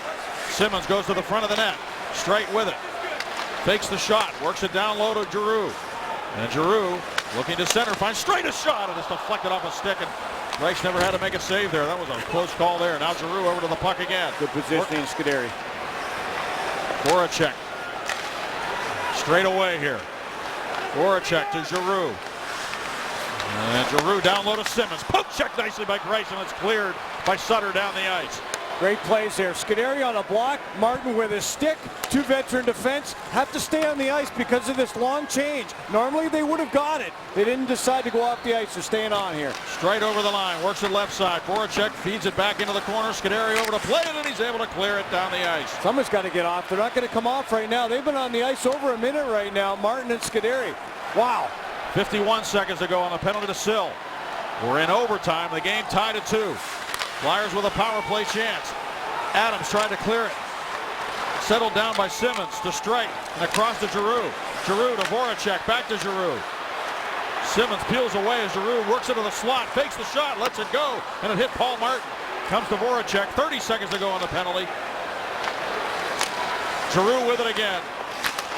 Simmons goes to the front of the net. Straight with it. Fakes the shot. Works it down low to Giroux. And Giroux looking to center. Finds straight a shot. And it's deflected off a stick. And Rice never had to make a save there. That was a close call there. Now Giroux over to the puck again. Good positioning, Scuderi. Voracek. Straight away here. Voracek to Giroux. And Giroux down low to Simmons. Poke check nicely by Grice, and it's cleared by Sutter down the ice. Great plays there. Scuderi on a block. Martin with his stick. 2 veteran defense have to stay on the ice because of this long change. Normally they would have got it. They didn't decide to go off the ice. They're staying on here. Straight over the line. Works it left side. Voracek feeds it back into the corner. Scuderi over to play it, and he's able to clear it down the ice. Someone's got to get off. They're not going to come off right now. They've been on the ice over a minute right now. Martin and Scuderi. Wow. 51 seconds to go on the penalty to Sill. We're in overtime. The game tied at 2. Flyers with a power play chance. Adams tried to clear it. Settled down by Simmons to Streit and across to Giroux. Giroux to Voracek. Back to Giroux. Simmons peels away as Giroux works into the slot. Fakes the shot. Lets it go. And it hit Paul Martin. Comes to Voracek. 30 seconds to go on the penalty. Giroux with it again.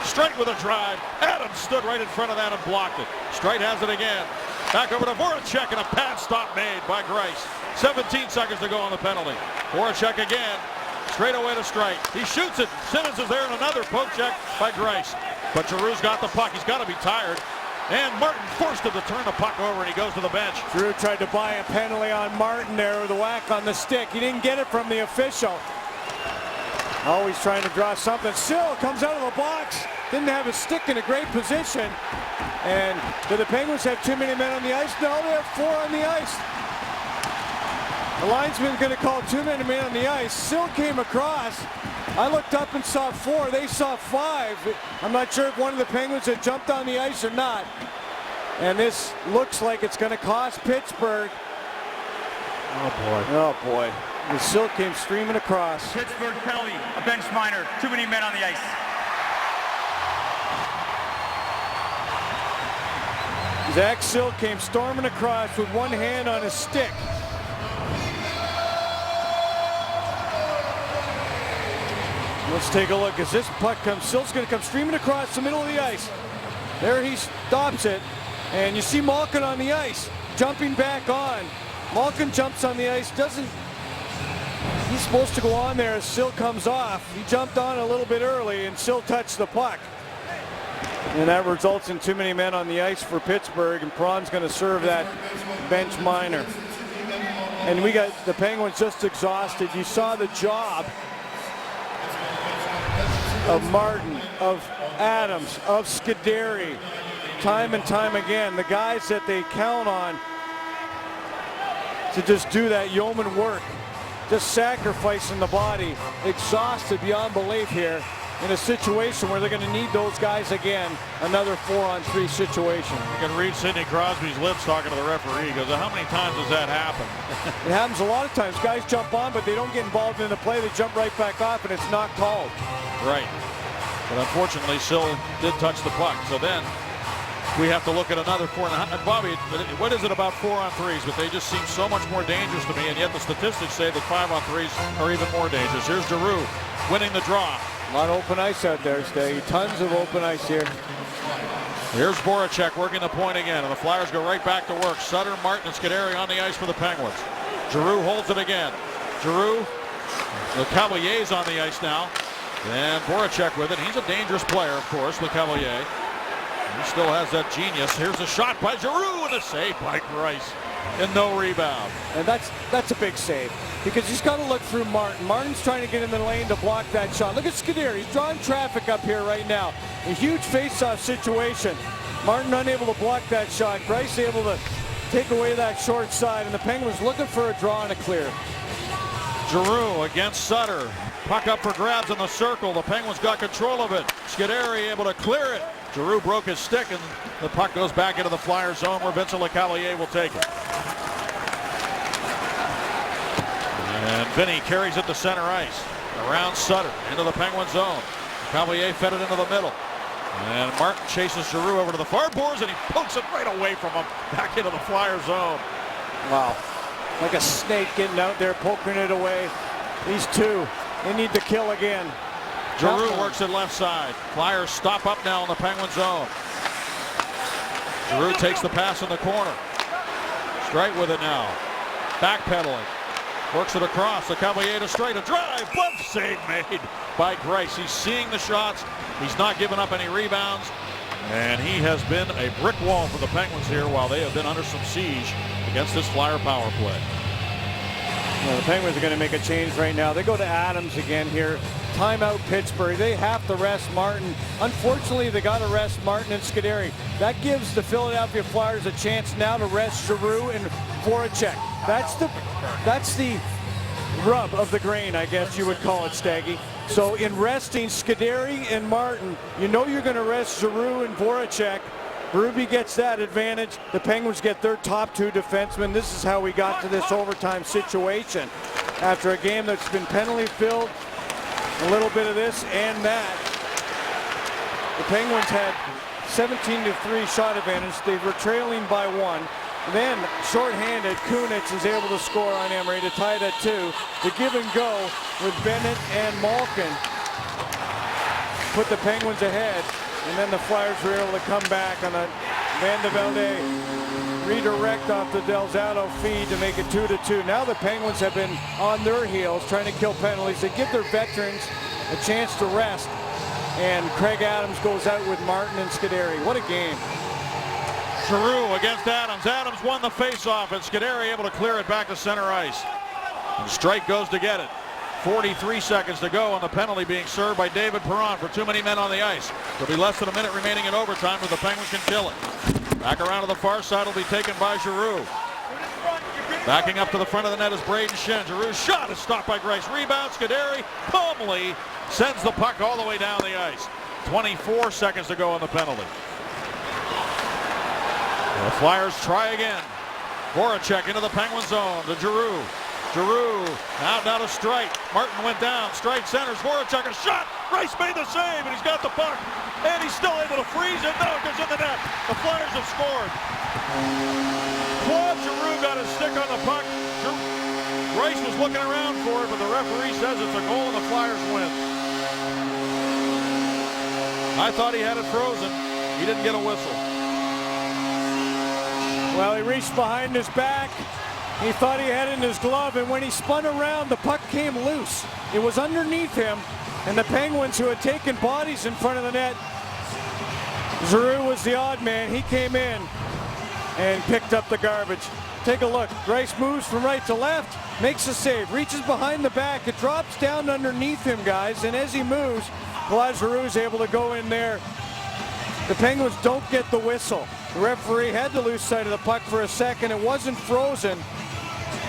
Streit with a drive. Adams stood right in front of that and blocked it. Streit has it again. Back over to Voracek, and a pad stop made by Grice. 17 seconds to go on the penalty. Voracek again. Straight away to Streit. He shoots it. Simmons is there, and another poke check by Grice. But Giroux's got the puck. He's got to be tired. And Martin forced him to turn the puck over, and he goes to the bench. Giroux tried to buy a penalty on Martin there with a whack on the stick. He didn't get it from the official. Always trying to draw something. Sill comes out of the box. Didn't have his stick in a great position. And do the Penguins have too many men on the ice? No, they have 4 on the ice. The linesman's going to call too many men on the ice. Sill came across. I looked up and saw 4. They saw 5. I'm not sure if one of the Penguins had jumped on the ice or not. And this looks like it's going to cost Pittsburgh. Oh, boy. Oh, boy. The Sill came streaming across. Pittsburgh penalty, a bench minor. Too many men on the ice. Zach Sill came storming across with one hand on his stick. Let's take a look as this puck comes. Sill's going to come streaming across the middle of the ice. There he stops it. And you see Malkin on the ice, jumping back on. Malkin jumps on the ice, he's supposed to go on there as Sill comes off. He jumped on a little bit early and Sill touched the puck. And that results in too many men on the ice for Pittsburgh, and Perron's going to serve that bench minor. And we got the Penguins just exhausted. You saw the job of Martin, of Adams, of Scuderi, time and time again. The guys that they count on to just do that yeoman work, just sacrificing the body, exhausted beyond belief here in a situation where they're going to need those guys again. Another 4-on-3 situation. You can read Sidney Crosby's lips talking to the referee. He goes, how many times does that happen? It happens a lot of times. Guys jump on, but they don't get involved in the play. They jump right back off, and it's not called. Right. But unfortunately, Sill did touch the puck. So then we have to look at another 4. And Bobby, what is it about 4-on-3s? But they just seem so much more dangerous to me, and yet the statistics say that 5-on-3s are even more dangerous. Here's Giroux winning the draw. A lot of open ice out there, Staggy. Tons of open ice here. Here's Voracek working the point again, and the Flyers go right back to work. Sutter, Martin, and Scuderi on the ice for the Penguins. Giroux holds it again. Giroux, the Cavalier's on the ice now. And Voracek with it. He's a dangerous player, of course, Le Cavalier. He still has that genius. Here's a shot by Giroux and a save by Grice. And no rebound. And that's a big save because he's got to look through Martin. Martin's trying to get in the lane to block that shot. Look at Scuderi. He's drawing traffic up here right now. A huge face-off situation. Martin unable to block that shot. Grice able to take away that short side, and the Penguins looking for a draw and a clear. Giroux against Sutter. Puck up for grabs in the circle. The Penguins got control of it. Scuderi able to clear it. Giroux broke his stick, and the puck goes back into the Flyer zone where Vincent Lecavalier will take it. And Vinny carries it to center ice. Around Sutter, into the Penguin zone. Cavalier fed it into the middle. And Martin chases Giroux over to the far boards, and he pokes it right away from him, back into the Flyer zone. Wow. Like a snake getting out there, poking it away. These two, they need to kill again. Giroux works it left side. Flyers stop up now in the Penguin zone. Giroux takes the pass in the corner. Straight with it now. Backpedaling. Works it across. The Cavalier to Straight. A drive. Glove save made by Greiss. He's seeing the shots. He's not giving up any rebounds. And he has been a brick wall for the Penguins here while they have been under some siege against this Flyer power play. Well, the Penguins are going to make a change right now. They go to Adams again here. Timeout Pittsburgh. They have to rest Martin. Unfortunately, they got to rest Martin and Scuderi. That gives the Philadelphia Flyers a chance now to rest Giroux and Voracek. That's the rub of the grain, I guess you would call it, Staggy. So in resting Scuderi and Martin, you know you're going to rest Giroux and Voracek. Berube gets that advantage. The Penguins get their top two defensemen. This is how we got to this overtime situation. After a game that's been penalty filled, a little bit of this and that. The Penguins had 17-3 shot advantage. They were trailing by 1. Then, shorthanded, Kunitz is able to score on Emery to tie it at 2. The give and go with Bennett and Malkin put the Penguins ahead. And then the Flyers were able to come back on a Van de Velde redirect off the Delzato feed to make it 2-2. Now the Penguins have been on their heels trying to kill penalties. They give their veterans a chance to rest. And Craig Adams goes out with Martin and Scuderi. What a game. Giroux against Adams. Adams won the faceoff, and Scuderi able to clear it back to center ice. And Strike goes to get it. 43 seconds to go on the penalty being served by David Perron for too many men on the ice. There'll be less than a minute remaining in overtime, but the Penguins can kill it. Back around to the far side will be taken by Giroux. Backing up to the front of the net is Braden Shen. Giroux's shot is stopped by Greiss. Rebound, Scuderi calmly sends the puck all the way down the ice. 24 seconds to go on the penalty. The Flyers try again. Voracek into the Penguin zone to Giroux. Giroux out now to Streit. Martin went down. Streit centers. Voracek a shot. Greiss made the save, and he's got the puck. And he's still able to freeze it. No, it goes in the net. The Flyers have scored. Claude Giroux got his stick on the puck. Greiss was looking around for it, but the referee says it's a goal and the Flyers win. I thought he had it frozen. He didn't get a whistle. Well, he reached behind his back. He thought he had it in his glove, and when he spun around, the puck came loose. It was underneath him, and the Penguins, who had taken bodies in front of the net, Giroux was the odd man. He came in and picked up the garbage. Take a look. Greiss moves from right to left, makes a save, reaches behind the back. It drops down underneath him, guys, and as he moves, Claude Giroux is able to go in there. The Penguins don't get the whistle. The referee had to lose sight of the puck for a second. It wasn't frozen.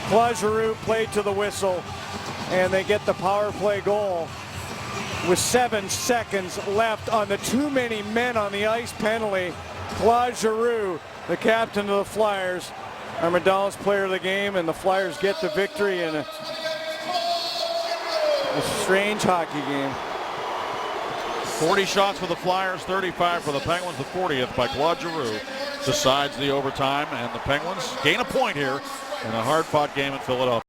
Claude Giroux played to the whistle, and they get the power play goal with 7 seconds left on the too many men on the ice penalty. Claude Giroux, the captain of the Flyers, our McDonald's player of the game, and the Flyers get the victory in a strange hockey game. 40 shots for the Flyers, 35 for the Penguins. The 40th by Claude Giroux decides the overtime, and the Penguins gain a point here in a hard-fought game in Philadelphia.